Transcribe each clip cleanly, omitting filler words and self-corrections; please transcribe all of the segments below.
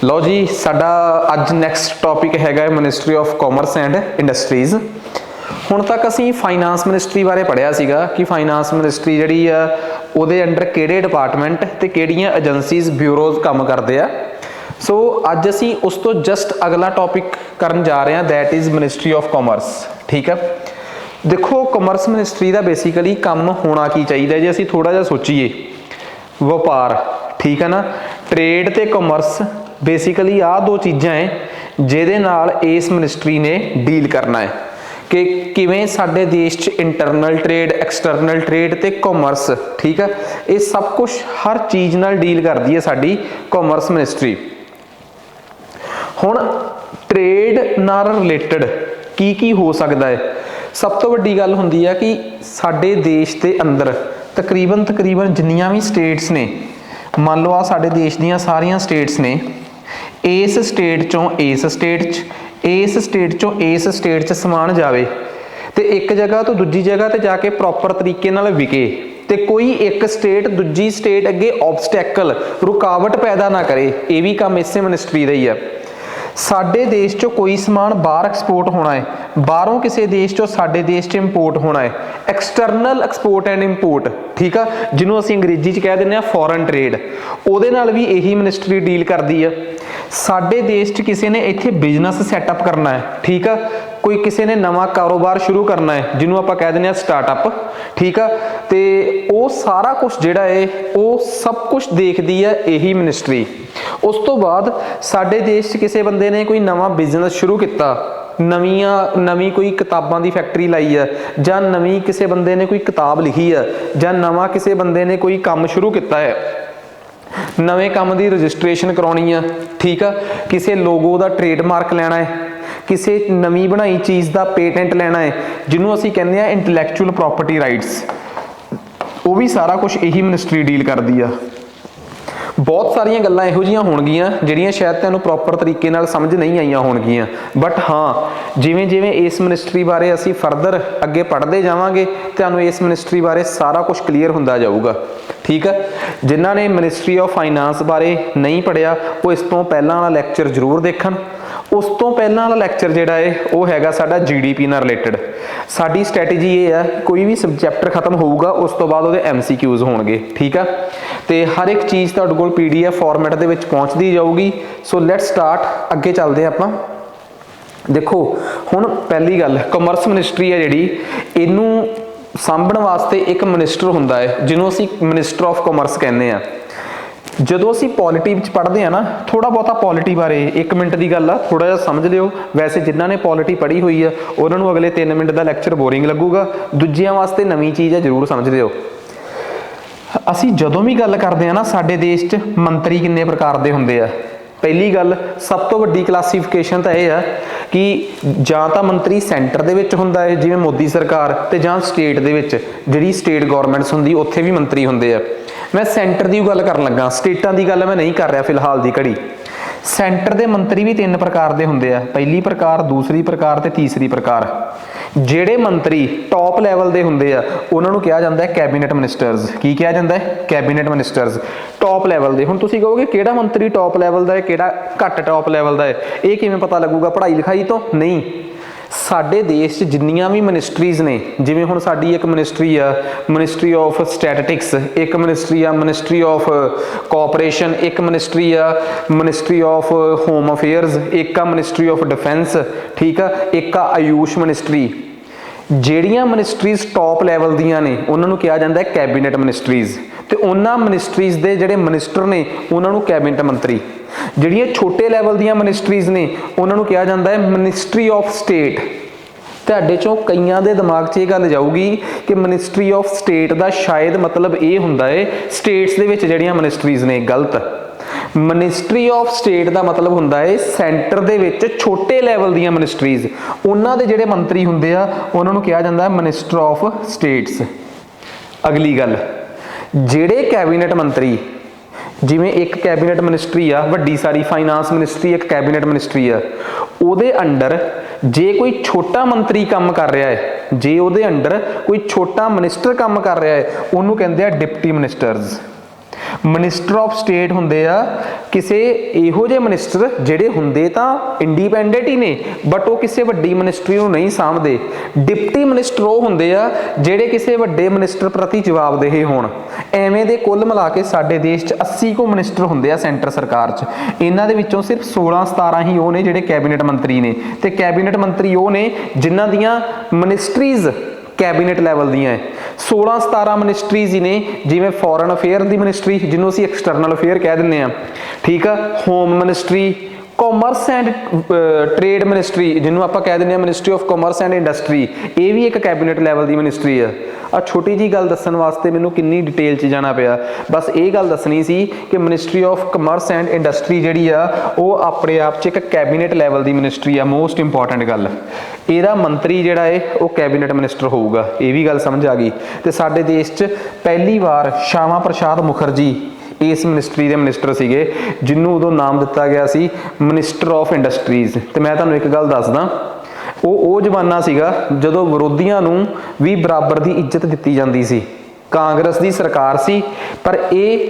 लो जी साडा अज next topic हैगा ministry of commerce and industries. हुण तक असीं फाइनांस मिनिस्ट्री बारे पढ़िया सीगा कि फाइनांस मिनिस्ट्री जिहड़ी आ उहदे अंडर किहड़े डिपार्टमेंट ते किहड़ियां एजेंसीज ब्यूरोज काम करदे आ। सो अज असीं उस तो जस्ट अगला टॉपिक करन जा रहे हैं, that is ministry of commerce. ठीक है, देखो कॉमर्स मिनिस्ट्री का बेसिकली काम होना की चाहिए जे असीं थोड़ा जिहा सोचीए। व्यापार, ठीक है ना, ट्रेड ते कॉमर्स बेसिकली आ दो चीज़ां है जिहदे नाल इस मिनिस्ट्री ने डील करना है कि किवें साडे देश च इंटरनल ट्रेड, एक्सटर्नल ट्रेड ते कॉमर्स, ठीक है, ये सब कुछ हर चीज़ नाल डील करती है साडी कॉमर्स मिनिस्ट्री। हुण ट्रेड नाल रिलेटेड की हो सकता है, सब तो वड्डी गल हुंदी है कि साडे देश के अंदर तकरीबन जिन्नियां भी स्टेट्स ने, मान लो आ साडे देश दीयां सारियां स्टेट्स ने, इस स्टेट चों इस स्टेट च, इस स्टेट चों इस स्टेट च समान जावे ते एक जगह तो दूजी जगह ते जाके प्रॉपर तरीके नाल विके ते कोई एक स्टेट दूजी स्टेट अगे ऑब्सटैकल रुकावट पैदा ना करे। ये भी काम इसे मिनिस्ट्री दा ही है। साडे देश चों कोई समान बाहर एक्सपोर्ट होना है, बाहरों किसी देश चों साडे देश च इंपोर्ट होना है, एक्सटर्नल एक्सपोर्ट एंड इंपोर्ट, ठीक है, जिन्हों असीं अंग्रेजी च कह दिंदे आ फॉरन ट्रेड, उहदे नाल भी यही मिनिस्ट्री डील करती है। साडे देश च किसी ने इत्थे बिजनेस सैटअप करना है, ठीक है, कोई किसी ने नवा कारोबार शुरू करना है जिन्हों आप कह दिंदे आ स्टार्टअप, ठीक है, तो वो सारा कुछ जिहड़ा है वो सब कुछ देखती है यही मिनिस्ट्री। उस तो बाद साडे देश च किसी बंदे ने कोई नवा बिजनेस शुरू किया, नवी कोई किताबां की फैक्ट्री लाई है, जां नवी किसी बंदे ने कोई किताब लिखी है, जां नवा किसी बंदे ने कोई काम शुरू किया है, नवे काम की रजिस्ट्रेशन करवानी है, ठीक है, किसी लोगो का ट्रेडमार्क लेना है, किसी नवी बनाई चीज़ का पेटेंट लेना है जिन्हों असीं कहते हैं इंटलैक्चुअल प्रॉपर्टी राइट्स, वो भी सारा कुछ यही मिनिस्ट्री डील करती है। बहुत सारिया गल्लां इहो जिहियां होणगियां जिहड़ियां शायद तुहानूं प्रॉपर तरीके नाल समझ नहीं आईयां होणगियां, बट हाँ जिवें जिवें इस मिनिस्ट्री बारे असीं फरदर अगे पढ़ते जावांगे तुहानूं इस मिनिस्ट्री बारे सारा कुछ क्लीयर हुंदा जाऊगा। ठीक है, जिन्हां ने मिनिस्ट्री ऑफ फाइनांस बारे नहीं पढ़िया वो इस तो पहलां वाला लैक्चर जरूर देखण। उस तो पहला वाला लैक्चर जिहड़ा है वो हैगा साडा GDP नाल रिलेटेड। साडी स्ट्रैटेजी ये है कोई भी सबजैक्टर खत्म होऊगा उस तो बाद उहदे MCQs होणगे, ठीक है, तो हर एक चीज़ तुहाडे कोल PDF फॉर्मेट दे विच पहुंचदी जाऊगी। सो लैट्स स्टार्ट, अगे चलते हैं आपां। देखो हुण पहली गल, कॉमर्स मिनिस्ट्री है जिहड़ी, इहनूं सांभण वास्ते एक मिनिस्टर हुंदा है जिन्हों असीं मिनिस्टर ऑफ कॉमर्स कहने आ। जो असीं पॉलिटी पढ़ते हैं ना, थोड़ा बहुता पॉलिटी बारे 1 मिनट की गल आ, थोड़ा जिहा समझ लिओ। वैसे जिन्हों ने पॉलिटी पढ़ी हुई है उन्होंने अगले 3 मिनट का लैक्चर बोरिंग लगूगा, दूजियां वास्ते नवीं चीज़ है, जरूर समझ लिओ। असीं जदों भी गल करते हैं ना, साडे देश च मंत्री किन्ने प्रकार के हुंदे आ। पहली गल सब तो वड्डी क्लासीफिकेशन तो यह है कि जां तां मंत्री सेंटर दे विच हुंदा है जिवें मोदी सरकार, ते जां स्टेट दे विच जिहड़ी स्टेट गौरमेंट्स हुंदी उत्थे भी मंत्री हुंदे आ। मैं सेंटर की गल कर लगा, स्टेटां की गल मैं नहीं कर रहा फिलहाल की घड़ी। सेंटर के मंत्री भी 3 प्रकार के हुंदे आ, पहली प्रकार, दूसरी प्रकार ते तीसरी प्रकार। ਜਿਹੜੇ मंत्री टॉप लैवल के हुंदे आ उन्हां नूं कहा जाता है कैबिनेट मिनिस्टर्स। की कहा जाता है? कैबिनेट मिनिस्टर्स, टॉप लैवल के। हुण तुसीं कहोगे किहड़ा मंत्री टॉप लैवल का है, किहड़ा घट टॉप लैवल का है, ये किवें पता लगूगा? पढ़ाई लिखाई तो नहीं। साडे देश जिन्नियां भी मिनिस्ट्रीज ने, जिवें हुण साडी एक मिनिस्ट्री आ मिनिस्ट्री ऑफ स्टैटिस्टिक्स, एक मिनिस्ट्री आ मिनिस्ट्री ऑफ कोऑपरेशन, एक मिनिस्ट्री आ मिनिस्ट्री ऑफ होम अफेयर्स, एक आ मिनिस्ट्री ऑफ डिफेंस, ठीक है, एक आ आयुष मिनिस्ट्री। ਜਿਹੜੀਆਂ मिनिस्ट्रीज टॉप लैवल ਦੀਆਂ ਨੇ ਉਹਨਾਂ ਨੂੰ ਕਿਹਾ ਜਾਂਦਾ ਹੈ कैबिनेट मिनिस्ट्रीज, ਤੇ ਉਹਨਾਂ मिनिस्ट्रीज ਦੇ ਜਿਹੜੇ मिनिस्टर ਨੇ ਉਹਨਾਂ ਨੂੰ कैबिनेट मंत्री। ਜਿਹੜੀਆਂ छोटे लैवल ਦੀਆਂ मिनिस्ट्रीज ਨੇ ਉਹਨਾਂ ਨੂੰ ਕਿਹਾ ਜਾਂਦਾ ਹੈ मिनिस्ट्री ऑफ स्टेट। ਤੁਹਾਡੇ ਚੋਂ ਕਈਆਂ ਦੇ ਦਿਮਾਗ 'ਚ ਇਹ ਗੱਲ ਜਾਊਗੀ ਕਿ मिनिस्ट्री ऑफ स्टेट ਦਾ ਸ਼ਾਇਦ ਮਤਲਬ ਇਹ ਹੁੰਦਾ ਹੈ ਸਟੇਟਸ ਦੇ ਵਿੱਚ ਜਿਹੜੀਆਂ मिनिस्ट्रीज ਨੇ। ਗਲਤ। मिनिस्ट्री ऑफ स्टेट का मतलब हुंदा है सेंटर दे विच छोटे लैवल दीयां मिनिस्ट्रीज, उन्हां दे जिहड़े मंत्री हुंदे आ उन्हां नूं कहा जांदा है मिनिस्टर ऑफ स्टेट्स। अगली गल, जिहड़े कैबिनेट मंत्री, जिवें एक कैबिनेट मिनिस्ट्री आ वड्डी सारी, फाइनांस मिनिस्ट्री एक कैबिनेट मिनिस्ट्री आ, उहदे अंडर जे कोई छोटा मंत्री काम कर रहा है, जे उहदे अंडर कोई छोटा मिनिस्टर काम कर रहा है, उहनूं कहंदे आ deputy ministers. Minister of state ਹੁੰਦੇ ਆ ਕਿਸੇ ਇਹੋ ਜਿਹੇ ਮਿਨਿਸਟਰ ਜਿਹੜੇ ਹੁੰਦੇ ਤਾਂ ਇੰਡੀਪੈਂਡੈਂਟ ਹੀ ਨੇ ਬਟ ਉਹ ਕਿਸੇ ਵੱਡੀ ਮਿਨਿਸਟਰੀ ਨੂੰ ਨਹੀਂ ਸਾਂਭਦੇ। ਡਿਪਟੀ ਮਿਨਿਸਟਰ ਉਹ ਹੁੰਦੇ ਆ ਜਿਹੜੇ ਕਿਸੇ ਵੱਡੇ ਮਿਨਿਸਟਰ ਪ੍ਰਤੀ ਜਵਾਬਦੇਹ ਹੋਣ। ਐਵੇਂ ਦੇ ਕੁੱਲ ਮਿਲਾ ਕੇ ਸਾਡੇ ਦੇਸ਼ 'ਚ 80 ਕੁ ਮਿਨਿਸਟਰ ਹੁੰਦੇ ਆ ਸੈਂਟਰ ਸਰਕਾਰ 'ਚ। ਇਹਨਾਂ ਦੇ ਵਿੱਚੋਂ ਸਿਰਫ 16-17 ਹੀ ਉਹ ਨੇ ਜਿਹੜੇ ਕੈਬਨਿਟ ਮੰਤਰੀ ਨੇ, ਤੇ ਕੈਬਨਿਟ ਮੰਤਰੀ ਉਹ ਨੇ ਜਿਨ੍ਹਾਂ ਦੀਆਂ ਮਿਨਿਸਟਰੀਜ਼ ਕੈਬਨਿਟ ਲੈਵਲ ਦੀਆਂ ਹੈ। 16-17 ਮਿਨਿਸਟਰੀਜ਼ ਹੀ ਨੇ, ਜਿਵੇਂ ਫੋਰਨ ਅਫੇਅਰ ਦੀ ਮਿਨਿਸਟਰੀ ਜਿਹਨੂੰ ਅਸੀਂ ਐਕਸਟਰਨਲ ਅਫੇਅਰ ਕਹਿ ਦਿੰਦੇ ਆ, ਠੀਕ ਆ, home ministry, commerce and trade ministry ਜਿਹਨੂੰ ਆਪਾਂ ਕਹਿ ਦਿੰਦੇ ਆ ministry of commerce and industry, ਇਹ ਵੀ ਇੱਕ ਕੈਬਨਿਟ ਲੈਵਲ ਦੀ ਮਿਨਿਸਟਰੀ ਆ। ਛੋਟੀ ਜੀ ਗੱਲ ਦੱਸਣ ਵਾਸਤੇ ਮੈਨੂੰ ਕਿੰਨੀ ਡਿਟੇਲ 'ਚ ਜਾਣਾ ਪਿਆ, ਬਸ ਇਹ ਗੱਲ ਦੱਸਣੀ ਸੀ ਕਿ ministry of commerce and industry ਜਿਹੜੀ ਆ ਉਹ ਆਪਣੇ ਆਪ 'ਚ ਇੱਕ ਕੈਬਨਿਟ ਲੈਵਲ ਦੀ ਮਿਨਿਸਟਰੀ ਆ। ਮੋਸਟ ਇੰਪੋਰਟੈਂਟ ਗੱਲ, ਇਹਦਾ ਮੰਤਰੀ ਜਿਹੜਾ ਹੈ ਉਹ ਕੈਬਨਿਟ ਮਿਨਿਸਟਰ ਹੋਊਗਾ। ਇਹ ਵੀ ਗੱਲ ਸਮਝ ਆ ਗਈ। ਤੇ ਸਾਡੇ ਦੇਸ਼ 'ਚ ਪਹਿਲੀ ਵਾਰ ਸ਼ਾਮਾ ਪ੍ਰਸਾਦ ਮੁਖਰਜੀ ਇਸ ਮਿਨਿਸਟਰੀ ਦੇ ਮਿਨਿਸਟਰ ਸੀਗੇ, ਜਿਹਨੂੰ ਉਦੋਂ ਨਾਮ ਦਿੱਤਾ ਗਿਆ ਸੀ ਮਿਨਿਸਟਰ ਆਫ ਇੰਡਸਟਰੀਜ਼। ਤੇ ਮੈਂ ਤੁਹਾਨੂੰ ਇੱਕ ਗੱਲ ਦੱਸਦਾ, ਉਹ ਜ਼ਮਾਨਾ ਸੀਗਾ ਜਦੋਂ ਵਿਰੋਧੀਆਂ ਨੂੰ ਵੀ ਬਰਾਬਰ ਦੀ ਇੱਜ਼ਤ ਦਿੱਤੀ ਜਾਂਦੀ ਸੀ। ਕਾਂਗਰਸ ਦੀ ਸਰਕਾਰ ਸੀ ਪਰ ਇਹ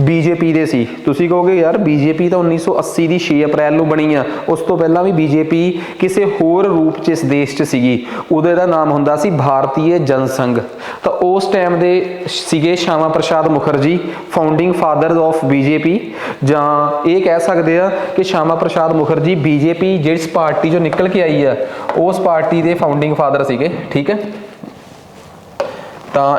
ਬੀਜੇਪੀ ਦੇ ਸੀ। ਤੁਸੀਂ ਕਹੋਗੇ ਯਾਰ ਬੀਜੇਪੀ ਤਾਂ 1980 ਦੀ 6 ਅਪ੍ਰੈਲ ਨੂੰ ਬਣੀ ਆ, ਉਸ ਤੋਂ ਪਹਿਲਾਂ ਵੀ ਬੀਜੇਪੀ ਕਿਸੇ ਹੋਰ ਰੂਪ 'ਚ ਇਸ ਦੇਸ਼ 'ਚ ਸੀਗੀ। ਉਹਦਾ ਦਾ ਨਾਮ ਹੁੰਦਾ ਸੀ ਭਾਰਤੀय ਜਨਸੰਘ। ਤਾਂ ਉਸ ਟਾਈਮ ਦੇ ਸੀਗੇ Shyama Prasad Mukherjee, founding father of BJP, ਜਾਂ ਇਹ ਕਹਿ ਸਕਦੇ ਆ ਕਿ ਸ਼ਾਮਾ ਪ੍ਰਸਾਦ ਮੁਖਰਜੀ ਬੀਜੇਪੀ ਜਿਸ ਪਾਰਟੀ 'ਚੋਂ ਨਿਕਲ ਕੇ ਆਈ ਆ ਉਸ ਪਾਰਟੀ ਦੇ ਫਾਊਂਡਿੰਗ ਫਾਦਰ ਸੀਗੇ, ਠੀਕ ਹੈ। ਤਾਂ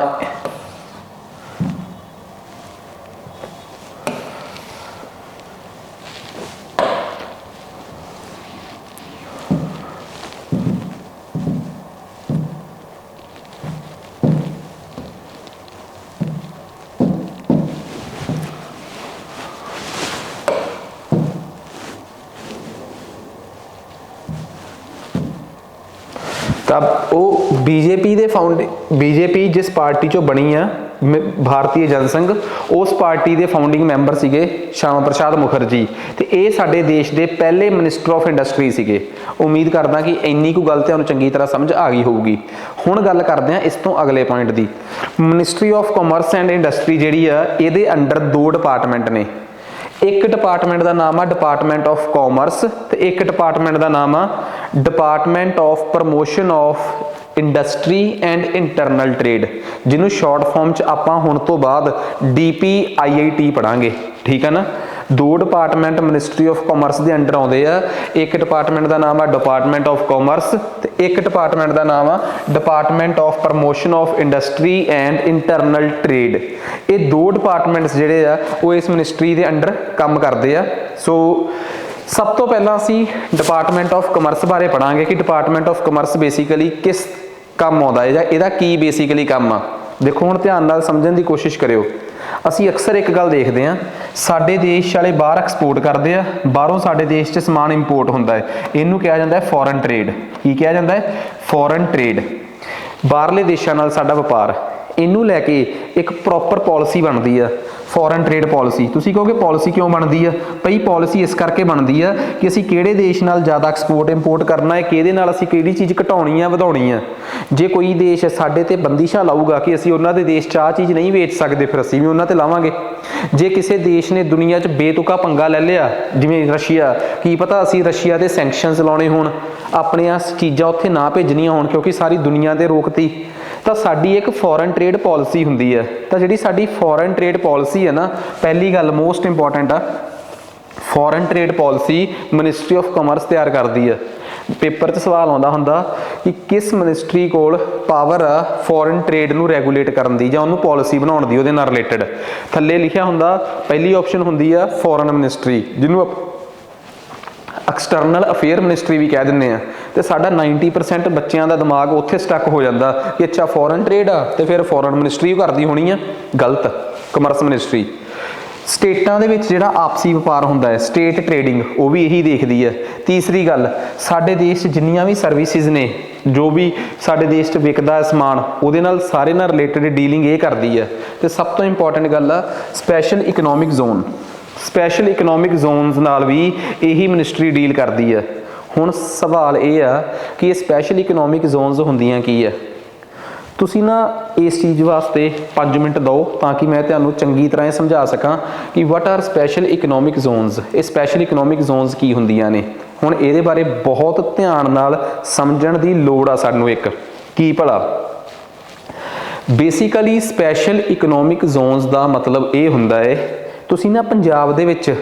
ਉਹ ਬੀਜੇਪੀ ਦੇ ਬੀਜੇਪੀ ਜਿਸ ਪਾਰਟੀ 'ਚੋਂ ਬਣੀ ਆ ਭਾਰਤੀय ਜਨਸੰਘ, ਉਸ ਪਾਰਟੀ ਦੇ ਫਾਊਂਡਿੰਗ ਮੈਂਬਰ ਸੀਗੇ ਸ਼ਾਮਾ ਪ੍ਰਸਾਦ ਮੁਖਰਜੀ। ਤੇ ਇਹ ਸਾਡੇ ਦੇਸ਼ ਦੇ ਪਹਿਲੇ ਮਿਨਿਸਟਰ ਆਫ ਇੰਡਸਟਰੀ ਸੀਗੇ। ਉਮੀਦ ਕਰਦਾ ਕਿ ਇੰਨੀ ਕੁ ਗੱਲ ਤੁਹਾਨੂੰ ਚੰਗੀ ਤਰ੍ਹਾਂ ਸਮਝ ਆ ਗਈ ਹੋਊਗੀ। ਹੁਣ ਗੱਲ ਕਰਦੇ ਹਾਂ ਇਸ ਤੋਂ ਅਗਲੇ point the. Ministry of commerce and industry ਜਿਹੜੀ ਆ ਇਹਦੇ ਅੰਡਰ 2 ਡਿਪਾਰਟਮੈਂਟ ਨੇ। ਇੱਕ ਡਿਪਾਰਟਮੈਂਟ ਦਾ ਨਾਮ ਆ ਡਿਪਾਰਟਮੈਂਟ ਆਫ ਕਾਮਰਸ ਤੇ ਇੱਕ ਡਿਪਾਰਟਮੈਂਟ ਦਾ ਨਾਮ ਆ department of promotion of industry and internal trade, ਜਿਹਨੂੰ ਸ਼ਾਰਟ ਫਾਰਮ 'ਚ ਆਪਾਂ ਹੁਣ ਤੋਂ ਬਾਅਦ DPIIT ਪੜਾਂਗੇ, ਠੀਕ ਹੈ ਨਾ। 2 ਡਿਪਾਰਟਮੈਂਟ ਮਿਨਿਸਟਰੀ ਆਫ ਕਾਮਰਸ ਦੇ ਅੰਡਰ ਆਉਂਦੇ ਆ। ਇੱਕ ਡਿਪਾਰਟਮੈਂਟ ਦਾ ਨਾਮ ਆ ਡਿਪਾਰਟਮੈਂਟ ਆਫ ਕਾਮਰਸ ਤੇ ਇੱਕ ਡਿਪਾਰਟਮੈਂਟ ਦਾ ਨਾਮ ਆ department of promotion of industry and internal trade. ਇਹ 2 ਡਿਪਾਰਟਮੈਂਟਸ ਜਿਹੜੇ ਆ ਉਹ ਇਸ ਮਿਨਿਸਟਰੀ ਦੇ ਅੰਡਰ ਕੰਮ ਕਰਦੇ ਆ। ਸੋ ਸਭ ਤੋਂ ਪਹਿਲਾਂ ਅਸੀਂ ਡਿਪਾਰਟਮੈਂਟ ਆਫ ਕਾਮਰਸ ਬਾਰੇ ਪੜਾਂਗੇ ਕਿ ਡਿਪਾਰਟਮੈਂਟ ਆਫ ਕਾਮਰਸ ਬੇਸਿਕਲੀ ਕਿਸ ਕੰਮ ਆਉਂਦਾ ਹੈ ਜਾਂ ਇਹਦਾ ਕੀ ਬੇਸਿਕਲੀ ਕੰਮ ਆ। ਦੇਖੋ ਹੁਣ ਧਿਆਨ ਨਾਲ ਸਮਝਣ ਦੀ ਕੋਸ਼ਿਸ਼ ਕਰਿਓ। ਅਸੀਂ ਅਕਸਰ ਇੱਕ ਗੱਲ ਦੇਖਦੇ ਹਾਂ, ਸਾਡੇ ਦੇਸ਼ ਵਾਲੇ ਬਾਹਰ ਐਕਸਪੋਰਟ ਕਰਦੇ ਆ, ਬਾਹਰੋਂ ਸਾਡੇ ਦੇਸ਼ 'ਚ ਸਮਾਨ ਇੰਪੋਰਟ ਹੁੰਦਾ ਹੈ। ਇਹਨੂੰ ਕਿਹਾ ਜਾਂਦਾ ਹੈ ਫੋਰਨ ਟ੍ਰੇਡ। ਕੀ ਕਿਹਾ ਜਾਂਦਾ ਹੈ? Foreign trade. ਬਾਹਰਲੇ ਦੇਸ਼ਾਂ ਨਾਲ ਸਾਡਾ ਵਪਾਰ, ਇਹਨੂੰ ਲੈ ਕੇ ਇੱਕ ਪ੍ਰੋਪਰ ਪਾਲਿਸੀ ਬਣਦੀ ਆ, ਫੋਰਨ ਟ੍ਰੇਡ ਪਾਲਿਸੀ। ਤੁਸੀਂ ਕਹੋਗੇ ਪਾਲਿਸੀ ਕਿਉਂ ਬਣਦੀ ਆ? ਭਈ ਪਾਲਿਸੀ ਇਸ ਕਰਕੇ ਬਣਦੀ ਆ ਕਿ ਅਸੀਂ ਕਿਹੜੇ ਦੇਸ਼ ਨਾਲ ਜ਼ਿਆਦਾ ਐਕਸਪੋਰਟ ਇੰਪੋਰਟ ਕਰਨਾ ਹੈ, ਕਿਹਦੇ ਨਾਲ ਅਸੀਂ ਕਿਹੜੀ ਚੀਜ਼ ਘਟਾਉਣੀ ਆ ਵਧਾਉਣੀ ਆ। ਜੇ ਕੋਈ ਦੇਸ਼ ਸਾਡੇ ਤੇ ਬੰਦਿਸ਼ਾਂ ਲਾਊਗਾ ਕਿ ਅਸੀਂ ਉਹਨਾਂ ਦੇ ਦੇਸ਼ 'ਚ ਆਹ ਚੀਜ਼ ਨਹੀਂ ਵੇਚ ਸਕਦੇ, ਫਿਰ ਅਸੀਂ ਵੀ ਉਹਨਾਂ ਤੇ ਲਾਵਾਂਗੇ। ਜੇ ਕਿਸੇ ਦੇਸ਼ ਨੇ ਦੁਨੀਆ 'ਚ ਬੇਤੁਕਾ ਪੰਗਾ ਲੈ ਲਿਆ, ਜਿਵੇਂ ਰਸ਼ੀਆ, ਕੀ ਪਤਾ ਅਸੀਂ ਰਸ਼ੀਆ ਤੇ ਸੈਂਕਸ਼ਨਸ ਲਾਉਣੇ ਹੋਣ, ਆਪਣੀਆਂ ਚੀਜ਼ਾਂ ਉੱਥੇ ਨਾ ਭੇਜਣੀਆਂ ਹੋਣ ਕਿਉਂਕਿ ਸਾਰੀ ਦੁਨੀਆ ਤੇ ਰੋਕਤੀ, ਤਾਂ ਸਾਡੀ ਇੱਕ ਫੋਰਨ ਟ੍ਰੇਡ ਪਾਲਿਸੀ ਹੁੰਦੀ ਹੈ। ਤਾਂ ਜਿਹੜੀ ਸਾਡੀ ਫੋਰਨ ਟ੍ਰੇਡ ਪਾਲਿਸੀ ਹੈ ਨਾ, ਪਹਿਲੀ ਗੱਲ ਮੋਸਟ ਇੰਪੋਰਟੈਂਟ ਆ, foreign trade policy ministry of commerce ਤਿਆਰ ਕਰਦੀ ਹੈ। ਪੇਪਰ 'ਚ ਸਵਾਲ ਆਉਂਦਾ ਹੁੰਦਾ ਕਿ ਕਿਸ ਮਿਨਿਸਟਰੀ ਕੋਲ ਪਾਵਰ ਆ ਫੋਰਨ ਟ੍ਰੇਡ ਨੂੰ ਰੈਗੂਲੇਟ ਕਰਨ ਦੀ ਜਾਂ ਉਹਨੂੰ ਪਾਲਿਸੀ ਬਣਾਉਣ ਦੀ, ਉਹਦੇ ਨਾਲ ਰਿਲੇਟਡ। ਥੱਲੇ ਲਿਖਿਆ ਹੁੰਦਾ, ਪਹਿਲੀ ਆਪਸ਼ਨ ਹੁੰਦੀ ਆ ਫੋਰਨ ਮਿਨਿਸਟਰੀ, ਜਿਹਨੂੰ ਐਕਸਟਰਨਲ ਅਫੇਅਰ ਮਿਨਿਸਟਰੀ ਵੀ ਕਹਿ ਦਿੰਦੇ ਆ। ਤੇ ਸਾਡਾ 90% ਬੱਚਿਆਂ ਦਾ ਦਿਮਾਗ ਉੱਥੇ ਸਟਕ ਹੋ ਜਾਂਦਾ ਕਿ ਅੱਛਾ ਫੋਰਨ ਟ੍ਰੇਡ ਆ ਤੇ ਫਿਰ ਫੋਰਨ ਮਿਨਿਸਟਰੀ ਕਰਦੀ ਹੋਣੀ ਆ। ਗਲਤ। ਕਾਮਰਸ ਮਿਨਿਸਟਰੀ ਸਟੇਟਾਂ ਦੇ ਵਿੱਚ ਜਿਹੜਾ ਆਪਸੀ ਵਪਾਰ ਹੁੰਦਾ ਹੈ, ਸਟੇਟ ਟ੍ਰੇਡਿੰਗ, ਉਹ ਵੀ ਇਹੀ ਦੇਖਦੀ ਹੈ। ਤੀਸਰੀ ਗੱਲ, ਸਾਡੇ ਦੇਸ਼ 'ਚ ਜਿੰਨੀਆਂ ਵੀ ਸਰਵਿਸਿਜ਼ ਨੇ, ਜੋ ਵੀ ਸਾਡੇ ਦੇਸ਼ 'ਚ ਵਿਕਦਾ ਹੈ ਸਮਾਨ, ਉਹਦੇ ਨਾਲ ਸਾਰੇ ਨਾਲ ਰਿਲੇਟਡ ਡੀਲਿੰਗ ਇਹ ਕਰਦੀ ਹੈ। ਤੇ ਸਭ ਤੋਂ ਇੰਪੋਰਟੈਂਟ ਗੱਲ ਆ special economic zone. Special economic zones ਨਾਲ ਵੀ ਇਹੀ ਮਿਨਿਸਟਰੀ ਡੀਲ ਕਰਦੀ ਹੈ। ਹੁਣ ਸਵਾਲ ਇਹ ਆ ਕਿ ਇਹ ਸਪੈਸ਼ਲ ਇਕਨੋਮਿਕ ਜ਼ੋਨਸ ਹੁੰਦੀਆਂ ਕੀ ਹੈ? ਤੁਸੀਂ ਨਾ ਇਸ ਚੀਜ਼ ਵਾਸਤੇ 5 ਮਿੰਟ ਦਿਓ ਤਾਂ ਕਿ ਮੈਂ ਤੁਹਾਨੂੰ ਚੰਗੀ ਤਰ੍ਹਾਂ ਇਹ ਸਮਝਾ ਸਕਾਂ ਕਿ what are special economic zones. ਇਹ ਸਪੈਸ਼ਲ ਇਕਨੋਮਿਕ ਜ਼ੋਨਸ ਕੀ ਹੁੰਦੀਆਂ ਨੇ। ਹੁਣ ਇਹਦੇ ਬਾਰੇ ਬਹੁਤ ਧਿਆਨ ਨਾਲ ਸਮਝਣ ਦੀ ਲੋੜ ਆ ਸਾਨੂੰ। ਇੱਕ ਕੀ ਭਲਾ ਬੇਸਿਕਲੀ ਸਪੈਸ਼ਲ ਇਕਨੋਮਿਕ ਜ਼ੋਨਸ ਦਾ ਮਤਲਬ ਇਹ ਹੁੰਦਾ ਹੈ, ਤੁਸੀਂ ਨਾ ਪੰਜਾਬ ਦੇ ਵਿੱਚ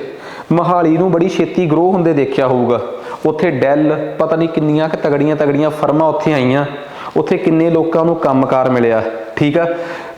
ਮੋਹਾਲੀ ਨੂੰ ਬੜੀ ਛੇਤੀ ਗਰੋ ਹੁੰਦੇ ਦੇਖਿਆ ਹੋਊਗਾ। ਉੱਥੇ ਡੈਲ ਪਤਾ ਨਹੀਂ ਕਿੰਨੀਆਂ ਕੁ ਤਗੜੀਆਂ ਫਰਮਾਂ ਉੱਥੇ ਆਈਆਂ, ਉੱਥੇ ਕਿੰਨੇ ਲੋਕਾਂ ਨੂੰ ਕੰਮਕਾਰ ਮਿਲਿਆ, ਠੀਕ ਆ।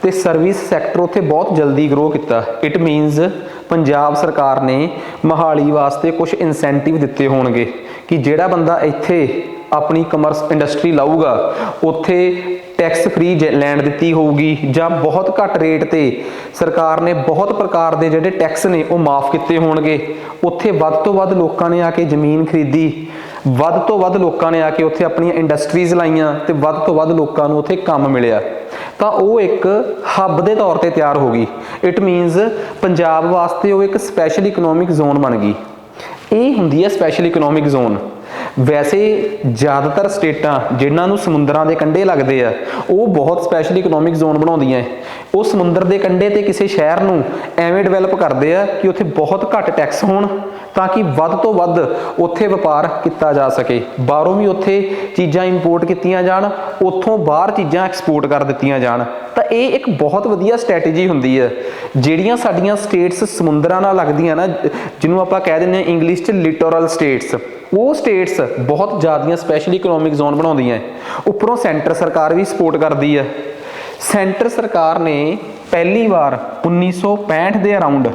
ਤੇ ਸਰਵਿਸ ਸੈਕਟਰ ਉੱਥੇ ਬਹੁਤ ਜਲਦੀ ਗਰੋ ਕੀਤਾ। ਇਟ ਮੀਨਸ ਪੰਜਾਬ ਸਰਕਾਰ ਨੇ ਮੋਹਾਲੀ ਵਾਸਤੇ ਕੁਝ ਇਨਸੈਂਟਿਵ ਦਿੱਤੇ ਹੋਣਗੇ ਕਿ ਜਿਹੜਾ ਬੰਦਾ ਇੱਥੇ ਆਪਣੀ ਕਮਰਸ ਇੰਡਸਟਰੀ ਲਾਊਗਾ ਉੱਥੇ ਟੈਕਸ ਫ੍ਰੀ ਲੈਂਡ ਦਿੱਤੀ ਹੋਊਗੀ ਜਾਂ ਬਹੁਤ ਘੱਟ ਰੇਟ ਤੇ ਸਰਕਾਰ ਨੇ ਬਹੁਤ ਪ੍ਰਕਾਰ ਦੇ ਜਿਹੜੇ ਟੈਕਸ ਨੇ ਉਹ ਮਾਫ ਕੀਤੇ ਹੋਣਗੇ। ਉੱਥੇ ਵੱਧ ਤੋਂ ਵੱਧ ਲੋਕਾਂ ਨੇ ਆ ਕੇ ਜ਼ਮੀਨ ਖਰੀਦੀ, ਵੱਧ ਤੋਂ ਵੱਧ ਲੋਕਾਂ ਨੇ ਆ ਕੇ ਉੱਥੇ ਆਪਣੀਆਂ ਇੰਡਸਟਰੀਜ਼ ਲਾਈਆਂ ਤੇ ਵੱਧ ਤੋਂ ਵੱਧ ਲੋਕਾਂ ਨੂੰ ਉੱਥੇ ਕੰਮ ਮਿਲਿਆ, ਤਾਂ ਉਹ ਇੱਕ ਹੱਬ ਦੇ ਤੌਰ ਤੇ ਤਿਆਰ ਹੋ ਗਈ। ਇਟ ਮੀਨਸ ਪੰਜਾਬ ਵਾਸਤੇ ਉਹ ਇੱਕ ਸਪੈਸ਼ਲ ਇਕਨੋਮਿਕ ਜ਼ੋਨ ਬਣ ਗਈ। ਇਹ ਹੁੰਦੀ ਹੈ ਸਪੈਸ਼ਲ ਇਕਨੋਮਿਕ ਜ਼ੋਨ। ਵੈਸੇ ਜ਼ਿਆਦਾਤਰ ਸਟੇਟਾਂ ਜਿਨ੍ਹਾਂ ਨੂੰ ਸਮੁੰਦਰਾਂ ਦੇ ਕੰਢੇ ਲੱਗਦੇ ਆ ਉਹ ਬਹੁਤ ਸਪੈਸ਼ਲ ਇਕਨੋਮਿਕ ਜ਼ੋਨ ਬਣਾਉਂਦੀਆਂ। ਉਹ ਸਮੁੰਦਰ ਦੇ ਕੰਢੇ ਤੇ ਕਿਸੇ ਸ਼ਹਿਰ ਨੂੰ ਐਵੇਂ ਡਿਵੈਲਪ ਕਰਦੇ ਆ ਕਿ ਉੱਥੇ ਬਹੁਤ ਘੱਟ ਟੈਕਸ ਹੋਣ ਤਾਂ ਕਿ ਵੱਧ ਤੋਂ ਵੱਧ ਉੱਥੇ ਵਪਾਰ ਕੀਤਾ ਜਾ ਸਕੇ, ਬਾਹਰੋਂ ਵੀ ਉੱਥੇ ਚੀਜ਼ਾਂ ਇੰਪੋਰਟ ਕੀਤੀਆਂ ਜਾਣ, ਉੱਥੋਂ ਬਾਹਰ ਚੀਜ਼ਾਂ ਐਕਸਪੋਰਟ ਕਰ ਦਿੱਤੀਆਂ ਜਾਣ। ਤਾਂ ਇਹ ਇੱਕ ਬਹੁਤ ਵਧੀਆ ਸਟ੍ਰੈਟਜੀ ਹੁੰਦੀ ਹੈ। ਜਿਹੜੀਆਂ ਸਾਡੀਆਂ ਸਟੇਟਸ ਸਮੁੰਦਰਾਂ ਨਾਲ ਲੱਗਦੀਆਂ ਨਾ, ਜਿਹਨੂੰ ਆਪਾਂ ਕਹਿ ਦਿੰਦੇ ਹਾਂ ਇੰਗਲਿਸ਼ 'ਚ ਲਿਟੋਰਲ ਸਟੇਟਸ, ਉਹ ਸਟੇਟਸ ਬਹੁਤ ਜ਼ਿਆਦੀਆਂ ਸਪੈਸ਼ਲ ਇਕਨੋਮਿਕ ਜ਼ੋਨ ਬਣਾਉਂਦੀਆਂ। ਉੱਪਰੋਂ ਸੈਂਟਰ ਸਰਕਾਰ ਵੀ ਸਪੋਰਟ ਕਰਦੀ ਹੈ। ਸੈਂਟਰ ਸਰਕਾਰ ਨੇ ਪਹਿਲੀ ਵਾਰ 1965 ਦੇ ਅਰਾਊਂਡ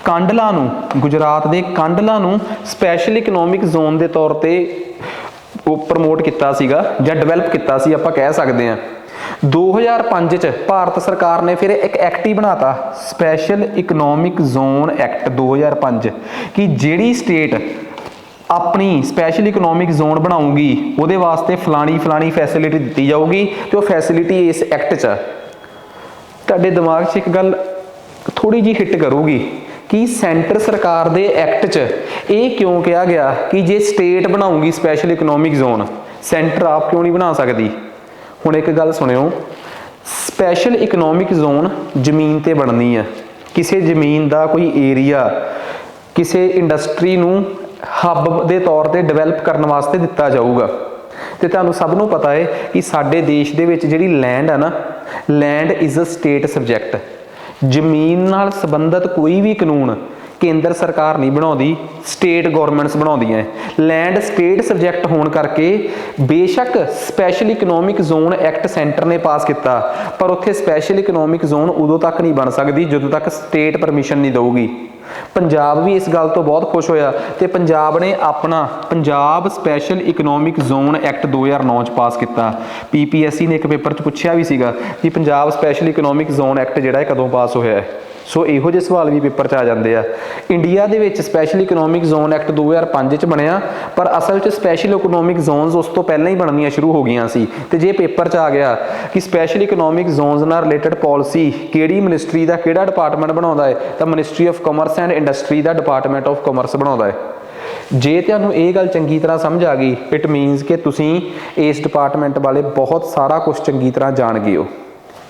ਕਾਂਡਲਾ ਨੂੰ, ਗੁਜਰਾਤ ਦੇ ਕਾਂਡਲਾ ਨੂੰ ਸਪੈਸ਼ਲ ਇਕਨੋਮਿਕ ਜ਼ੋਨ ਦੇ ਤੌਰ ਤੇ ਉਹ ਪ੍ਰਮੋਟ ਕੀਤਾ ਸੀਗਾ ਜਾਂ ਡਿਵੈਲਪ ਕੀਤਾ ਸੀ ਆਪਾਂ ਕਹਿ ਸਕਦੇ ਹਾਂ। 2005 ਚ ਭਾਰਤ ਸਰਕਾਰ ਨੇ ਫਿਰ ਇੱਕ ਐਕਟ ਹੀ ਬਣਾਤਾ, ਸਪੈਸ਼ਲ ਇਕਨੋਮਿਕ ਜ਼ੋਨ ਐਕਟ 2005, ਕਿ ਜਿਹੜੀ ਸਟੇਟ ਆਪਣੀ ਸਪੈਸ਼ਲ ਇਕਨੋਮਿਕ ਜ਼ੋਨ ਬਣਾਊਗੀ ਉਹਦੇ ਵਾਸਤੇ ਫਲਾਣੀ ਫੈਸਿਲਿਟੀ ਦਿੱਤੀ ਜਾਊਗੀ ਤੇ ਉਹ ਫੈਸਿਲਿਟੀ ਇਸ ਐਕਟ 'ਚ ਆ। ਤੁਹਾਡੇ ਦਿਮਾਗ 'ਚ ਇੱਕ ਗੱਲ ਥੋੜੀ ਜਿਹੀ ਹਿੱਟ ਕਰੂਗੀ ਕਿ ਸੈਂਟਰ ਸਰਕਾਰ ਦੇ ਐਕਟ 'ਚ ਇਹ ਕਿਉਂ ਕਿਹਾ ਗਿਆ ਕਿ ਜੇ ਸਟੇਟ ਬਣਾਊਗੀ ਸਪੈਸ਼ਲ ਇਕਨੋਮਿਕ ਜ਼ੋਨ, ਸੈਂਟਰ ਆਪ ਕਿਉਂ ਨਹੀਂ ਬਣਾ ਸਕਦੀ। ਹੁਣ ਇੱਕ ਗੱਲ ਸੁਣਿਓ, ਸਪੈਸ਼ਲ ਇਕਨੋਮਿਕ ਜ਼ੋਨ ਜ਼ਮੀਨ ਤੇ ਬਣਨੀ ਹੈ। ਕਿਸੇ ਜ਼ਮੀਨ ਦਾ ਕੋਈ ਏਰੀਆ ਕਿਸੇ ਇੰਡਸਟਰੀ ਨੂੰ ਹੱਬ ਦੇ ਤੌਰ ਤੇ ਡਿਵੈਲਪ ਕਰਨ ਵਾਸਤੇ ਦਿੱਤਾ ਜਾਊਗਾ। ਤੇ ਤੁਹਾਨੂੰ ਸਭ ਨੂੰ ਪਤਾ ਹੈ ਕਿ ਸਾਡੇ ਦੇਸ਼ ਦੇ ਵਿੱਚ ਜਿਹੜੀ ਲੈਂਡ ਆ ਨਾ, land is a state subject. ਜ਼ਮੀਨ ਨਾਲ ਸੰਬੰਧਿਤ ਕੋਈ ਵੀ ਕਾਨੂੰਨ ਕੇਂਦਰ ਸਰਕਾਰ ਨਹੀਂ ਬਣਾਉਂਦੀ, ਸਟੇਟ ਗਵਰਨਮੈਂਟਸ ਬਣਾਉਂਦੀਆਂ। ਲੈਂਡ ਸਟੇਟ ਸਬਜੈਕਟ ਹੋਣ ਕਰਕੇ ਬੇਸ਼ੱਕ special economic zone act centre ਨੇ ਪਾਸ ਕੀਤਾ, ਪਰ ਉੱਥੇ ਸਪੈਸ਼ਲ ਇਕਨੋਮਿਕ ਜ਼ੋਨ ਉਦੋਂ ਤੱਕ ਨਹੀਂ ਬਣ ਸਕਦੀ ਜਦੋਂ ਤੱਕ ਸਟੇਟ ਪਰਮਿਸ਼ਨ ਨਹੀਂ ਦੇਊਗੀ। ਪੰਜਾਬ ਵੀ ਇਸ ਗੱਲ ਤੋਂ ਬਹੁਤ ਖੁਸ਼ ਹੋਇਆ ਤੇ ਪੰਜਾਬ ਨੇ ਆਪਣਾ Punjab special economic zone act 2009 ਚ ਪਾਸ ਕੀਤਾ। PPSC ਨੇ ਇੱਕ ਪੇਪਰ 'ਚ ਪੁੱਛਿਆ ਵੀ ਸੀਗਾ ਕਿ Punjab special economic zone act ਜਿਹੜਾ ਹੈ ਕਦੋਂ ਪਾਸ ਹੋਇਆ ਹੈ। ਸੋ ਇਹੋ ਜਿਹੇ ਸਵਾਲ ਵੀ ਪੇਪਰ 'ਚ ਆ ਜਾਂਦੇ ਆ। ਇੰਡੀਆ ਦੇ ਵਿੱਚ ਸਪੈਸ਼ਲ ਇਕਨੋਮਿਕ ਜ਼ੋਨ ਐਕਟ 2005 'ਚ ਬਣਿਆ, ਪਰ ਅਸਲ 'ਚ ਸਪੈਸ਼ਲ ਇਕਨੋਮਿਕ ਜ਼ੋਨਸ ਉਸ ਤੋਂ ਪਹਿਲਾਂ ਹੀ ਬਣਨੀਆਂ ਸ਼ੁਰੂ ਹੋ ਗਈਆਂ ਸੀ। ਤੇ ਜੇ ਪੇਪਰ 'ਚ ਆ ਗਿਆ ਕਿ ਸਪੈਸ਼ਲ ਇਕਨੋਮਿਕ ਜ਼ੋਨਸ ਨਾਲ ਰਿਲੇਟਡ ਪਾਲਿਸੀ ਕਿਹੜੀ ਮਿਨਿਸਟਰੀ ਦਾ ਕਿਹੜਾ ਡਿਪਾਰਟਮੈਂਟ ਬਣਾਉਂਦਾ ਹੈ, ਤਾਂ ministry of commerce and industry the department of commerce ਬਣਾਉਂਦਾ ਹੈ। ਜੇ ਤੁਹਾਨੂੰ ਇਹ ਗੱਲ ਚੰਗੀ ਤਰ੍ਹਾਂ ਸਮਝ ਆ ਗਈ, ਇਟ ਮੀਨਸ ਕਿ ਤੁਸੀਂ ਇਸ ਡਿਪਾਰਟਮੈਂਟ ਬਾਰੇ ਬਹੁਤ ਸਾਰਾ ਕੁਝ ਚੰਗੀ ਤਰ੍ਹਾਂ ਜਾਣ ਗਏ ਹੋ।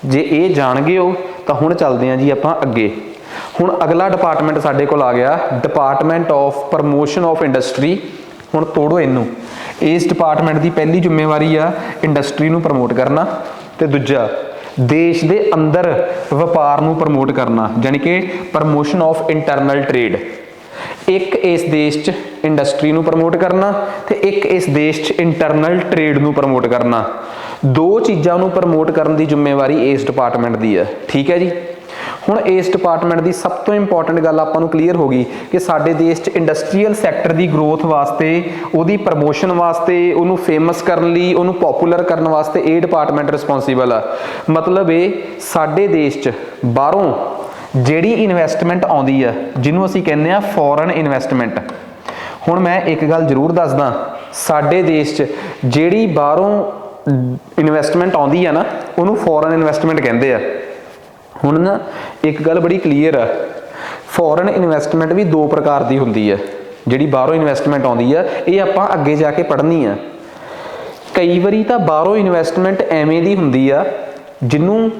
ਜੇ ਇਹ ਜਾਣ ਗਏ ਹੋ ਤਾਂ ਹੁਣ ਚੱਲਦੇ ਹਾਂ ਜੀ ਆਪਾਂ ਅੱਗੇ। ਹੁਣ ਅਗਲਾ ਡਿਪਾਰਟਮੈਂਟ ਸਾਡੇ ਕੋਲ ਆ ਗਿਆ, department of promotion of industry. ਹੁਣ ਤੋੜੋ ਇਹਨੂੰ। ਇਸ ਡਿਪਾਰਟਮੈਂਟ ਦੀ ਪਹਿਲੀ ਜ਼ਿੰਮੇਵਾਰੀ ਆ ਇੰਡਸਟਰੀ ਨੂੰ ਪ੍ਰਮੋਟ ਕਰਨਾ ਤੇ ਦੂਜਾ ਦੇਸ਼ ਦੇ ਅੰਦਰ ਵਪਾਰ ਨੂੰ ਪ੍ਰਮੋਟ ਕਰਨਾ, ਜਾਣੀ ਕਿ ਪ੍ਰਮੋਸ਼ਨ ਆਫ ਇੰਟਰਨਲ ਟ੍ਰੇਡ। ਇੱਕ ਇਸ ਦੇਸ਼ 'ਚ ਇੰਡਸਟਰੀ ਨੂੰ ਪ੍ਰਮੋਟ ਕਰਨਾ ਤੇ ਇੱਕ ਇਸ ਦੇਸ਼ 'ਚ ਇੰਟਰਨਲ ਟ੍ਰੇਡ ਨੂੰ ਪ੍ਰਮੋਟ ਕਰਨਾ। ਦੋ ਚੀਜ਼ਾਂ ਨੂੰ ਪ੍ਰਮੋਟ ਕਰਨ ਦੀ ਜ਼ਿੰਮੇਵਾਰੀ ਇਸ ਡਿਪਾਰਟਮੈਂਟ ਦੀ ਹੈ, ਠੀਕ ਹੈ ਜੀ। ਹੁਣ ਇਸ ਡਿਪਾਰਟਮੈਂਟ ਦੀ ਸਭ ਤੋਂ ਇੰਪੋਰਟੈਂਟ ਗੱਲ ਆਪਾਂ ਨੂੰ ਕਲੀਅਰ ਹੋ ਗਈ ਕਿ ਸਾਡੇ ਦੇਸ਼ 'ਚ ਇੰਡਸਟਰੀਅਲ ਸੈਕਟਰ ਦੀ ਗਰੋਥ ਵਾਸਤੇ, ਉਹਦੀ ਪ੍ਰਮੋਸ਼ਨ ਵਾਸਤੇ, ਉਹਨੂੰ ਫੇਮਸ ਕਰਨ ਲਈ, ਉਹਨੂੰ ਪੋਪੂਲਰ ਕਰਨ ਵਾਸਤੇ ਇਹ ਡਿਪਾਰਟਮੈਂਟ ਰਿਸਪੌਂਸੀਬਲ ਆ। ਮਤਲਬ ਇਹ ਸਾਡੇ ਦੇਸ਼ 'ਚ ਬਾਹਰੋਂ ਜਿਹੜੀ ਇਨਵੈਸਟਮੈਂਟ ਆਉਂਦੀ ਆ ਜਿਹਨੂੰ ਅਸੀਂ ਕਹਿੰਦੇ ਆ ਫੋਰਨ ਇਨਵੈਸਟਮੈਂਟ। ਹੁਣ ਮੈਂ ਇੱਕ ਗੱਲ ਜ਼ਰੂਰ ਦੱਸਦਾ, ਸਾਡੇ ਦੇਸ਼ 'ਚ ਜਿਹੜੀ ਬਾਹਰੋਂ ਇਨਵੈਸਟਮੈਂਟ ਆਉਂਦੀ ਆ ਨਾ ਉਹਨੂੰ ਫੋਰਨ ਇਨਵੈਸਟਮੈਂਟ ਕਹਿੰਦੇ ਆ। ਹੁਣ ਨਾ ਇੱਕ ਗੱਲ ਬੜੀ ਕਲੀਅਰ ਆ, ਫੋਰਨ ਇਨਵੈਸਟਮੈਂਟ ਵੀ ਦੋ ਪ੍ਰਕਾਰ ਦੀ ਹੁੰਦੀ ਹੈ। ਜਿਹੜੀ ਬਾਹਰੋਂ ਇਨਵੈਸਟਮੈਂਟ ਆਉਂਦੀ ਆ ਇਹ ਆਪਾਂ ਅੱਗੇ ਜਾ ਕੇ ਪੜ੍ਹਨੀ ਆ। ਕਈ ਵਾਰੀ ਤਾਂ ਬਾਹਰੋਂ ਇਨਵੈਸਟਮੈਂਟ ਐਵੇਂ ਦੀ ਹੁੰਦੀ ਆ ਜਿਹਨੂੰ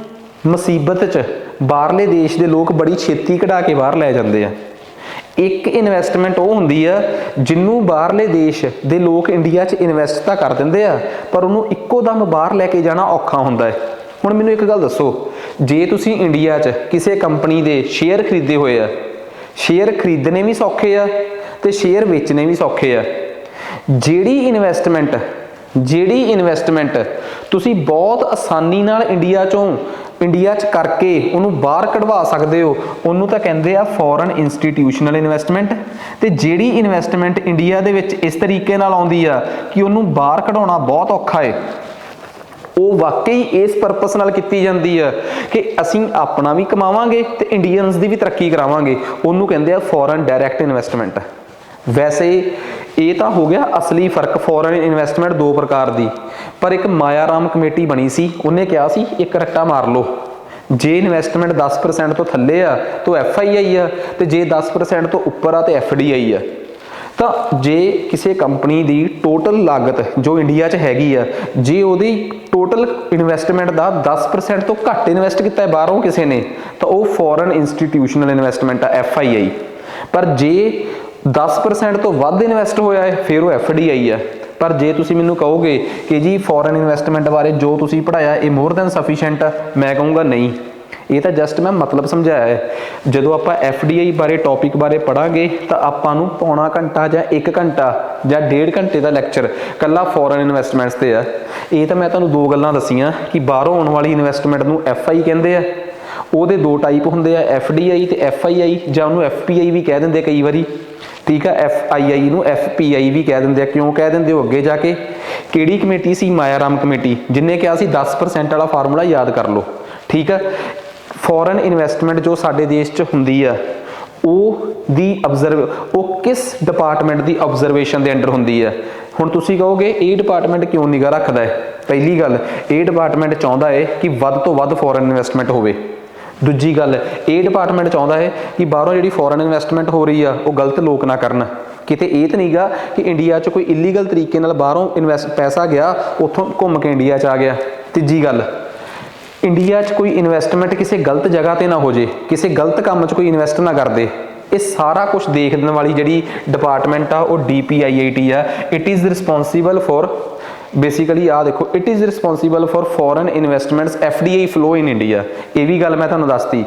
ਮੁਸੀਬਤ 'ਚ ਬਾਹਰਲੇ ਦੇਸ਼ ਦੇ ਲੋਕ ਬੜੀ ਛੇਤੀ ਕਢਾ ਕੇ ਬਾਹਰ ਲੈ ਜਾਂਦੇ ਆ। ਇੱਕ ਇਨਵੈਸਟਮੈਂਟ ਉਹ ਹੁੰਦੀ ਆ ਜਿਹਨੂੰ ਬਾਹਰਲੇ ਦੇਸ਼ ਦੇ ਲੋਕ ਇੰਡੀਆ 'ਚ ਇਨਵੈਸਟ ਤਾਂ ਕਰ ਦਿੰਦੇ ਆ, ਪਰ ਉਹਨੂੰ ਇੱਕੋ ਦਮ ਬਾਹਰ ਲੈ ਕੇ ਜਾਣਾ ਔਖਾ ਹੁੰਦਾ ਹੈ। ਹੁਣ ਮੈਨੂੰ ਇੱਕ ਗੱਲ ਦੱਸੋ, ਜੇ ਤੁਸੀਂ ਇੰਡੀਆ 'ਚ ਕਿਸੇ ਕੰਪਨੀ ਦੇ ਸ਼ੇਅਰ ਖਰੀਦੇ ਹੋਏ ਆ, ਸ਼ੇਅਰ ਖਰੀਦਣੇ ਵੀ ਸੌਖੇ ਆ ਤੇ ਸ਼ੇਅਰ ਵੇਚਣੇ ਵੀ ਸੌਖੇ ਆ। ਜਿਹੜੀ ਇਨਵੈਸਟਮੈਂਟ ਤੁਸੀਂ ਬਹੁਤ ਆਸਾਨੀ ਨਾਲ ਇੰਡੀਆ 'ਚ ਕਰਕੇ ਉਹਨੂੰ ਬਾਹਰ ਕਢਵਾ ਸਕਦੇ ਹੋ, ਉਹਨੂੰ ਤਾਂ ਕਹਿੰਦੇ ਆ ਫੋਰਨ ਇੰਸਟੀਟਿਊਸ਼ਨਲ ਇਨਵੈਸਟਮੈਂਟ। ਤੇ ਜਿਹੜੀ ਇਨਵੈਸਟਮੈਂਟ ਇੰਡੀਆ ਦੇ ਵਿੱਚ ਇਸ ਤਰੀਕੇ ਨਾਲ ਆਉਂਦੀ ਆ ਕਿ ਉਹਨੂੰ ਬਾਹਰ ਕਢਾਉਣਾ ਬਹੁਤ ਔਖਾ ਹੈ, ਉਹ ਵਾਕਈ ਇਸ ਪਰਪਸ ਨਾਲ ਕੀਤੀ ਜਾਂਦੀ ਆ ਕਿ ਅਸੀਂ ਆਪਣਾ ਵੀ ਕਮਾਵਾਂਗੇ ਤੇ ਇੰਡੀਅਨਸ ਦੀ ਵੀ ਤਰੱਕੀ ਕਰਾਵਾਂਗੇ, ਉਹਨੂੰ ਕਹਿੰਦੇ ਆ ਫੋਰਨ ਡਾਇਰੈਕਟ ਇਨਵੈਸਟਮੈਂਟ। ਵੈਸੇ ਇਹ ਤਾਂ ਹੋ ਗਿਆ ਅਸਲੀ ਫਰਕ। ਫੋਰਨ ਇਨਵੈਸਟਮੈਂਟ ਦੋ ਪ੍ਰਕਾਰ ਦੀ, ਪਰ ਇੱਕ ਮਾਇਆ ਰਾਮ ਕਮੇਟੀ ਬਣੀ ਸੀ, ਉਹਨੇ ਕਿਹਾ ਸੀ ਇੱਕ ਰੱਟਾ ਮਾਰ ਲਓ, ਜੇ ਇਨਵੈਸਟਮੈਂਟ 10% ਤੋਂ ਥੱਲੇ ਆ ਤਾਂ FII ਆ, ਤੇ ਜੇ 10% ਤੋਂ ਉੱਪਰ ਆ ਤੇ FDI ਆ। ਤਾਂ ਜੇ ਕਿਸੇ ਕੰਪਨੀ ਦੀ ਟੋਟਲ ਲਾਗਤ ਜੋ ਇੰਡੀਆ 'ਚ ਹੈਗੀ ਆ, ਜੇ ਉਹਦੀ ਟੋਟਲ ਇਨਵੈਸਟਮੈਂਟ ਦਾ 10% ਤੋਂ ਘੱਟ ਇਨਵੈਸਟ ਕੀਤਾ ਹੈ ਬਾਹਰੋਂ ਕਿਸੇ ਨੇ, ਤਾਂ ਉਹ ਫੋਰਨ ਇੰਸਟੀਟਿਊਸ਼ਨਲ ਇਨਵੈਸਟਮੈਂਟ ਆ, FII। ਪਰ ਜੇ 10% ਤੋਂ ਵੱਧ ਇਨਵੈਸਟ ਹੋਇਆ ਹੈ ਫਿਰ ਉਹ FDI ਆ। ਪਰ ਜੇ ਤੁਸੀਂ ਮੈਨੂੰ ਕਹੋਗੇ ਕਿ ਜੀ ਫੋਰਨ ਇਨਵੈਸਟਮੈਂਟ ਬਾਰੇ ਜੋ ਤੁਸੀਂ ਪੜ੍ਹਾਇਆ ਇਹ ਮੋਰ ਦੈਨ ਸਫੀਸ਼ੀਐਂਟ ਆ, ਮੈਂ ਕਹੂੰਗਾ ਨਹੀਂ, ਇਹ ਤਾਂ ਜਸਟ ਮੈਂ ਮਤਲਬ ਸਮਝਾਇਆ ਹੈ। ਜਦੋਂ ਆਪਾਂ FDI ਬਾਰੇ ਟੌਪਿਕ ਬਾਰੇ ਪੜ੍ਹਾਂਗੇ ਤਾਂ ਆਪਾਂ ਨੂੰ ਪੌਣਾ ਘੰਟਾ ਜਾਂ 1 ਘੰਟਾ ਜਾਂ 1.5 ਘੰਟੇ ਦਾ ਲੈਕਚਰ ਕੱਲਾ ਫੋਰਨ ਇਨਵੈਸਟਮੈਂਟਸ ਤੇ ਆ। ਇਹ ਤਾਂ ਮੈਂ ਤੁਹਾਨੂੰ ਦੋ ਗੱਲਾਂ ਦੱਸੀਆਂ ਕਿ ਬਾਹਰੋਂ ਆਉਣ ਵਾਲੀ ਇਨਵੈਸਟਮੈਂਟ ਨੂੰ FI ਕਹਿੰਦੇ ਆ, ਉਹਦੇ ਦੋ ਟਾਈਪ ਹੁੰਦੇ ਆ, FDI ਤੇ FII, ਜਾਂ ਉਹਨੂੰ FPI ਵੀ ਕਹਿ ਦਿੰਦੇ ਕਈ ਵਾਰੀ, ਠੀਕ ਆ। FII ਨੂੰ FPI ਵੀ ਕਹਿ ਦਿੰਦੇ ਆ। ਕਿਉਂ ਕਹਿ ਦਿੰਦੇ ਹੋ ਅੱਗੇ ਜਾ ਕੇ। ਕਿਹੜੀ ਕਮੇਟੀ ਸੀ? ਮਾਇਆ ਰਾਮ ਕਮੇਟੀ, ਜਿਹਨੇ ਕਿਹਾ ਸੀ 10% ਵਾਲਾ ਫਾਰਮੂਲਾ ਯਾਦ ਕਰ ਲਓ, ਠੀਕ ਆ। ਫੋਰਨ ਇਨਵੈਸਟਮੈਂਟ ਜੋ ਸਾਡੇ ਦੇਸ਼ 'ਚ ਹੁੰਦੀ ਆ ਉਹ ਕਿਸ ਡਿਪਾਰਟਮੈਂਟ ਦੀ ਆਬਜ਼ਰਵੇਸ਼ਨ ਦੇ ਅੰਡਰ ਹੁੰਦੀ ਆ? ਹੁਣ ਤੁਸੀਂ ਕਹੋਗੇ ਇਹ ਡਿਪਾਰਟਮੈਂਟ ਕਿਉਂ ਨਿਗਾਹ ਰੱਖਦਾ ਹੈ? ਪਹਿਲੀ ਗੱਲ, ਇਹ ਡਿਪਾਰਟਮੈਂਟ ਚਾਹੁੰਦਾ ਹੈ ਕਿ ਵੱਧ ਤੋਂ ਵੱਧ ਫੋਰਨ ਇਨਵੈਸਟਮੈਂਟ ਹੋਵੇ। ਦੂਜੀ ਗੱਲ, ਇਹ ਡਿਪਾਰਟਮੈਂਟ ਚਾਹੁੰਦਾ ਹੈ ਕਿ ਬਾਹਰੋਂ ਜਿਹੜੀ ਫੋਰਨ ਇਨਵੈਸਟਮੈਂਟ ਹੋ ਰਹੀ ਆ ਉਹ ਗਲਤ ਲੋਕ ਨਾ ਕਰਨ। ਕਿਤੇ ਇਹ ਤਾਂ ਨਹੀਂਗਾ ਕਿ ਇੰਡੀਆ 'ਚ ਕੋਈ ਇਲੀਗਲ ਤਰੀਕੇ ਨਾਲ ਬਾਹਰੋਂ ਪੈਸਾ ਗਿਆ, ਉੱਥੋਂ ਘੁੰਮ ਕੇ ਇੰਡੀਆ 'ਚ ਆ ਗਿਆ। ਤੀਜੀ ਗੱਲ, ਇੰਡੀਆ 'ਚ ਕੋਈ ਇਨਵੈਸਟਮੈਂਟ ਕਿਸੇ ਗਲਤ ਜਗ੍ਹਾ ਤੇ ਨਾ ਹੋ ਜੇ, ਕਿਸੇ ਗਲਤ ਕੰਮ 'ਚ ਕੋਈ ਇਨਵੈਸਟ ਨਾ ਕਰਦੇ। ਇਹ ਸਾਰਾ ਕੁਝ ਦੇਖਣ ਵਾਲੀ ਜਿਹੜੀ ਡਿਪਾਰਟਮੈਂਟ ਆ ਉਹ DPIIT ਆ। It is responsible for basically ਆ ਦੇਖੋ, it is responsible for foreign investments FDI flow in India. ਇਹ ਵੀ ਗੱਲ ਮੈਂ ਤੁਹਾਨੂੰ ਦੱਸਤੀ।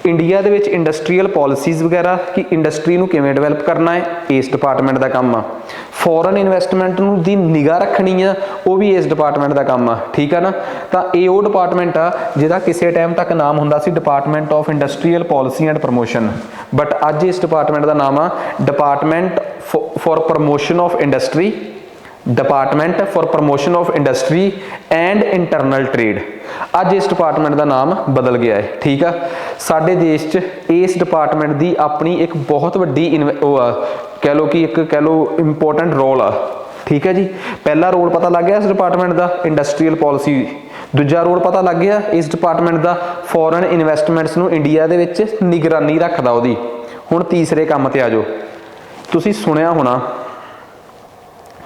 ਇੰਡੀਆ ਦੇ ਵਿੱਚ ਇੰਡਸਟਰੀਅਲ ਪਾਲਿਸੀਜ਼ ਵਗੈਰਾ ਕਿ ਇੰਡਸਟਰੀ ਨੂੰ ਕਿਵੇਂ ਡਿਵੈਲਪ ਕਰਨਾ ਹੈ, ਇਸ ਡਿਪਾਰਟਮੈਂਟ ਦਾ ਕੰਮ ਆ। ਫੋਰਨ ਇਨਵੈਸਟਮੈਂਟ ਨੂੰ ਦੀ ਨਿਗਾਹ ਰੱਖਣੀ ਆ, ਉਹ ਵੀ ਇਸ ਡਿਪਾਰਟਮੈਂਟ ਦਾ ਕੰਮ ਆ, ਠੀਕ ਆ ਨਾ। ਤਾਂ ਇਹ ਉਹ ਡਿਪਾਰਟਮੈਂਟ ਆ ਜਿਹਦਾ ਕਿਸੇ ਟਾਈਮ ਤੱਕ ਨਾਮ ਹੁੰਦਾ ਸੀ department of industrial policy and promotion, but ਅੱਜ ਇਸ ਡਿਪਾਰਟਮੈਂਟ ਦਾ ਨਾਮ ਆ department for promotion of industry, department for promotion of industry and internal trade. ਅੱਜ ਇਸ ਡਿਪਾਰਟਮੈਂਟ ਦਾ ਨਾਮ ਬਦਲ ਗਿਆ ਹੈ, ਠੀਕ ਆ। ਸਾਡੇ ਦੇਸ਼ 'ਚ ਇਸ ਡਿਪਾਰਟਮੈਂਟ ਦੀ ਆਪਣੀ ਇੱਕ ਬਹੁਤ ਵੱਡੀ ਕਹਿ ਲਓ ਇੰਪੋਰਟੈਂਟ ਰੋਲ ਆ, ਠੀਕ ਹੈ ਜੀ। ਪਹਿਲਾ ਰੋਲ ਪਤਾ ਲੱਗ ਗਿਆ ਇਸ ਡਿਪਾਰਟਮੈਂਟ ਦਾ, ਇੰਡਸਟਰੀਅਲ ਪਾਲਿਸੀ। ਦੂਜਾ ਰੋਲ ਪਤਾ ਲੱਗ ਗਿਆ ਇਸ ਡਿਪਾਰਟਮੈਂਟ ਦਾ, ਫੋਰਨ ਇਨਵੈਸਟਮੈਂਟਸ ਨੂੰ ਇੰਡੀਆ ਦੇ ਵਿੱਚ ਨਿਗਰਾਨੀ ਰੱਖਦਾ ਉਹਦੀ। ਹੁਣ ਤੀਸਰੇ ਕੰਮ ਤੇ ਆ ਜਾਓ। ਤੁਸੀਂ ਸੁਣਿਆ ਹੋਣਾ,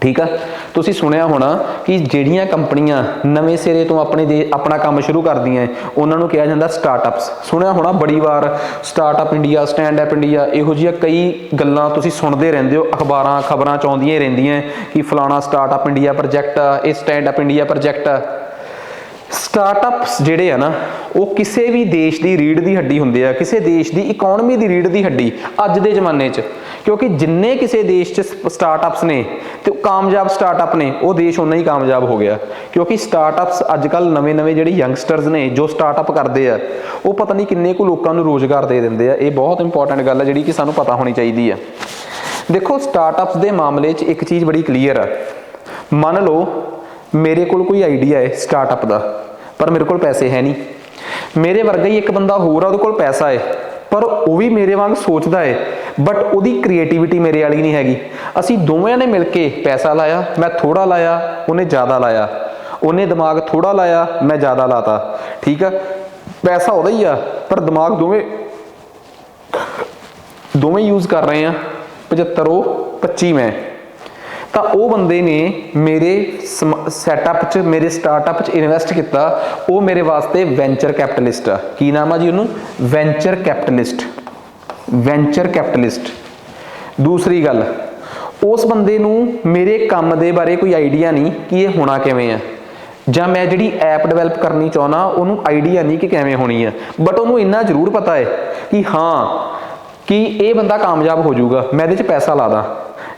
ਠੀਕ ਆ, ਤੁਸੀਂ ਸੁਣਿਆ ਹੋਣਾ ਕਿ ਜਿਹੜੀਆਂ ਕੰਪਨੀਆਂ ਨਵੇਂ ਸਿਰੇ ਤੋਂ ਆਪਣਾ ਕੰਮ ਸ਼ੁਰੂ ਕਰਦੀਆਂ ਉਹਨਾਂ ਨੂੰ ਕਿਹਾ ਜਾਂਦਾ ਸਟਾਰਟਅਪਸ। ਸੁਣਿਆ ਹੋਣਾ ਬੜੀ ਵਾਰ, startup India, stand up India, ਇਹੋ ਜਿਹੀਆਂ ਕਈ ਗੱਲਾਂ ਤੁਸੀਂ ਸੁਣਦੇ ਰਹਿੰਦੇ ਹੋ। ਅਖਬਾਰਾਂ ਖਬਰਾਂ 'ਚ ਆਉਂਦੀਆਂ ਹੀ ਰਹਿੰਦੀਆਂ ਕਿ ਫਲਾਣਾ ਸਟਾਰਟਅਪ ਇੰਡੀਆ ਪ੍ਰੋਜੈਕਟ ਆ, ਇਹ ਸਟੈਂਡ ਅਪ ਇੰਡੀਆ ਪ੍ਰੋਜੈਕਟ ਆ। ਸਟਾਰਟਅਪਸ ਜਿਹੜੇ ਆ ਨਾ, ਉਹ ਕਿਸੇ ਵੀ ਦੇਸ਼ ਦੀ ਰੀੜ੍ਹ ਦੀ ਹੱਡੀ ਹੁੰਦੇ ਆ, ਕਿਸੇ ਦੇਸ਼ ਦੀ ਇਕਨੋਮੀ ਦੀ ਰੀੜ੍ਹ ਦੀ ਹੱਡੀ ਅੱਜ ਦੇ ਜ਼ਮਾਨੇ 'ਚ। ਕਿਉਂਕਿ ਜਿੰਨੇ ਕਿਸੇ ਦੇਸ਼ 'ਚ ਸਟਾਰਟਅਪਸ ਨੇ ਤੇ ਕਾਮਯਾਬ ਸਟਾਰਟਅਪ ਨੇ, ਉਹ ਦੇਸ਼ ਉਨਾ ਹੀ ਕਾਮਯਾਬ ਹੋ ਗਿਆ। ਕਿਉਂਕਿ ਸਟਾਰਟਅਪਸ ਅੱਜ ਕੱਲ੍ਹ ਨਵੇਂ ਜਿਹੜੇ ਯੰਗਸਟਰਸ ਨੇ ਜੋ ਸਟਾਰਟਅਪ ਕਰਦੇ ਆ, ਉਹ ਪਤਾ ਨਹੀਂ ਕਿੰਨੇ ਕੁ ਲੋਕਾਂ ਨੂੰ ਰੋਜ਼ਗਾਰ ਦੇ ਦਿੰਦੇ ਆ। ਇਹ ਬਹੁਤ ਇੰਪੋਰਟੈਂਟ ਗੱਲ ਹੈ ਜਿਹੜੀ ਕਿ ਸਾਨੂੰ ਪਤਾ ਹੋਣੀ ਚਾਹੀਦੀ ਆ। ਦੇਖੋ, ਸਟਾਰਟਅਪਸ ਦੇ ਮਾਮਲੇ 'ਚ ਇੱਕ ਚੀਜ਼ ਬੜੀ ਕਲੀਅਰ ਆ। ਮੰਨ ਲਓ ਮੇਰੇ ਕੋਲ ਕੋਈ ਆਈਡੀਆ ਹੈ ਸਟਾਰਟਅਪ ਦਾ, ਪਰ ਮੇਰੇ ਕੋਲ ਪੈਸੇ ਹੈ ਨਹੀਂ। ਮੇਰੇ ਵਰਗਾ ਹੀ ਇੱਕ ਬੰਦਾ ਹੋਰ ਆ, ਉਹਦੇ ਕੋਲ ਪੈਸਾ ਹੈ, ਪਰ ਉਹ ਵੀ ਮੇਰੇ ਵਾਂਗ ਸੋਚਦਾ ਹੈ, ਬਟ ਉਹਦੀ ਕ੍ਰੀਏਟੀਵਿਟੀ ਮੇਰੇ ਵਾਲੀ ਨਹੀਂ ਹੈਗੀ। ਅਸੀਂ ਦੋਵਾਂ ਨੇ ਮਿਲ ਕੇ ਪੈਸਾ ਲਾਇਆ, ਮੈਂ ਥੋੜਾ ਲਾਇਆ, ਉਹਨੇ ਜ਼ਿਆਦਾ ਲਾਇਆ। ਉਹਨੇ ਦਿਮਾਗ ਥੋੜਾ ਲਾਇਆ, ਮੈਂ ਜ਼ਿਆਦਾ ਲਾਤਾ, ਠੀਕ ਆ। ਪੈਸਾ ਉਹਦਾ ਹੀ ਆ, ਪਰ ਦਿਮਾਗ ਦੋਵੇਂ ਯੂਜ਼ ਕਰ ਰਹੇ ਆ। 75 ਉਹ 25 ਮੈਂ। ਤਾਂ ਉਹ ਬੰਦੇ ਨੇ ਮੇਰੇ ਸੈਟਅਪ 'ਚ ਮੇਰੇ ਸਟਾਰਟਅਪ 'ਚ ਇਨਵੈਸਟ ਕੀਤਾ, ਉਹ ਮੇਰੇ ਵਾਸਤੇ ਵੈਂਚਰ ਕੈਪੀਟਲਿਸਟ ਆ। ਕੀ ਨਾਮ ਆ ਜੀ ਉਹਨੂੰ? Venture capitalist. Venture capitalist. ਦੂਸਰੀ ਗੱਲ, ਉਸ ਬੰਦੇ ਨੂੰ ਮੇਰੇ ਕੰਮ ਦੇ ਬਾਰੇ ਕੋਈ ਆਈਡੀਆ ਨਹੀਂ ਕਿ ਇਹ ਹੋਣਾ ਕਿਵੇਂ ਆ, ਜਾਂ ਮੈਂ ਜਿਹੜੀ ਐਪ ਡਿਵੈਲਪ ਕਰਨੀ ਚਾਹੁੰਦਾ ਉਹਨੂੰ ਆਈਡੀਆ ਨਹੀਂ ਕਿ ਕਿਵੇਂ ਹੋਣੀ ਆ, ਬਟ ਉਹਨੂੰ ਇੰਨਾ ਜ਼ਰੂਰ ਪਤਾ ਹੈ ਕਿ ਹਾਂ ਕਿ ਇਹ ਬੰਦਾ ਕਾਮਯਾਬ ਹੋ ਜਾਊਗਾ, ਮੈਂ ਇਹਦੇ 'ਚ ਪੈਸਾ ਲਾ ਦਾਂ।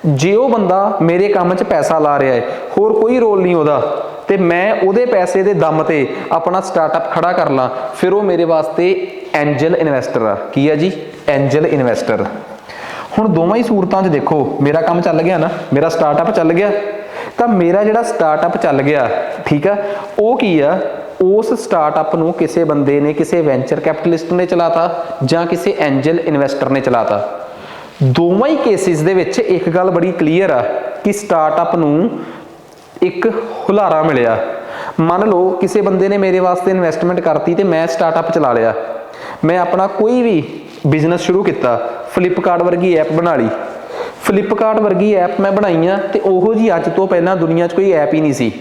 ਜੇ ਉਹ ਬੰਦਾ ਮੇਰੇ ਕੰਮ 'ਚ ਪੈਸਾ ਲਾ ਰਿਹਾ ਹੈ, ਹੋਰ ਕੋਈ ਰੋਲ ਨਹੀਂ ਉਹਦਾ, ਤੇ ਮੈਂ ਉਹਦੇ ਪੈਸੇ ਦੇ ਦਮ ਤੇ ਆਪਣਾ ਸਟਾਰਟਅਪ ਖੜਾ ਕਰ ਲਾਂ, ਫਿਰ ਉਹ ਮੇਰੇ ਵਾਸਤੇ ਐਂਜਲ ਇਨਵੈਸਟਰ ਆ। ਕੀ ਆ ਜੀ? Angel investor. ਹੁਣ ਦੋਵਾਂ ਹੀ ਸੂਰਤਾਂ 'ਚ ਦੇਖੋ, ਮੇਰਾ ਕੰਮ ਚੱਲ ਗਿਆ ਨਾ, ਮੇਰਾ ਸਟਾਰਟਅਪ ਚੱਲ ਗਿਆ, ਤਾਂ ਮੇਰਾ ਜਿਹੜਾ ਸਟਾਰਟਅਪ ਚੱਲ ਗਿਆ, ਠੀਕ ਆ, ਉਹ ਕੀ ਆ, ਉਸ ਸਟਾਰਟਅਪ ਨੂੰ ਕਿਸੇ ਬੰਦੇ ਨੇ, ਕਿਸੇ ਵੈਂਚਰ ਕੈਪੀਟਲਿਸਟ ਨੇ ਚਲਾਤਾ ਜਾਂ ਕਿਸੇ ਐਂਜਲ ਇਨਵੈਸਟਰ ਨੇ ਚਲਾਤਾ। ਦੋਵਾਂ ਹੀ ਕੇਸਿਸ ਦੇ ਵਿੱਚ ਇੱਕ ਗੱਲ ਬੜੀ ਕਲੀਅਰ ਆ ਕਿ ਸਟਾਰਟਅਪ ਨੂੰ ਇੱਕ ਹੁਲਾਰਾ ਮਿਲਿਆ। ਮੰਨ ਲਓ ਕਿਸੇ ਬੰਦੇ ਨੇ ਮੇਰੇ ਵਾਸਤੇ ਇਨਵੈਸਟਮੈਂਟ ਕਰਤੀ ਤੇ ਮੈਂ ਸਟਾਰਟਅਪ ਚਲਾ ਲਿਆ, ਮੈਂ ਆਪਣਾ ਕੋਈ ਵੀ ਬਿਜ਼ਨਸ ਸ਼ੁਰੂ ਕੀਤਾ, ਫਲਿੱਪਕਾਰਟ ਵਰਗੀ ਐਪ ਬਣਾ ਲਈ। ਫਲਿੱਪਕਾਰਟ ਵਰਗੀ ਐਪ ਮੈਂ ਬਣਾਈਆਂ ਤੇ ਉਹੋ ਜੀ ਅੱਜ ਤੋਂ ਪਹਿਲਾਂ ਦੁਨੀਆ 'ਚ ਕੋਈ ਐਪ ਹੀ ਨਹੀਂ ਸੀ।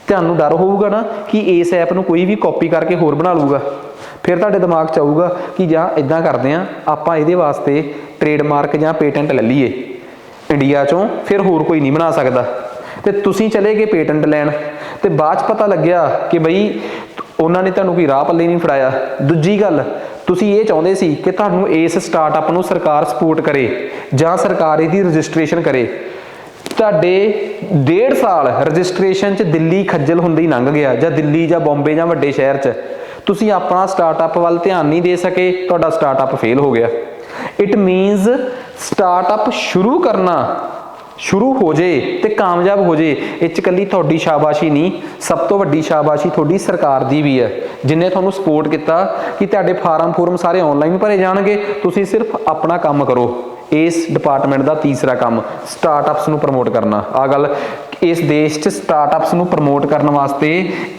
ਤੁਹਾਨੂੰ ਡਰ ਹੋਊਗਾ ਨਾ ਕਿ ਇਸ ਐਪ ਨੂੰ ਕੋਈ ਵੀ ਕਾਪੀ ਕਰਕੇ ਹੋਰ ਬਣਾ ਲੂਗਾ, ਫਿਰ ਤੁਹਾਡੇ ਦਿਮਾਗ 'ਚ ਆਊਗਾ ਕਿ ਜਾਂ ਇੱਦਾਂ ਕਰਦੇ ਹਾਂ, ਆਪਾਂ ਇਹਦੇ ਵਾਸਤੇ ਟ੍ਰੇਡਮਾਰਕ ਜਾਂ ਪੇਟੈਂਟ ਲੈ ਲਈਏ ਇੰਡੀਆ 'ਚੋਂ, ਫਿਰ ਹੋਰ ਕੋਈ ਨਹੀਂ ਬਣਾ ਸਕਦਾ। ਤੇ ਤੁਸੀਂ ਚਲੇ ਗਏ ਪੇਟੈਂਟ ਲੈਣ, ਤੇ ਬਾਅਦ 'ਚ ਪਤਾ ਲੱਗਿਆ ਕਿ ਬਈ ਉਹਨਾਂ ਨੇ ਤੁਹਾਨੂੰ ਕੋਈ ਰਾਹ ਪੱਲੇ ਨਹੀਂ ਫੜਾਇਆ। ਦੂਜੀ ਗੱਲ, ਤੁਸੀਂ ਇਹ ਚਾਹੁੰਦੇ ਸੀ ਕਿ ਤੁਹਾਨੂੰ ਇਸ ਸਟਾਰਟਅਪ ਨੂੰ ਸਰਕਾਰ ਸਪੋਰਟ ਕਰੇ ਜਾਂ ਸਰਕਾਰ ਇਹਦੀ ਰਜਿਸਟ੍ਰੇਸ਼ਨ ਕਰੇ। ਤੁਹਾਡੇ 1.5 ਸਾਲ ਰਜਿਸਟ੍ਰੇਸ਼ਨ 'ਚ ਦਿੱਲੀ ਖੱਜਲ ਹੁੰਦੀ ਲੰਘ ਗਿਆ, ਜਾਂ ਦਿੱਲੀ ਜਾਂ ਬੰਬੇ ਜਾਂ ਵੱਡੇ ਸ਼ਹਿਰ 'ਚ ਤੁਸੀਂ ਆਪਣਾ ਸਟਾਰਟਅਪ ਵੱਲ ਧਿਆਨ ਨਹੀਂ ਦੇ ਸਕੇ, ਤੁਹਾਡਾ ਸਟਾਰਟਅਪ ਫੇਲ ਹੋ ਗਿਆ। ਇਟ ਮੀਨਸ ਸਟਾਰਟਅਪ ਸ਼ੁਰੂ ਕਰਨਾ ਸ਼ੁਰੂ ਹੋ ਜੇ ਤੇ ਕਾਮਯਾਬ ਹੋ ਜੇ, ਇਹ 'ਚ ਇਕੱਲੀ ਤੁਹਾਡੀ ਸ਼ਾਬਾਸ਼ੀ ਨਹੀਂ, ਸਭ ਤੋਂ ਵੱਡੀ ਸ਼ਾਬਾਸ਼ੀ ਤੁਹਾਡੀ ਸਰਕਾਰ ਦੀ ਵੀ ਹੈ, ਜਿਨੇ ਤੁਹਾਨੂੰ ਸਪੋਰਟ ਕੀਤਾ ਕਿ ਤੁਹਾਡੇ ਫਾਰਮ ਸਾਰੇ ਆਨਲਾਈਨ ਭਰੇ ਜਾਣਗੇ, ਤੁਸੀਂ ਸਿਰਫ ਆਪਣਾ ਕੰਮ ਕਰੋ। ਇਸ ਡਿਪਾਰਟਮੈਂਟ ਦਾ ਤੀਸਰਾ ਕੰਮ ਸਟਾਰਟਅਪਸ ਨੂੰ ਪ੍ਰਮੋਟ ਕਰਨਾ। ਆ ਗੱਲ, ਇਸ ਦੇਸ਼ 'ਚ ਸਟਾਰਟਅਪਸ ਨੂੰ ਪ੍ਰਮੋਟ ਕਰਨ ਵਾਸਤੇ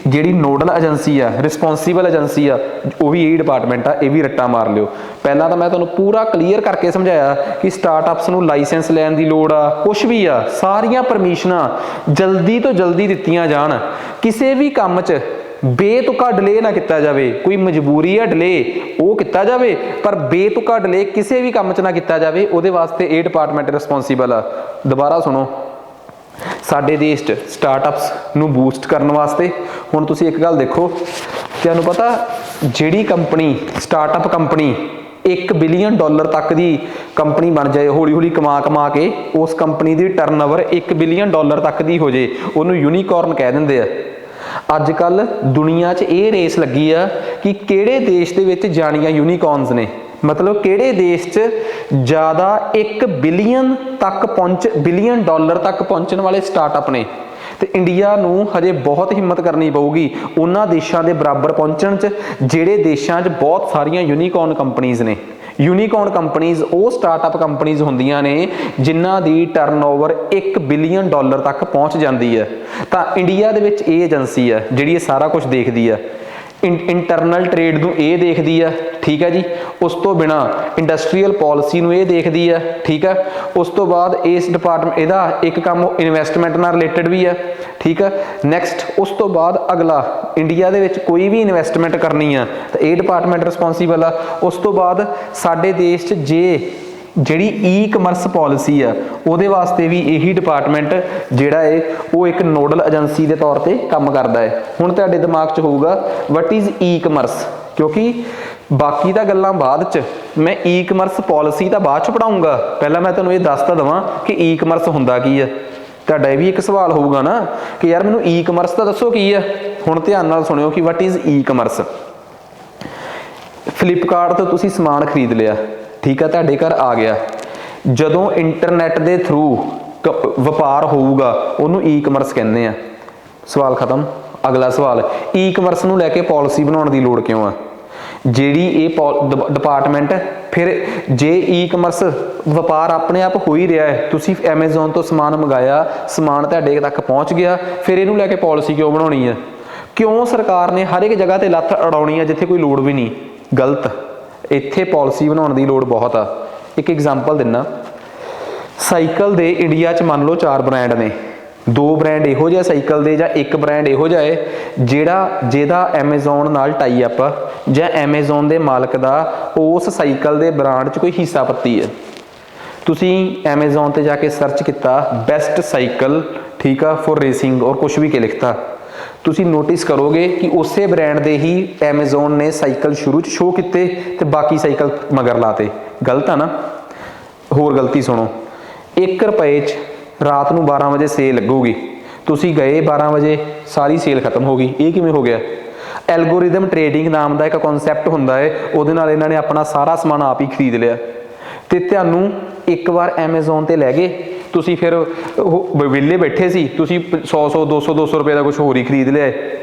ਜਿਹੜੀ ਨੋਡਲ ਏਜੰਸੀ ਆ, ਰਿਸਪੌਂਸੀਬਲ ਏਜੰਸੀ ਆ, ਉਹ ਵੀ ਇਹੀ ਡਿਪਾਰਟਮੈਂਟ ਆ। ਇਹ ਵੀ ਰੱਟਾ ਮਾਰ ਲਿਓ। ਪਹਿਲਾਂ ਤਾਂ ਮੈਂ ਤੁਹਾਨੂੰ ਪੂਰਾ ਕਲੀਅਰ ਕਰਕੇ ਸਮਝਾਇਆ ਕਿ ਸਟਾਰਟਅਪਸ ਨੂੰ ਲਾਇਸੈਂਸ ਲੈਣ ਦੀ ਲੋੜ ਆ, ਕੁਛ ਵੀ ਆ, ਸਾਰੀਆਂ ਪਰਮਿਸ਼ਨਾਂ ਜਲਦੀ ਤੋਂ ਜਲਦੀ ਦਿੱਤੀਆਂ ਜਾਣ। ਕਿਸੇ ਵੀ ਕੰਮ 'ਚ ਬੇਤੁਕਾ ਡਿਲੇ ਨਾ ਕੀਤਾ ਜਾਵੇ। ਕੋਈ ਮਜਬੂਰੀ ਆ ਡਿਲੇ, ਉਹ ਕੀਤਾ ਜਾਵੇ, ਪਰ ਬੇਤੁਕਾ ਡਿਲੇ ਕਿਸੇ ਵੀ ਕੰਮ 'ਚ ਨਾ ਕੀਤਾ ਜਾਵੇ। ਉਹਦੇ ਵਾਸਤੇ ਇਹ ਡਿਪਾਰਟਮੈਂਟ ਰਿਸਪੌਂਸੀਬਲ ਆ। ਦੁਬਾਰਾ ਸੁਣੋ, ਸਾਡੇ ਦੇਸ਼ 'ਚ ਸਟਾਰਟਅਪਸ ਨੂੰ ਬੂਸਟ ਕਰਨ ਵਾਸਤੇ ਹੁਣ ਤੁਸੀਂ ਇੱਕ ਗੱਲ ਦੇਖੋ, ਤੁਹਾਨੂੰ ਪਤਾ ਜਿਹੜੀ ਕੰਪਨੀ ਸਟਾਰਟਅਪ ਕੰਪਨੀ $1 ਬਿਲੀਅਨ ਤੱਕ ਦੀ ਕੰਪਨੀ ਬਣ ਜਾਏ, ਹੌਲੀ ਹੌਲੀ ਕਮਾ ਕੇ ਉਸ ਕੰਪਨੀ ਦੀ ਟਰਨਓਵਰ $1 ਬਿਲੀਅਨ ਤੱਕ ਦੀ ਹੋ ਜੇ, ਉਹਨੂੰ ਯੂਨੀਕੋਰਨ ਕਹਿ ਦਿੰਦੇ ਆ। ਅੱਜ ਕੱਲ ਦੁਨੀਆ 'ਚ ਇਹ ਰੇਸ ਲੱਗੀ ਆ ਕਿ ਕਿਹੜੇ ਦੇਸ਼ ਦੇ ਵਿੱਚ ਜਾਣੀਆਂ ਯੂਨੀਕੋਰਨਸ ਨੇ, ਮਤਲਬ ਕਿਹੜੇ ਦੇਸ਼ 'ਚ ਜ਼ਿਆਦਾ $1 ਬਿਲੀਅਨ ਤੱਕ ਪਹੁੰਚਣ ਵਾਲੇ ਸਟਾਰਟਅਪ ਨੇ। ਤੇ ਇੰਡੀਆ ਨੂੰ ਹਜੇ ਬਹੁਤ ਹਿੰਮਤ ਕਰਨੀ ਪਊਗੀ ਉਹਨਾਂ ਦੇਸ਼ਾਂ ਦੇ ਬਰਾਬਰ ਪਹੁੰਚਣ 'ਚ ਜਿਹੜੇ ਦੇਸ਼ਾਂ 'ਚ ਬਹੁਤ ਸਾਰੀਆਂ ਯੂਨੀਕੋਰਨ ਕੰਪਨੀਜ਼ ਨੇ। ਯੂਨੀਕੋਰਨ ਕੰਪਨੀਜ਼ ਉਹ ਸਟਾਰਟਅਪ ਕੰਪਨੀਜ਼ ਹੁੰਦੀਆਂ ਨੇ ਜਿਨ੍ਹਾਂ ਦੀ ਟਰਨਓਵਰ $1 ਬਿਲੀਅਨ ਤੱਕ ਪਹੁੰਚ ਜਾਂਦੀ ਹੈ। ਤਾਂ ਇੰਡੀਆ ਦੇ ਵਿੱਚ ਇਹ ਏਜੰਸੀ ਆ ਜਿਹੜੀ ਇਹ ਸਾਰਾ ਕੁਝ ਦੇਖਦੀ ਆ। ਇੰਟਰਨਲ ਟ੍ਰੇਡ ਨੂੰ ਇਹ ਦੇਖਦੀ ਆ, ਠੀਕ ਹੈ ਜੀ। ਉਸ ਤੋਂ ਬਿਨਾ ਇੰਡਸਟਰੀਅਲ ਪਾਲਿਸੀ ਨੂੰ ਇਹ ਦੇਖਦੀ ਆ, ਠੀਕ ਹੈ। ਉਸ ਤੋਂ ਬਾਅਦ ਇਸ ਡਿਪਾਰਟਮੈਂਟ, ਇਹਦਾ ਇੱਕ ਕੰਮ ਇਨਵੈਸਟਮੈਂਟ ਨਾਲ ਰਿਲੇਟਡ ਵੀ ਆ, ਠੀਕ ਹੈ। ਨੈਕਸਟ ਉਸ ਤੋਂ ਬਾਅਦ ਅਗਲਾ, ਇੰਡੀਆ ਦੇ ਵਿੱਚ ਕੋਈ ਵੀ ਇਨਵੈਸਟਮੈਂਟ ਕਰਨੀ ਆ ਤਾਂ ਇਹ ਡਿਪਾਰਟਮੈਂਟ ਰਿਸਪੌਂਸੀਬਲ ਆ। ਉਸ ਤੋਂ ਬਾਅਦ ਸਾਡੇ ਦੇਸ਼ 'ਚ ਜਿਹੜੀ ਈ ਕਮਰਸ ਪਾਲਿਸੀ ਆ ਉਹਦੇ ਵਾਸਤੇ ਵੀ ਇਹੀ ਡਿਪਾਰਟਮੈਂਟ ਜਿਹੜਾ ਹੈ ਉਹ ਇੱਕ ਨੋਡਲ ਏਜੰਸੀ ਦੇ ਤੌਰ ਤੇ ਕੰਮ ਕਰਦਾ ਹੈ। ਹੁਣ ਤੁਹਾਡੇ ਦਿਮਾਗ 'ਚ ਹੋਊਗਾ ਵਟ ਇਜ਼ ਈ ਕਮਰਸ, ਕਿਉਂਕਿ ਬਾਕੀ ਤਾਂ ਗੱਲਾਂ ਬਾਅਦ 'ਚ, ਮੈਂ ਈ ਕਮਰਸ ਪਾਲਿਸੀ ਤਾਂ ਬਾਅਦ 'ਚ ਪੜਾਊਂਗਾ, ਪਹਿਲਾਂ ਮੈਂ ਤੁਹਾਨੂੰ ਇਹ ਦੱਸ ਤਾਂ ਦੇਵਾਂ ਕਿ ਈ ਕਮਰਸ ਹੁੰਦਾ ਕੀ ਆ। ਤੁਹਾਡਾ ਇਹ ਵੀ ਇੱਕ ਸਵਾਲ ਹੋਊਗਾ ਨਾ ਕਿ ਯਾਰ ਮੈਨੂੰ ਈ ਕਮਰਸ ਤਾਂ ਦੱਸੋ ਕੀ ਆ। ਹੁਣ ਧਿਆਨ ਨਾਲ ਸੁਣਿਓ ਕਿ what is e commerce. Flipkart ਤੋਂ ਤੁਸੀਂ ਸਮਾਨ ਖਰੀਦ ਲਿਆ, ਠੀਕ ਆ, ਤੁਹਾਡੇ ਘਰ ਆ ਗਿਆ। ਜਦੋਂ ਇੰਟਰਨੈਟ ਦੇ ਥਰੂ ਵਪਾਰ ਹੋਊਗਾ ਉਹਨੂੰ ਈ ਕਮਰਸ ਕਹਿੰਦੇ ਆ। ਸਵਾਲ ਖਤਮ। ਅਗਲਾ ਸਵਾਲ, ਈ ਕਮਰਸ ਨੂੰ ਲੈ ਕੇ ਪਾਲਿਸੀ ਬਣਾਉਣ ਦੀ ਲੋੜ ਕਿਉਂ ਆ? ਜਿਹੜੀ ਇਹ ਡਿਪਾਰਟਮੈਂਟ, ਫਿਰ ਜੇ ਈ ਕਮਰਸ ਵਪਾਰ ਆਪਣੇ ਆਪ ਹੋ ਹੀ ਰਿਹਾ ਹੈ, ਤੁਸੀਂ ਐਮਾਜ਼ੋਨ ਤੋਂ ਸਮਾਨ ਮੰਗਾਇਆ, ਸਮਾਨ ਤੁਹਾਡੇ ਤੱਕ ਪਹੁੰਚ ਗਿਆ, ਫਿਰ ਇਹਨੂੰ ਲੈ ਕੇ ਪਾਲਿਸੀ ਕਿਉਂ ਬਣਾਉਣੀ ਹੈ? ਕਿਉਂ ਸਰਕਾਰ ਨੇ ਹਰ ਇੱਕ ਜਗ੍ਹਾ ਤੇ ਲੱਤ ਅੜਾਉਣੀ ਹੈ ਜਿੱਥੇ ਕੋਈ ਲੋੜ ਵੀ ਨਹੀਂ? ਗਲਤ। ਇੱਥੇ ਪਾਲਿਸੀ ਬਣਾਉਣ ਦੀ ਲੋੜ ਬਹੁਤ ਆ। ਇੱਕ ਐਗਜ਼ਾਮਪਲ ਦਿੰਨਾ, ਸਾਈਕਲ ਦੇ ਇੰਡੀਆ 'ਚ ਮੰਨ ਲਓ 4 ਬ੍ਰਾਂਡ ਨੇ, 2 ਬ੍ਰਾਂਡ ਇਹੋ ਜਿਹਾ ਸਾਈਕਲ ਦੇ ਜਾਂ ਇੱਕ ਬ੍ਰਾਂਡ ਇਹੋ ਜਿਹਾ ਹੈ ਜਿਹਦਾ ਐਮਾਜ਼ੋਨ ਨਾਲ ਟਾਈ ਅਪ ਜਾਂ ਐਮਾਜ਼ੋਨ ਦੇ ਮਾਲਕ ਦਾ ਉਸ ਸਾਈਕਲ ਦੇ ਬ੍ਰਾਂਡ 'ਚ ਕੋਈ ਹਿੱਸਾ ਪੱਤੀ ਹੈ। ਤੁਸੀਂ ਐਮਾਜ਼ੋਨ ਤੇ ਜਾ ਕੇ ਸਰਚ ਕੀਤਾ ਬੈਸਟ ਸਾਈਕਲ, ਠੀਕ ਆ, ਫॉर रेसिंग और कुछ भी के लिखता, ਤੁਸੀਂ ਨੋਟਿਸ ਕਰੋਗੇ ਕਿ ਉਸੇ ਬ੍ਰਾਂਡ ਦੇ ਹੀ ਐਮਾਜ਼ੋਨ ਨੇ ਸਾਈਕਲ ਸ਼ੁਰੂ 'ਚ ਸ਼ੋਅ ਕੀਤੇ ਤੇ ਬਾਕੀ ਸਾਈਕਲ ਮਗਰ ਲਾਤੇ। ਗਲਤ ਆ ਨਾ? ਹੋਰ ਗਲਤੀ ਸੁਣੋ, 1 ਰੁਪਏ 'ਚ ਰਾਤ ਨੂੰ 12 ਵਜੇ ਸੇਲ ਲੱਗੂਗੀ, ਤੁਸੀਂ ਗਏ 12 ਵਜੇ, ਸਾਰੀ ਸੇਲ ਖਤਮ ਹੋ ਗਈ। ਇਹ ਕਿਵੇਂ ਹੋ ਗਿਆ? ਐਲਗੋਰਿਦਮ ਟ੍ਰੇਡਿੰਗ ਨਾਮ ਦਾ ਇੱਕ ਕਨਸੈਪਟ ਹੁੰਦਾ ਹੈ, ਉਹਦੇ ਨਾਲ ਇਹਨਾਂ ਨੇ ਆਪਣਾ ਸਾਰਾ ਸਮਾਨ ਆਪ ਹੀ ਖਰੀਦ ਲਿਆ ਤੇ ਤੁਹਾਨੂੰ ਇੱਕ ਵਾਰ ਐਮਾਜ਼ੋਨ ਤੇ ਲੈ ਗਏ, ਤੁਸੀਂ ਫਿਰ ਵਿਹਲੇ ਬੈਠੇ ਸੀ, ਤੁਸੀਂ 100 200 ਰੁਪਏ ਦਾ ਕੁਝ ਹੋਰ ਹੀ ਖਰੀਦ ਲਿਆ,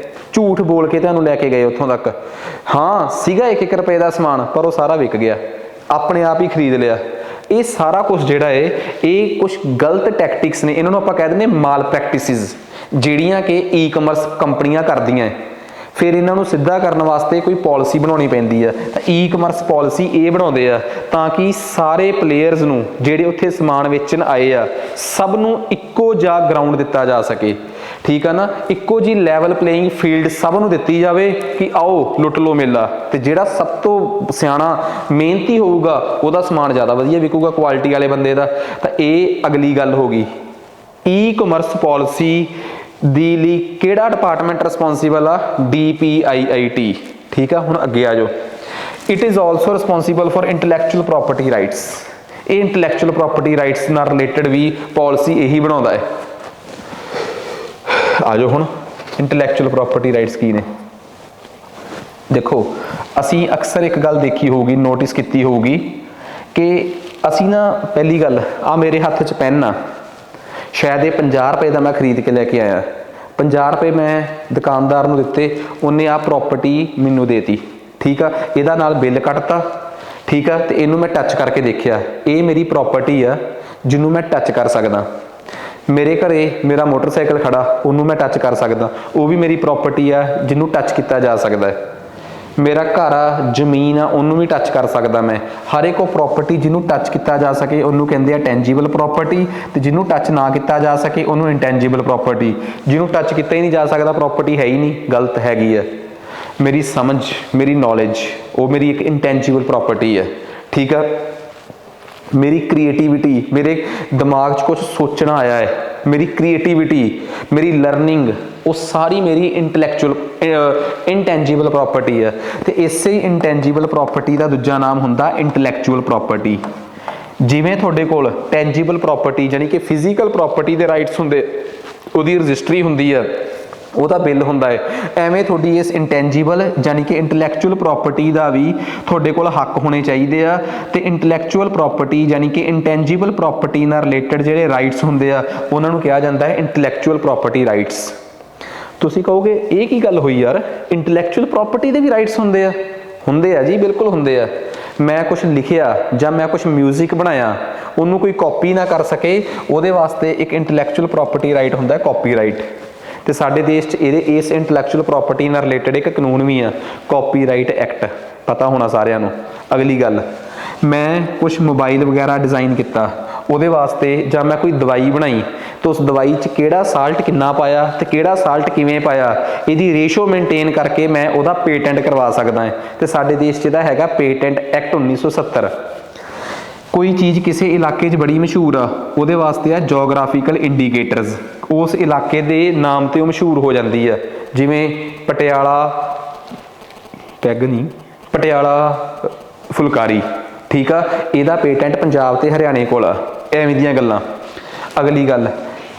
ਝੂਠ ਬੋਲ ਕੇ ਤੁਹਾਨੂੰ ਲੈ ਕੇ ਗਏ ਉੱਥੋਂ ਤੱਕ। ਹਾਂ ਸੀਗਾ 1 ਰੁਪਏ ਦਾ ਸਮਾਨ, ਪਰ ਉਹ ਸਾਰਾ ਵਿਕ ਗਿਆ, ਆਪਣੇ ਆਪ ਹੀ ਖਰੀਦ ਲਿਆ। ਇਹ ਸਾਰਾ ਕੁਝ ਜਿਹੜਾ ਹੈ ਇਹ ਕੁਝ ਗਲਤ ਟੈਕਟਿਕਸ ਨੇ, ਇਹਨਾਂ ਨੂੰ ਆਪਾਂ ਕਹਿ ਦਿੰਦੇ ਮਾਲ ਪ੍ਰੈਕਟਿਸਿਸ, ਜਿਹੜੀਆਂ ਕਿ ਈ-ਕਮਰਸ ਕੰਪਨੀਆਂ ਕਰਦੀਆਂ। ਫਿਰ ਇਹਨਾਂ ਨੂੰ ਸਿੱਧਾ ਕਰਨ ਵਾਸਤੇ ਕੋਈ ਪਾਲਿਸੀ ਬਣਾਉਣੀ ਪੈਂਦੀ ਆ, ਤਾਂ ਈ-ਕਮਰਸ ਪਾਲਿਸੀ ਇਹ ਬਣਾਉਂਦੇ ਆ ਤਾਂ ਕਿ ਸਾਰੇ ਪਲੇਅਰਸ ਨੂੰ ਜਿਹੜੇ ਉੱਥੇ ਸਮਾਨ ਵੇਚਣ ਆਏ ਆ ਸਭ ਨੂੰ ਇੱਕੋ ਜਿਹਾ ਗਰਾਊਂਡ ਦਿੱਤਾ ਜਾ ਸਕੇ, ਠੀਕ ਆ ਨਾ, ਇੱਕੋ ਜੀ ਲੈਵਲ ਪਲੇਇੰਗ ਫੀਲਡ ਸਭ ਨੂੰ ਦਿੱਤੀ ਜਾਵੇ ਕਿ ਆਓ ਲੁੱਟ ਲਓ ਮੇਲਾ, ਤੇ ਜਿਹੜਾ ਸਭ ਤੋਂ ਸਿਆਣਾ ਮਿਹਨਤੀ ਹੋਊਗਾ ਉਹਦਾ ਸਮਾਨ ਜ਼ਿਆਦਾ ਵਧੀਆ ਵਿਕੂਗਾ ਕੁਆਲਿਟੀ ਵਾਲੇ ਬੰਦੇ ਦਾ। ਤਾਂ ਇਹ ਅਗਲੀ ਗੱਲ ਹੋ ਗਈ। ਈ-ਕਮਰਸ ਪਾਲਿਸੀ ਦੀ ਲਈ ਕਿਹੜਾ ਡਿਪਾਰਟਮੈਂਟ ਰਿਸਪੌਂਸੀਬਲ ਆ? DPIIT, ਠੀਕ ਆ। ਹੁਣ ਅੱਗੇ ਆ ਜਾਓ। It is also responsible for intellectual property rights. ਇਹ ਇੰਟੈਲੈਕਚੁਅਲ ਪ੍ਰੋਪਰਟੀ ਰਾਈਟਸ ਨਾਲ ਰਿਲੇਟਡ ਵੀ ਪਾਲਿਸੀ ਇਹੀ ਬਣਾਉਂਦਾ ਹੈ। ਆ ਜਾਓ ਹੁਣ, ਇੰਟੈਲੈਕਚੁਅਲ ਪ੍ਰੋਪਰਟੀ ਰਾਈਟਸ ਕੀ ਨੇ? ਦੇਖੋ, ਅਸੀਂ ਅਕਸਰ ਇੱਕ ਗੱਲ ਦੇਖੀ ਹੋਊਗੀ, ਨੋਟਿਸ ਕੀਤੀ ਹੋਊਗੀ ਕਿ ਅਸੀਂ ਨਾ, ਪਹਿਲੀ ਗੱਲ ਆ ਮੇਰੇ ਹੱਥ 'ਚ ਪੈਨ ਆ, ਸ਼ਾਇਦ ਇਹ 50 ਰੁਪਏ ਦਾ ਮੈਂ ਖਰੀਦ ਕੇ ਲੈ ਕੇ ਆਇਆ, 50 ਰੁਪਏ ਮੈਂ ਦੁਕਾਨਦਾਰ ਨੂੰ ਦਿੱਤੇ, ਉਹਨੇ ਆਹ ਪ੍ਰੋਪਰਟੀ ਮੈਨੂੰ ਦੇਤੀ, ਠੀਕ ਆ, ਇਹਦਾ ਨਾਲ ਬਿੱਲ ਕੱਟਤਾ, ਠੀਕ ਆ, ਤੇ ਇਹਨੂੰ ਮੈਂ ਟੱਚ ਕਰਕੇ ਦੇਖਿਆ, ਇਹ ਮੇਰੀ ਪ੍ਰੋਪਰਟੀ ਆ ਜਿਹਨੂੰ ਮੈਂ ਟੱਚ ਕਰ ਸਕਦਾ। ਮੇਰੇ ਘਰੇ ਮੇਰਾ ਮੋਟਰਸਾਈਕਲ ਖੜਾ, ਉਹਨੂੰ ਮੈਂ ਟੱਚ ਕਰ ਸਕਦਾ, ਉਹ ਵੀ ਮੇਰੀ ਪ੍ਰੋਪਰਟੀ ਆ ਜਿਹਨੂੰ ਟੱਚ ਕੀਤਾ ਜਾ ਸਕਦਾ ਹੈ। ਮੇਰਾ ਘਰ ਆ, ਜ਼ਮੀਨ ਆ, ਉਹਨੂੰ ਵੀ ਟੱਚ ਕਰ ਸਕਦਾ ਮੈਂ। ਹਰ ਇੱਕ ਉਹ ਪ੍ਰੋਪਰਟੀ ਜਿਹਨੂੰ ਟੱਚ ਕੀਤਾ ਜਾ ਸਕੇ ਉਹਨੂੰ ਕਹਿੰਦੇ ਆ ਟੈਂਜੀਬਲ ਪ੍ਰੋਪਰਟੀ, ਤੇ ਜਿਹਨੂੰ ਟੱਚ ਨਾ ਕੀਤਾ ਜਾ ਸਕੇ ਉਹਨੂੰ ਇੰਟੈਂਜੀਬਲ ਪ੍ਰੋਪਰਟੀ। ਜਿਹਨੂੰ ਟੱਚ ਕੀਤਾ ਹੀ ਨਹੀਂ ਜਾ ਸਕਦਾ ਪ੍ਰੋਪਰਟੀ ਹੈ ਹੀ ਨਹੀਂ, ਗਲਤ ਹੈਗੀ ਆ। ਮੇਰੀ ਸਮਝ, ਮੇਰੀ ਨੌਲੇਜ, ਉਹ ਮੇਰੀ ਇੱਕ ਇੰਟੈਂਜੀਬਲ ਪ੍ਰੋਪਰਟੀ ਹੈ, ਠੀਕ ਆ। ਮੇਰੀ ਕ੍ਰੀਏਟੀਵਿਟੀ, ਮੇਰੇ ਦਿਮਾਗ 'ਚ ਕੁਝ ਸੋਚਣਾ ਆਇਆ ਹੈ, ਮੇਰੀ ਕ੍ਰੀਏਟੀਵਿਟੀ, ਮੇਰੀ ਲਰਨਿੰਗ, ਉਹ ਸਾਰੀ ਮੇਰੀ ਇੰਟੈਂਜੀਬਲ ਪ੍ਰੋਪਰਟੀ ਹੈ। ਤੇ ਇਸੇ ਹੀ ਇੰਟੈਂਜੀਬਲ ਪ੍ਰੋਪਰਟੀ ਦਾ ਦੂਜਾ ਨਾਮ ਹੁੰਦਾ ਇੰਟੈਲੈਕਚੁਅਲ ਪ੍ਰੋਪਰਟੀ। ਜਿਵੇਂ ਤੁਹਾਡੇ ਕੋਲ ਟੈਂਜੀਬਲ ਪ੍ਰੋਪਰਟੀ ਯਾਨੀ ਕਿ ਫਿਜ਼ੀਕਲ ਪ੍ਰੋਪਰਟੀ ਦੇ ਰਾਈਟਸ ਹੁੰਦੇ, ਉਹਦੀ ਰਜਿਸਟਰੀ ਹੁੰਦੀ ਹੈ, ਉਹਦਾ ਬਿੱਲ ਹੁੰਦਾ ਹੈ, ਐਵੇਂ ਤੁਹਾਡੀ ਇਸ ਇੰਟੈਂਜੀਬਲ ਯਾਨੀ ਕਿ ਇੰਟੈਲੈਕਚੁਅਲ ਪ੍ਰੋਪਰਟੀ ਦਾ ਵੀ ਤੁਹਾਡੇ ਕੋਲ ਹੱਕ ਹੋਣੇ ਚਾਹੀਦੇ ਆ। ਤੇ ਇੰਟੈਲੈਕਚੁਅਲ ਪ੍ਰੋਪਰਟੀ ਯਾਨੀ ਕਿ ਇੰਟੈਂਜੀਬਲ ਪ੍ਰੋਪਰਟੀ ਨਾਲ ਰਿਲੇਟਡ ਜਿਹੜੇ ਰਾਈਟਸ ਹੁੰਦੇ ਆ ਉਹਨਾਂ ਨੂੰ ਕਿਹਾ ਜਾਂਦਾ ਹੈ ਇੰਟੈਲੈਕਚੁਅਲ ਪ੍ਰੋਪਰਟੀ ਰਾਈਟਸ। ਤੁਸੀਂ ਕਹੋਗੇ ਇਹ ਕੀ ਗੱਲ ਹੋਈ ਯਾਰ, ਇੰਟੈਲੈਕਚੁਅਲ ਪ੍ਰੋਪਰਟੀ ਦੇ ਵੀ ਰਾਈਟਸ ਹੁੰਦੇ ਆ? ਹੁੰਦੇ ਆ ਜੀ, ਬਿਲਕੁਲ ਹੁੰਦੇ ਆ। ਮੈਂ ਕੁਝ ਲਿਖਿਆ ਜਾਂ ਮੈਂ ਕੁਝ ਮਿਊਜ਼ਿਕ ਬਣਾਇਆ, ਉਹਨੂੰ ਕੋਈ ਕਾਪੀ ਨਾ ਕਰ ਸਕੇ, ਉਹਦੇ ਵਾਸਤੇ ਇੱਕ ਇੰਟੈਲੈਕਚੁਅਲ ਪ੍ਰੋਪਰਟੀ ਰਾਈਟ ਹੁੰਦਾ ਹੈ, ਕਾਪੀਰਾਈਟ। ਤੇ ਸਾਡੇ ਦੇਸ਼ 'ਚ ਇਸ ਇੰਟੈਲੈਕਚੁਅਲ ਪ੍ਰੋਪਰਟੀ ਨਾਲ ਰਿਲੇਟਡ ਇੱਕ ਕਾਨੂੰਨ ਵੀ ਆ, ਕਾਪੀਰਾਈਟ ਐਕਟ, ਪਤਾ ਹੋਣਾ ਸਾਰਿਆਂ ਨੂੰ। ਅਗਲੀ ਗੱਲ, ਮੈਂ ਕੁਝ ਮੋਬਾਈਲ ਵਗੈਰਾ ਡਿਜ਼ਾਈਨ ਕੀਤਾ, ਉਹਦੇ ਵਾਸਤੇ ਜਾਂ ਮੈਂ ਕੋਈ ਦਵਾਈ ਬਣਾਈ ਤਾਂ ਉਸ ਦਵਾਈ 'ਚ ਕਿਹੜਾ ਸਾਲਟ ਕਿੰਨਾ ਪਾਇਆ ਤੇ ਕਿਹੜਾ ਸਾਲਟ ਕਿਵੇਂ ਪਾਇਆ, ਇਹਦੀ ਰੇਸ਼ੋ ਮੇਨਟੇਨ ਕਰਕੇ ਮੈਂ ਉਹਦਾ ਪੇਟੈਂਟ ਕਰਵਾ ਸਕਦਾ ਹਾਂ। ਤੇ ਸਾਡੇ ਦੇਸ਼ 'ਚ ਇਹਦਾ ਹੈਗਾ ਪੇਟੈਂਟ ਐਕਟ 1970। ਕੋਈ ਚੀਜ਼ ਕਿਸੇ ਇਲਾਕੇ 'ਚ ਬੜੀ ਮਸ਼ਹੂਰ ਆ, ਉਹਦੇ ਵਾਸਤੇ ਆ ਜੋਗ੍ਰਾਫੀਕਲ ਇੰਡੀਕੇਟਰਸ, ਉਸ ਇਲਾਕੇ ਦੇ ਨਾਮ ਤੇ ਉਹ ਮਸ਼ਹੂਰ ਹੋ ਜਾਂਦੀ ਆ। ਜਿਵੇਂ ਪਟਿਆਲਾ ਪੈਗ ਨਹੀਂ, ਪਟਿਆਲਾ ਫੁਲਕਾਰੀ, ਠੀਕ ਆ, ਇਹਦਾ ਪੇਟੈਂਟ ਪੰਜਾਬ ਤੇ ਹਰਿਆਣੇ ਕੋਲ ਆ। ਐਵੇਂ ਦੀਆਂ ਗੱਲਾਂ। ਅਗਲੀ ਗੱਲ,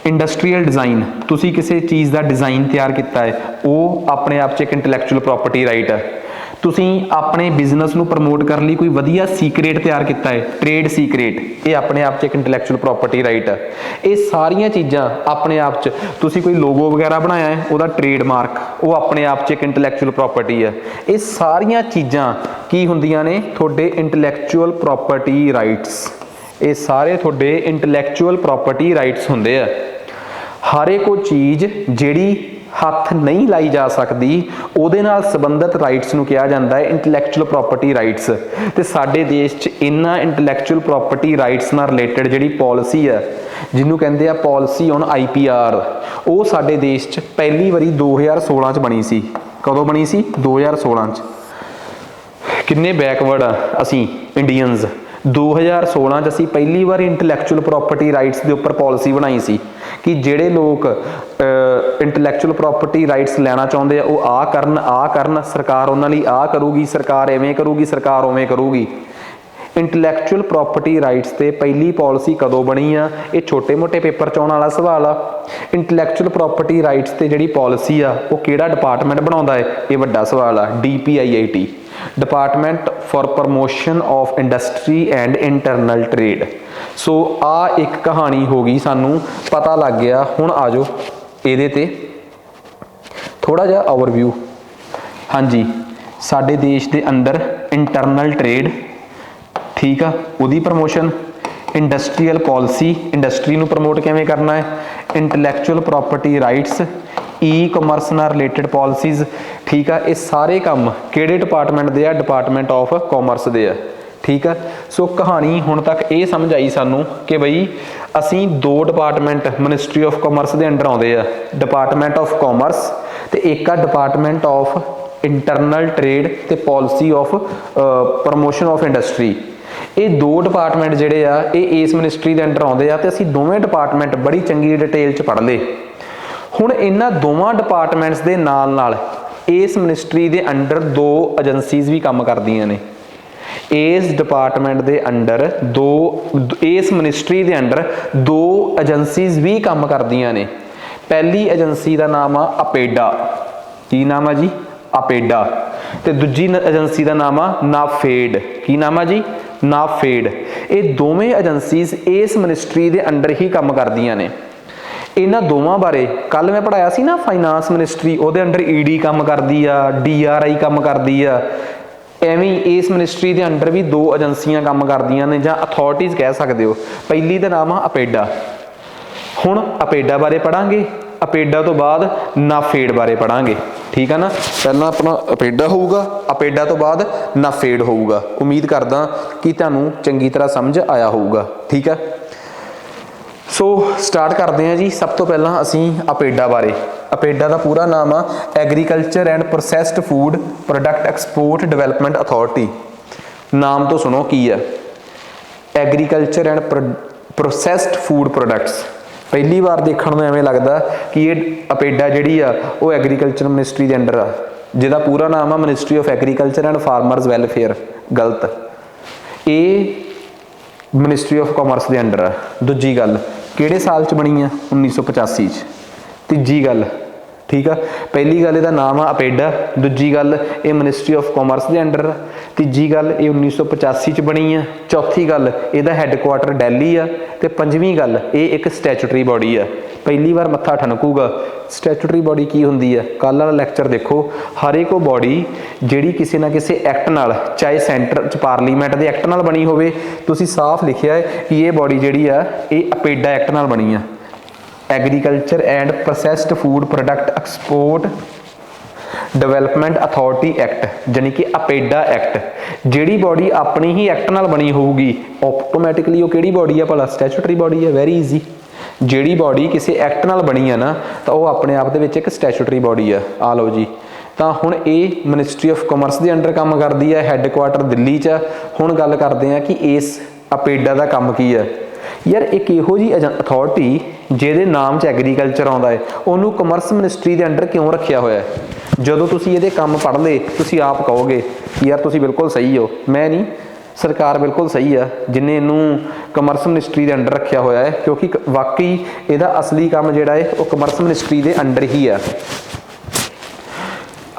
ਇੰਡਸਟਰੀਅਲ ਡਿਜ਼ਾਈਨ, ਤੁਸੀਂ ਕਿਸੇ ਚੀਜ਼ ਦਾ ਡਿਜ਼ਾਈਨ ਤਿਆਰ ਕੀਤਾ ਹੈ, ਉਹ ਆਪਣੇ ਆਪ 'ਚ ਇੱਕ ਇੰਟੈਲੈਕਚੁਅਲ ਪ੍ਰੋਪਰਟੀ ਰਾਈਟ ਹੈ। ਤੁਸੀਂ ਆਪਣੇ ਬਿਜ਼ਨਸ ਨੂੰ ਪ੍ਰਮੋਟ ਕਰਨ ਲਈ ਕੋਈ ਵਧੀਆ ਸੀਕ੍ਰੇਟ ਤਿਆਰ ਕੀਤਾ ਹੈ, ਟ੍ਰੇਡ ਸੀਕ੍ਰੇਟ, ਇਹ ਆਪਣੇ ਆਪ 'ਚ ਇੱਕ ਇੰਟੈਲੈਕਚੁਅਲ ਪ੍ਰੋਪਰਟੀ ਰਾਈਟ ਹੈ। ਇਹ ਸਾਰੀਆਂ ਚੀਜ਼ਾਂ ਆਪਣੇ ਆਪ 'ਚ, ਤੁਸੀਂ ਕੋਈ ਲੋਗੋ ਵਗੈਰਾ ਬਣਾਇਆ ਹੈ, ਉਹਦਾ ਟ੍ਰੇਡਮਾਰਕ, ਉਹ ਆਪਣੇ ਆਪ 'ਚ ਇੱਕ ਇੰਟੈਲੈਕਚੁਅਲ ਪ੍ਰੋਪਰਟੀ ਹੈ। ਇਹ ਸਾਰੀਆਂ ਚੀਜ਼ਾਂ ਕੀ ਹੁੰਦੀਆਂ ਨੇ? ਤੁਹਾਡੇ ਇੰਟੈਲੈਕਚੁਅਲ ਪ੍ਰੋਪਰਟੀ ਰਾਈਟਸ। ਇਹ ਸਾਰੇ ਤੁਹਾਡੇ ਇੰਟੈਲੈਕਚੁਅਲ ਪ੍ਰੋਪਰਟੀ ਰਾਈਟਸ ਹੁੰਦੇ ਆ। ਹਰ ਇੱਕ ਉਹ ਚੀਜ਼ ਜਿਹੜੀ ਹੱਥ ਨਹੀਂ ਲਾਈ ਜਾ ਸਕਦੀ ਉਹਦੇ ਨਾਲ ਸੰਬੰਧਿਤ ਰਾਈਟਸ ਨੂੰ ਕਿਹਾ ਜਾਂਦਾ ਹੈ ਇੰਟੈਲੈਕਚੁਅਲ ਪ੍ਰੋਪਰਟੀ ਰਾਈਟਸ। ਤੇ ਸਾਡੇ ਦੇਸ਼ 'ਚ ਇਹਨਾਂ ਇੰਟੈਲੈਕਚੁਅਲ ਪ੍ਰੋਪਰਟੀ ਰਾਈਟਸ ਨਾਲ ਰਿਲੇਟਡ ਜਿਹੜੀ ਪਾਲਿਸੀ ਆ ਜਿਹਨੂੰ ਕਹਿੰਦੇ ਆ ਪਾਲਿਸੀ ਔਨ IPR, ਉਹ ਸਾਡੇ ਦੇਸ਼ 'ਚ ਪਹਿਲੀ ਵਾਰੀ 2016 'ਚ ਬਣੀ ਸੀ। ਕਦੋਂ ਬਣੀ ਸੀ? 2016 'ਚ। ਕਿੰਨੇ ਬੈਕਵਰਡ ਆ ਅਸੀਂ ਇੰਡੀਅਨਸ। 2016 'ਚ ਅਸੀਂ ਪਹਿਲੀ ਵਾਰ ਇੰਟੈਲੈਕਚੁਅਲ ਪ੍ਰੋਪਰਟੀ ਰਾਈਟਸ ਦੇ ਉੱਪਰ ਪਾਲਿਸੀ ਬਣਾਈ ਸੀ ਕਿ ਜਿਹੜੇ ਲੋਕ ਇੰਟੈਲੈਕਚੁਅਲ ਪ੍ਰੋਪਰਟੀ ਰਾਈਟਸ ਲੈਣਾ ਚਾਹੁੰਦੇ ਆ ਉਹ ਆਹ ਕਰਨ ਸਰਕਾਰ ਉਹਨਾਂ ਲਈ ਆਹ ਕਰੂਗੀ, ਸਰਕਾਰ ਐਵੇਂ ਕਰੂਗੀ, ਸਰਕਾਰ ਉਵੇਂ ਕਰੂਗੀ। ਇੰਟੈਲੈਕਚੁਅਲ ਪ੍ਰੋਪਰਟੀ ਰਾਈਟਸ ਤੇ ਪਹਿਲੀ ਪਾਲਿਸੀ ਕਦੋਂ ਬਣੀ ਆ? ਇਹ ਛੋਟੇ ਮੋਟੇ ਪੇਪਰ 'ਚ ਆਉਣ ਵਾਲਾ ਸਵਾਲ ਆ। ਇੰਟੈਲੈਕਚੁਅਲ ਪ੍ਰੋਪਰਟੀ ਰਾਈਟਸ ਤੇ ਜਿਹੜੀ ਪਾਲਿਸੀ ਆ ਉਹ ਕਿਹੜਾ ਡਿਪਾਰਟਮੈਂਟ ਬਣਾਉਂਦਾ ਹੈ? ਇਹ ਵੱਡਾ ਸਵਾਲ ਆ। DPIIT, department for promotion of industry and internal trade. So ਆ ਇੱਕ ਕਹਾਣੀ ਹੋ ਗਈ, ਸਾਨੂੰ ਪਤਾ ਲੱਗ ਗਿਆ। ਹੁਣ ਆ ਜਾਓ ਇਹਦੇ ਤੇ ਥੋੜਾ ਜਿਹਾ ਓਵਰਵਿਊ। ਹਾਂਜੀ, ਸਾਡੇ ਦੇਸ਼ ਦੇ ਅੰਦਰ ਇੰਟਰਨਲ ਟ੍ਰੇਡ, ਠੀਕ ਆ, ਉਹਦੀ ਪ੍ਰਮੋਸ਼ਨ, ਇੰਡਸਟਰੀਅਲ ਪਾਲਿਸੀ, ਇੰਡਸਟਰੀ ਨੂੰ ਪ੍ਰਮੋਟ ਕਿਵੇਂ ਕਰਨਾ ਹੈ, ਇੰਟੈਲੈਕਚੁਅਲ ਪ੍ਰੋਪਰਟੀ ਰਾਈਟਸ, ਈ-ਕਮਰਸ ਨਾਲ ਰਿਲੇਟਡ ਪਾਲਿਸੀਜ਼, ਠੀਕ ਆ। ਇਹ ਸਾਰੇ ਕੰਮ ਕਿਹੜੇ ਡਿਪਾਰਟਮੈਂਟ ਦੇ ਆ? ਡਿਪਾਰਟਮੈਂਟ ਆਫ ਕਾਮਰਸ ਦੇ ਆ, ਠੀਕ ਆ। ਸੋ ਕਹਾਣੀ ਹੁਣ ਤੱਕ ਇਹ ਸਮਝ ਆਈ ਸਾਨੂੰ ਕਿ ਬਈ ਅਸੀਂ ਦੋ ਡਿਪਾਰਟਮੈਂਟ ਮਿਨਿਸਟਰੀ ਆਫ ਕਾਮਰਸ ਦੇ ਅੰਡਰ ਆਉਂਦੇ ਆ, ਡਿਪਾਰਟਮੈਂਟ ਆਫ ਕਾਮਰਸ ਤੇ ਇੱਕ ਆ ਡਿਪਾਰਟਮੈਂਟ ਆਫ ਇੰਟਰਨਲ ਟ੍ਰੇਡ ਤੇ policy of promotion of industry. ਇਹ ਦੋ ਡਿਪਾਰਟਮੈਂਟ ਜਿਹੜੇ ਆ ਇਹ ਇਸ ਮਿਨਿਸਟਰੀ ਦੇ ਅੰਡਰ ਆਉਂਦੇ ਆ ਤੇ ਅਸੀਂ ਦੋਵੇਂ ਡਿਪਾਰਟਮੈਂਟ ਬੜੀ ਚੰਗੀ ਡਿਟੇਲ 'ਚ ਪੜ੍ਹ ਲਏ। ਹੁਣ ਇਹਨਾਂ ਦੋਵਾਂ ਡਿਪਾਰਟਮੈਂਟਸ ਦੇ ਨਾਲ ਨਾਲ ਇਸ ਮਿਨਿਸਟਰੀ ਦੇ ਅੰਡਰ ਦੋ ਏਜੰਸੀਜ਼ ਵੀ ਕੰਮ ਕਰਦੀਆਂ ਨੇ। ਇਸ ਡਿਪਾਰਟਮੈਂਟ ਦੇ ਅੰਡਰ ਇਸ ਮਿਨਿਸਟਰੀ ਦੇ ਅੰਡਰ ਦੋ ਏਜੰਸੀਜ਼ ਵੀ ਕੰਮ ਕਰਦੀਆਂ ਨੇ। ਪਹਿਲੀ ਏਜੰਸੀ ਦਾ ਨਾਮ ਆ ਅਪੇਡਾ। ਕੀ ਨਾਮ ਆ ਜੀ? ਅਪੇਡਾ। ਤੇ ਦੂਜੀ ਏਜੰਸੀ ਦਾ ਨਾਮ ਆ ਨਾਫੇਡ। ਕੀ ਨਾਮ ਆ ਜੀ? ਨਾਫੇਡ। ਇਹ ਦੋਵੇਂ ਏਜੰਸੀਜ਼ ਇਸ ਮਿਨਿਸਟਰੀ ਦੇ ਅੰਡਰ ਹੀ ਕੰਮ ਕਰਦੀਆਂ ਨੇ। ਇਹਨਾਂ ਦੋਵਾਂ ਬਾਰੇ ਕੱਲ ਮੈਂ ਪੜ੍ਹਾਇਆ ਸੀ ਨਾ, ਫਾਈਨਾਂਸ ਮਿਨਿਸਟਰੀ ਉਹਦੇ ਅੰਡਰ ED ਕੰਮ ਕਰਦੀ ਆ, DRI ਕੰਮ ਕਰਦੀ ਆ। ਐਵੇਂ ਇਸ ਮਿਨਿਸਟਰੀ ਦੇ ਅੰਡਰ ਵੀ ਦੋ ਏਜੰਸੀਆਂ ਕੰਮ ਕਰਦੀਆਂ ਨੇ ਜਾਂ ਅਥਾਰਟੀਜ਼ ਕਹਿ ਸਕਦੇ ਹੋ। ਪਹਿਲੀ ਦਾ ਨਾਮ ਆ ਅਪੇਡਾ। ਹੁਣ ਅਪੇਡਾ ਬਾਰੇ ਪੜਾਂਗੇ, ਅਪੇਡਾ ਤੋਂ ਬਾਅਦ ਨਾਫੇਡ ਬਾਰੇ ਪੜਾਂਗੇ, ਠੀਕ ਆ ਨਾ। ਪਹਿਲਾਂ ਆਪਣਾ ਅਪੇਡਾ ਹੋਊਗਾ, ਅਪੇਡਾ ਤੋਂ ਬਾਅਦ ਨਾਫੇਡ ਹੋਊਗਾ। ਉਮੀਦ ਕਰਦਾ ਕਿ ਤੁਹਾਨੂੰ ਚੰਗੀ ਤਰ੍ਹਾਂ ਸਮਝ ਆਇਆ ਹੋਊਗਾ, ਠੀਕ ਆ। ਸੋ ਸਟਾਰਟ ਕਰਦੇ ਹਾਂ ਜੀ। ਸਭ ਤੋਂ ਪਹਿਲਾਂ ਅਸੀਂ ਅਪੇਡਾ ਬਾਰੇ। ਅਪੇਡਾ ਦਾ ਪੂਰਾ ਨਾਮ ਆ agriculture and processed food product export development authority. ਨਾਮ ਤੋਂ ਸੁਣੋ ਕੀ ਆ, agriculture and processed food products. ਪਹਿਲੀ ਵਾਰ ਦੇਖਣ ਨੂੰ ਐਵੇਂ ਲੱਗਦਾ ਕਿ ਇਹ ਅਪੇਡਾ ਜਿਹੜੀ ਆ ਉਹ ਐਗਰੀਕਲਚਰ ਮਿਨਿਸਟਰੀ ਦੇ ਅੰਡਰ ਆ, ਜਿਹਦਾ ਪੂਰਾ ਨਾਮ ਆ ministry of agriculture and farmers welfare. ਗਲਤ, ਇਹ ਮਿਨਿਸਟਰੀ ਆਫ ਕਾਮਰਸ ਦੇ ਅੰਡਰ ਆ। ਦੂਜੀ ਗੱਲ, ਕਿਹੜੇ ਸਾਲ 'ਚ ਬਣੀ ਆ? 1985 'ਚ। ਤੀਜੀ ਗੱਲ, ਠੀਕ ਆ, ਪਹਿਲੀ ਗੱਲ ਇਹਦਾ ਨਾਮ ਆ ਅਪੇਡਾ, ਦੂਜੀ ਗੱਲ ਇਹ ਮਿਨਿਸਟਰੀ ਆਫ ਕਾਮਰਸ ਦੇ ਅੰਡਰ ਆ, ਤੀਜੀ ਗੱਲ ਇਹ 1985 'ਚ ਬਣੀ ਆ, ਚੌਥੀ ਗੱਲ ਇਹਦਾ ਹੈੱਡਕੁਆਟਰ ਦਿੱਲੀ ਆ, ਤੇ ਪੰਜਵੀਂ ਗੱਲ ਇਹ ਇੱਕ ਸਟੈਚੂਟਰੀ ਬਾਡੀ ਆ। ਪਹਿਲੀ ਵਾਰ ਮੱਥਾ ਠਣਕੂਗਾ ਸਟੈਚੂਟਰੀ ਬਾਡੀ ਕੀ ਹੁੰਦੀ ਆ। ਕੱਲ੍ਹ ਵਾਲਾ ਲੈਕਚਰ ਦੇਖੋ। ਹਰ ਇੱਕ ਉਹ ਬਾਡੀ ਜਿਹੜੀ ਕਿਸੇ ਨਾ ਕਿਸੇ ਐਕਟ ਨਾਲ, ਚਾਹੇ ਸੈਂਟਰ 'ਚ ਪਾਰਲੀਮੈਂਟ ਦੇ ਐਕਟ ਨਾਲ ਬਣੀ ਹੋਵੇ, ਤੁਸੀਂ ਸਾਫ਼ ਲਿਖਿਆ ਹੈ ਕਿ ਇਹ ਬਾਡੀ ਜਿਹੜੀ ਆ ਇਹ ਅਪੇਡਾ ਐਕਟ ਨਾਲ ਬਣੀ ਆ। Agriculture and processed food product export development authority act, ਜਾਨੀ ਕਿ ਅਪੇਡਾ ਐਕਟ। ਜਿਹੜੀ ਬਾਡੀ ਆਪਣੀ ਹੀ ਐਕਟ ਨਾਲ ਬਣੀ ਹੋਊਗੀ ਆਟੋਮੈਟਿਕਲੀ ਉਹ ਕਿਹੜੀ ਬਾਡੀ ਆ ਭਲਾ? ਸਟੈਚੂਟਰੀ ਬਾਡੀ ਆ। Very easy. ਜਿਹੜੀ ਬਾਡੀ ਕਿਸੇ ਐਕਟ ਨਾਲ ਬਣੀ ਆ ਨਾ ਤਾਂ ਉਹ ਆਪਣੇ ਆਪ ਦੇ ਵਿੱਚ ਇੱਕ ਸਟੈਚੂਟਰੀ ਬਾਡੀ ਆ। ਆ ਲਓ ਜੀ। ਤਾਂ ਹੁਣ ਇਹ ਮਿਨਿਸਟਰੀ ਆਫ ਕਾਮਰਸ ਦੇ ਅੰਡਰ ਕੰਮ ਕਰਦੀ ਹੈ, ਹੈੱਡਕੁਆਟਰ ਦਿੱਲੀ 'ਚ। ਹੁਣ ਗੱਲ ਕਰਦੇ ਹਾਂ ਕਿ ਇਸ ਅਪੇਡਾ ਦਾ ਕੰਮ ਕੀ ਹੈ। ਯਾਰ ਇੱਕ ਇਹੋ ਜਿਹੀ ਅਥਾਰਟੀ ਜਿਹਦੇ ਨਾਮ 'ਚ ਐਗਰੀਕਲਚਰ ਆਉਂਦਾ ਹੈ, ਉਹਨੂੰ ਕਾਮਰਸ ਮਿਨਿਸਟਰੀ ਦੇ ਅੰਡਰ ਕਿਉਂ ਰੱਖਿਆ ਹੋਇਆ ਹੈ? ਜਦੋਂ ਤੁਸੀਂ ਇਹਦੇ ਕੰਮ ਪੜ੍ਹ ਲਏ ਤੁਸੀਂ ਆਪ ਕਹੋਗੇ ਕਿ ਯਾਰ ਤੁਸੀਂ ਬਿਲਕੁਲ ਸਹੀ ਹੋ। ਮੈਂ ਨਹੀਂ, ਸਰਕਾਰ ਬਿਲਕੁਲ ਸਹੀ ਆ ਜਿਹਨੇ ਇਹਨੂੰ ਕਾਮਰਸ ਮਿਨਿਸਟਰੀ ਦੇ ਅੰਡਰ ਰੱਖਿਆ ਹੋਇਆ ਹੈ, ਕਿਉਂਕਿ ਵਾਕਈ ਇਹਦਾ ਅਸਲੀ ਕੰਮ ਜਿਹੜਾ ਹੈ ਉਹ ਕਾਮਰਸ ਮਿਨਿਸਟਰੀ ਦੇ ਅੰਡਰ ਹੀ ਆ।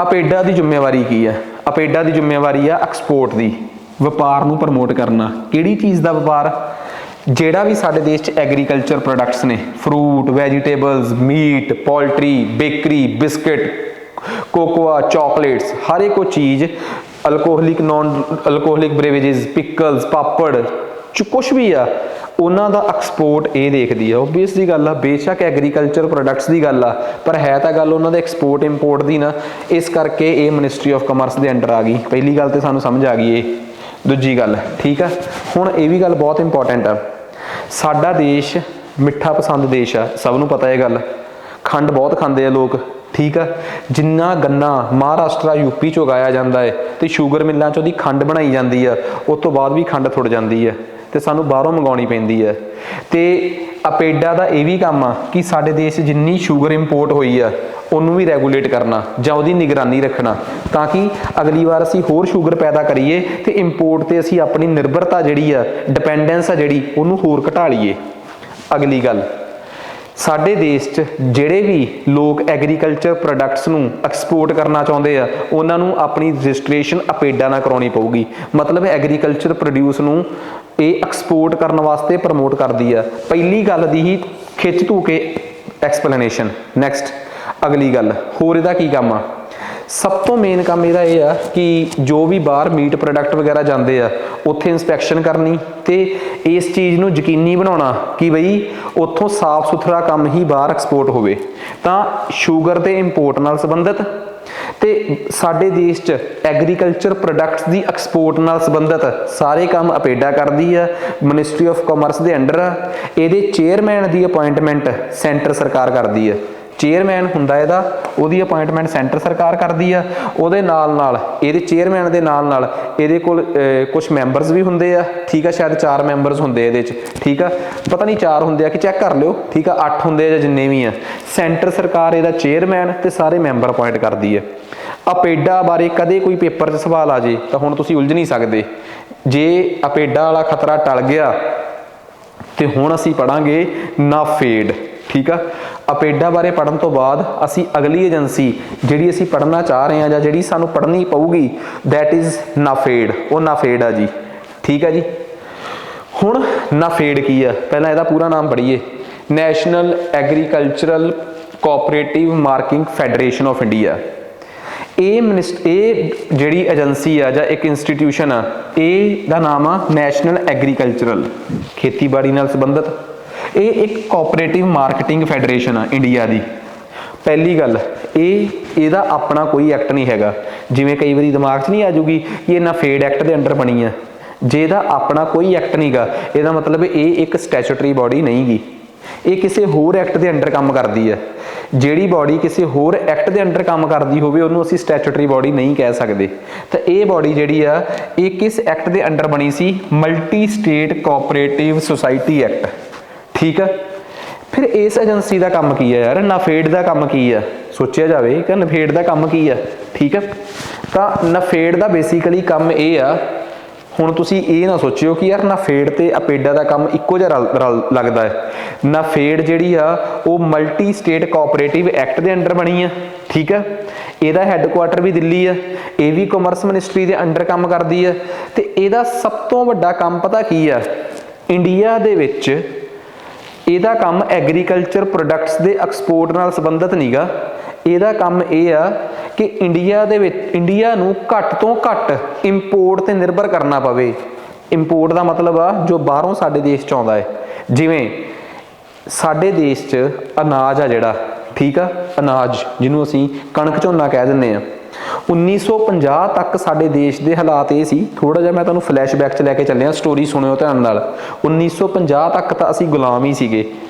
ਅਪੇਡਾ ਦੀ ਜ਼ਿੰਮੇਵਾਰੀ ਕੀ ਹੈ? ਅਪੇਡਾ ਦੀ ਜ਼ਿੰਮੇਵਾਰੀ ਆ ਐਕਸਪੋਰਟ ਦੀ, ਵਪਾਰ ਨੂੰ ਪ੍ਰਮੋਟ ਕਰਨਾ। ਕਿਹੜੀ ਚੀਜ਼ ਦਾ ਵਪਾਰ? ਜਿਹੜਾ ਵੀ ਸਾਡੇ ਦੇਸ਼ 'ਚ ਐਗਰੀਕਲਚਰ ਪ੍ਰੋਡਕਟਸ ਨੇ, fruit, vegetables, meat, poultry, bakery, biscuit, cocoa, chocolates, ਹਰ ਇੱਕ ਉਹ ਚੀਜ਼, alcoholic, non alcoholic beverages, pickles, papad, ਕੁਛ ਵੀ ਆ, ਉਹਨਾਂ ਦਾ ਐਕਸਪੋਰਟ ਇਹ ਦੇਖਦੀ ਆ। ਓਬਵੀਅਸ ਦੀ ਗੱਲ ਆ, ਬੇਸ਼ੱਕ ਐਗਰੀਕਲਚਰ ਪ੍ਰੋਡਕਟਸ ਦੀ ਗੱਲ ਆ, ਪਰ ਹੈ ਤਾਂ ਗੱਲ ਉਹਨਾਂ ਦੇ ਐਕਸਪੋਰਟ ਇੰਪੋਰਟ ਦੀ ਨਾ। ਇਸ ਕਰਕੇ ਇਹ ਮਿਨਿਸਟਰੀ ਆਫ ਕਮਰਸ ਦੇ ਅੰਡਰ ਆ ਗਈ। ਪਹਿਲੀ ਗੱਲ ਤੇ ਸਾਨੂੰ ਸਮਝ ਆ ਗਈ ਇਹ। ਦੂਜੀ ਗੱਲ, ਠੀਕ ਆ, ਹੁਣ ਇਹ ਵੀ ਗੱਲ ਬਹੁਤ ਇੰਪੋਰਟੈਂਟ ਆ, ਸਾਡਾ ਦੇਸ਼ ਮਿੱਠਾ ਪਸੰਦ ਦੇਸ਼ ਆ, ਸਭ ਨੂੰ ਪਤਾ ਇਹ ਗੱਲ। ਖੰਡ ਬਹੁਤ ਖਾਂਦੇ ਆ ਲੋਕ, ਠੀਕ ਆ। ਜਿੰਨਾ ਗੰਨਾ ਮਹਾਰਾਸ਼ਟਰ ਯੂਪੀ ਚ ਉਗਾਇਆ ਜਾਂਦਾ ਹੈ ਤੇ ਸ਼ੂਗਰ ਮਿੱਲਾਂ ਚ ਉਹਦੀ ਖੰਡ ਬਣਾਈ ਜਾਂਦੀ ਆ, ਉਸ ਤੋਂ ਬਾਅਦ ਵੀ ਖੰਡ ਥੁੜ ਜਾਂਦੀ ਹੈ ਤੇ ਸਾਨੂੰ ਬਾਹਰੋਂ ਮੰਗਾਉਣੀ ਪੈਂਦੀ ਹੈ। ਤੇ ਅਪੇਡਾ ਦਾ ਇਹ ਵੀ ਕੰਮ ਆ ਕਿ ਸਾਡੇ ਦੇਸ਼ ਜਿੰਨੀ ਸ਼ੂਗਰ ਇੰਪੋਰਟ ਹੋਈ ਆ ਉਹਨੂੰ ਵੀ ਰੈਗੂਲੇਟ ਕਰਨਾ ਜਾਂ ਉਹਦੀ ਨਿਗਰਾਨੀ ਰੱਖਣਾ, ਤਾਂ ਕਿ ਅਗਲੀ ਵਾਰ ਅਸੀਂ ਹੋਰ ਸ਼ੂਗਰ ਪੈਦਾ ਕਰੀਏ ਤੇ ਇੰਪੋਰਟ ਤੇ ਅਸੀਂ ਆਪਣੀ ਨਿਰਭਰਤਾ ਜਿਹੜੀ ਆ, ਡਿਪੈਂਡੈਂਸ ਆ ਜਿਹੜੀ, ਉਹਨੂੰ ਹੋਰ ਘਟਾ ਲਈਏ। ਅਗਲੀ ਗੱਲ, ਸਾਡੇ ਦੇਸ਼ 'ਚ ਜਿਹੜੇ ਵੀ ਲੋਕ ਐਗਰੀਕਲਚਰ ਪ੍ਰੋਡਕਟਸ ਨੂੰ ਐਕਸਪੋਰਟ ਕਰਨਾ ਚਾਹੁੰਦੇ ਆ, ਉਹਨਾਂ ਨੂੰ ਆਪਣੀ ਰਜਿਸਟ੍ਰੇਸ਼ਨ ਅਪੇਡਾ ਨਾਲ ਕਰਾਉਣੀ ਪਊਗੀ। ਮਤਲਬ ਐਗਰੀਕਲਚਰ ਪ੍ਰੋਡਿਊਸ ਨੂੰ ਇਹ ਐਕਸਪੋਰਟ ਕਰਨ ਵਾਸਤੇ ਪ੍ਰਮੋਟ ਕਰਦੀ ਆ। ਪਹਿਲੀ ਗੱਲ ਦੀ ਹੀ ਖਿੱਚ ਧੂ ਕੇ ਐਕਸਪਲੇਨੇਸ਼ਨ। ਨੈਕਸਟ, ਅਗਲੀ ਗੱਲ, ਹੋਰ ਇਹਦਾ ਕੀ ਕੰਮ ਆ? ਸਭ ਤੋਂ ਮੇਨ ਕੰਮ ਇਹਦਾ ਇਹ ਆ ਕਿ ਜੋ ਵੀ ਬਾਹਰ ਮੀਟ ਪ੍ਰੋਡਕਟ ਵਗੈਰਾ ਜਾਂਦੇ ਆ, ਉੱਥੇ ਇੰਸਪੈਕਸ਼ਨ ਕਰਨੀ ਤੇ ਇਸ ਚੀਜ਼ ਨੂੰ ਯਕੀਨੀ ਬਣਾਉਣਾ ਕਿ ਬਈ ਉੱਥੋਂ ਸਾਫ਼ ਸੁਥਰਾ ਕੰਮ ਹੀ ਬਾਹਰ ਐਕਸਪੋਰਟ ਹੋਵੇ। ਤਾਂ ਸ਼ੂਗਰ ਤੇ ਇੰਪੋਰਟ ਨਾਲ ਸੰਬੰਧਿਤ ਤੇ ਸਾਡੇ ਦੇਸ਼ 'ਚ ਐਗਰੀਕਲਚਰ ਪ੍ਰੋਡਕਟਸ ਦੀ ਐਕਸਪੋਰਟ ਨਾਲ ਸੰਬੰਧਿਤ ਸਾਰੇ ਕੰਮ ਅਪੇਡਾ ਕਰਦੀ ਆ, ਮਿਨਿਸਟਰੀ ਆਫ ਕਮਰਸ ਦੇ ਅੰਡਰ ਆ। ਇਹਦੇ ਚੇਅਰਮੈਨ ਦੀ ਅਪਾਇੰਟਮੈਂਟ ਸੈਂਟਰ ਸਰਕਾਰ ਕਰਦੀ ਆ। ਚੇਅਰਮੈਨ ਹੁੰਦਾ ਇਹਦਾ, ਉਹਦੀ ਅਪਾਇੰਟਮੈਂਟ ਸੈਂਟਰ ਸਰਕਾਰ ਕਰਦੀ ਆ। ਉਹਦੇ ਨਾਲ ਇਹਦੇ ਚੇਅਰਮੈਨ ਦੇ ਨਾਲ ਇਹਦੇ ਕੋਲ ਕੁਝ ਮੈਂਬਰਸ ਵੀ ਹੁੰਦੇ ਆ, ਠੀਕ ਆ। ਸ਼ਾਇਦ 4 ਮੈਂਬਰਸ ਹੁੰਦੇ ਇਹਦੇ 'ਚ, ਠੀਕ ਆ। ਪਤਾ ਨਹੀਂ 4 ਹੁੰਦੇ ਆ ਕਿ ਚੈੱਕ ਕਰ ਲਿਓ, ਠੀਕ ਆ। 8 ਹੁੰਦੇ ਆ ਜਾਂ ਜਿੰਨੇ ਵੀ ਆ। ਸੈਂਟਰ ਸਰਕਾਰ ਇਹਦਾ ਚੇਅਰਮੈਨ ਤੇ ਸਾਰੇ ਮੈਂਬਰ ਅਪਾਇੰਟ ਕਰਦੀ ਹੈ। ਅਪੇਡਾ ਬਾਰੇ ਕਦੇ ਕੋਈ ਪੇਪਰ 'ਚ ਸਵਾਲ ਆ ਜੇ ਤਾਂ ਹੁਣ ਤੁਸੀਂ ਉਲਝ ਨਹੀਂ ਸਕਦੇ। ਜੇ ਅਪੇਡਾ ਵਾਲਾ ਖਤਰਾ ਟਲ ਗਿਆ ਤੇ ਹੁਣ ਅਸੀਂ ਪੜਾਂਗੇ ਨਾਫੇਡ, ਠੀਕ ਆ। ਅਪੇਡਾ ਬਾਰੇ ਪੜ੍ਹਨ ਤੋਂ ਬਾਅਦ ਅਸੀਂ ਅਗਲੀ ਏਜੰਸੀ ਜਿਹੜੀ ਅਸੀਂ ਪੜ੍ਹਨਾ ਚਾਹ ਰਹੇ ਹਾਂ ਜਾਂ ਜਿਹੜੀ ਸਾਨੂੰ ਪੜ੍ਹਨੀ ਪਊਗੀ, ਦੈਟ ਇਜ਼ ਨਾਫੇਡ। ਉਹ ਨਾਫੇਡ ਆ ਜੀ, ਠੀਕ ਆ ਜੀ। ਹੁਣ ਨਾਫੇਡ ਕੀ ਆ? ਪਹਿਲਾਂ ਇਹਦਾ ਪੂਰਾ ਨਾਮ ਪੜ੍ਹੀਏ। National agricultural cooperative marketing federation of India. ਇਹ ਜਿਹੜੀ ਏਜੰਸੀ ਆ ਜਾਂ ਇੱਕ ਇੰਸਟੀਟਿਊਸ਼ਨ ਆ, ਇਹ ਦਾ ਨਾਮ ਆ ਨੈਸ਼ਨਲ ਐਗਰੀਕਲਚਰਲ, ਖੇਤੀਬਾੜੀ ਨਾਲ ਸੰਬੰਧਿਤ। ਇਹ ਇੱਕ ਕੋਆਪਰੇਟਿਵ ਮਾਰਕੀਟਿੰਗ ਫੈਡਰੇਸ਼ਨ ਆ ਇੰਡੀਆ ਦੀ। ਪਹਿਲੀ ਗੱਲ, ਇਹਦਾ ਆਪਣਾ ਕੋਈ ਐਕਟ ਨਹੀਂ ਹੈਗਾ। ਜਿਵੇਂ ਕਈ ਵਾਰੀ ਦਿਮਾਗ 'ਚ ਨਹੀਂ ਆ ਜੂਗੀ ਕਿ ਇਹ ਨਾਫੇਡ ਐਕਟ ਦੇ ਅੰਡਰ ਬਣੀ ਆ। ਜੇ ਇਹਦਾ ਆਪਣਾ ਕੋਈ ਐਕਟ ਨਹੀਂਗਾ, ਇਹਦਾ ਮਤਲਬ ਇਹ ਇੱਕ ਸਟੈਚੂਟਰੀ ਬਾਡੀ ਨਹੀਂ ਗੀ। ਇਹ ਕਿਸੇ ਹੋਰ ਐਕਟ ਦੇ ਅੰਡਰ ਕੰਮ ਕਰਦੀ ਹੈ। ਜਿਹੜੀ ਬਾਡੀ ਕਿਸੇ ਹੋਰ ਐਕਟ ਦੇ ਅੰਡਰ ਕੰਮ ਕਰਦੀ ਹੋਵੇ ਉਹਨੂੰ ਅਸੀਂ ਸਟੈਚੂਟਰੀ ਬਾਡੀ ਨਹੀਂ ਕਹਿ ਸਕਦੇ। ਤਾਂ ਇਹ ਬਾਡੀ ਜਿਹੜੀ ਆ, ਇਹ ਕਿਸ ਐਕਟ ਦੇ ਅੰਡਰ ਬਣੀ ਸੀ? Multi state cooperative society act, ਠੀਕ ਆ। ਫਿਰ ਇਸ ਏਜੰਸੀ ਦਾ ਕੰਮ ਕੀ ਹੈ ਯਾਰ? ਨਾਫੇਡ ਦਾ ਕੰਮ ਕੀ ਆ? ਸੋਚਿਆ ਜਾਵੇ ਕਿ ਨਾਫੇਡ ਦਾ ਕੰਮ ਕੀ ਆ, ਠੀਕ ਆ। ਤਾਂ ਨਾਫੇਡ ਦਾ ਬੇਸਿਕਲੀ ਕੰਮ ਇਹ ਆ, ਹੁਣ ਤੁਸੀਂ ਇਹ ਨਾ ਸੋਚਿਓ ਕਿ ਯਾਰ ਨਾਫੇਡ ਤੇ ਅਪੇਡਾ ਦਾ ਕੰਮ ਇੱਕੋ ਜਿਹਾ ਲੱਗਦਾ ਹੈ। ਨਾਫੇਡ ਜਿਹੜੀ ਆ ਉਹ ਮਲਟੀ ਸਟੇਟ ਕੋਆਪਰੇਟਿਵ ਐਕਟ ਦੇ ਅੰਡਰ ਬਣੀ ਆ, ਠੀਕ ਆ। ਇਹਦਾ ਹੈੱਡਕੁਆਟਰ ਵੀ ਦਿੱਲੀ ਆ। ਇਹ ਵੀ ਕਾਮਰਸ ਮਿਨਿਸਟਰੀ ਦੇ ਅੰਡਰ ਕੰਮ ਕਰਦੀ ਆ। ਤੇ ਇਹਦਾ ਸਭ ਤੋਂ ਵੱਡਾ ਕੰਮ ਪਤਾ ਕੀ ਆ? ਇੰਡੀਆ ਦੇ ਵਿੱਚ ਇਹਦਾ ਕੰਮ ਐਗਰੀਕਲਚਰ ਪ੍ਰੋਡਕਟਸ ਦੇ ਐਕਸਪੋਰਟ ਨਾਲ ਸੰਬੰਧਿਤ ਨਹੀਂਗਾ। ਇਹਦਾ ਕੰਮ ਇਹ ਆ ਕਿ ਇੰਡੀਆ ਨੂੰ ਘੱਟ ਤੋਂ ਘੱਟ ਇੰਪੋਰਟ ਤੇ ਨਿਰਭਰ ਕਰਨਾ ਪਵੇ। ਇੰਪੋਰਟ ਦਾ ਮਤਲਬ ਆ ਜੋ ਬਾਹਰੋਂ ਸਾਡੇ ਦੇਸ਼ 'ਚ ਆਉਂਦਾ ਹੈ। ਜਿਵੇਂ ਸਾਡੇ ਦੇਸ਼ 'ਚ ਅਨਾਜ ਆ ਜਿਹੜਾ, ਠੀਕ ਆ, ਅਨਾਜ ਜਿਹਨੂੰ ਅਸੀਂ ਕਣਕ ਝੋਨਾ ਕਹਿ ਦਿੰਦੇ ਆ। 1950 ਤੱਕ ਸਾਡੇ ਦੇਸ਼ ਦੇ ਹਾਲਾਤ ਇਹ ਸੀ, ਥੋੜਾ ਜਿਹਾ ਮੈਂ ਤੁਹਾਨੂੰ ਫਲੈਸ਼ਬੈਕ 'ਚ ਲੈ ਕੇ ਚੱਲਿਆ, ਸਟੋਰੀ ਸੁਣਿਓ ਧਿਆਨ ਨਾਲ। 1950 ਤੱਕ ਤਾਂ ਅਸੀਂ ਗੁਲਾਮ ਹੀ ਸੀਗੇ,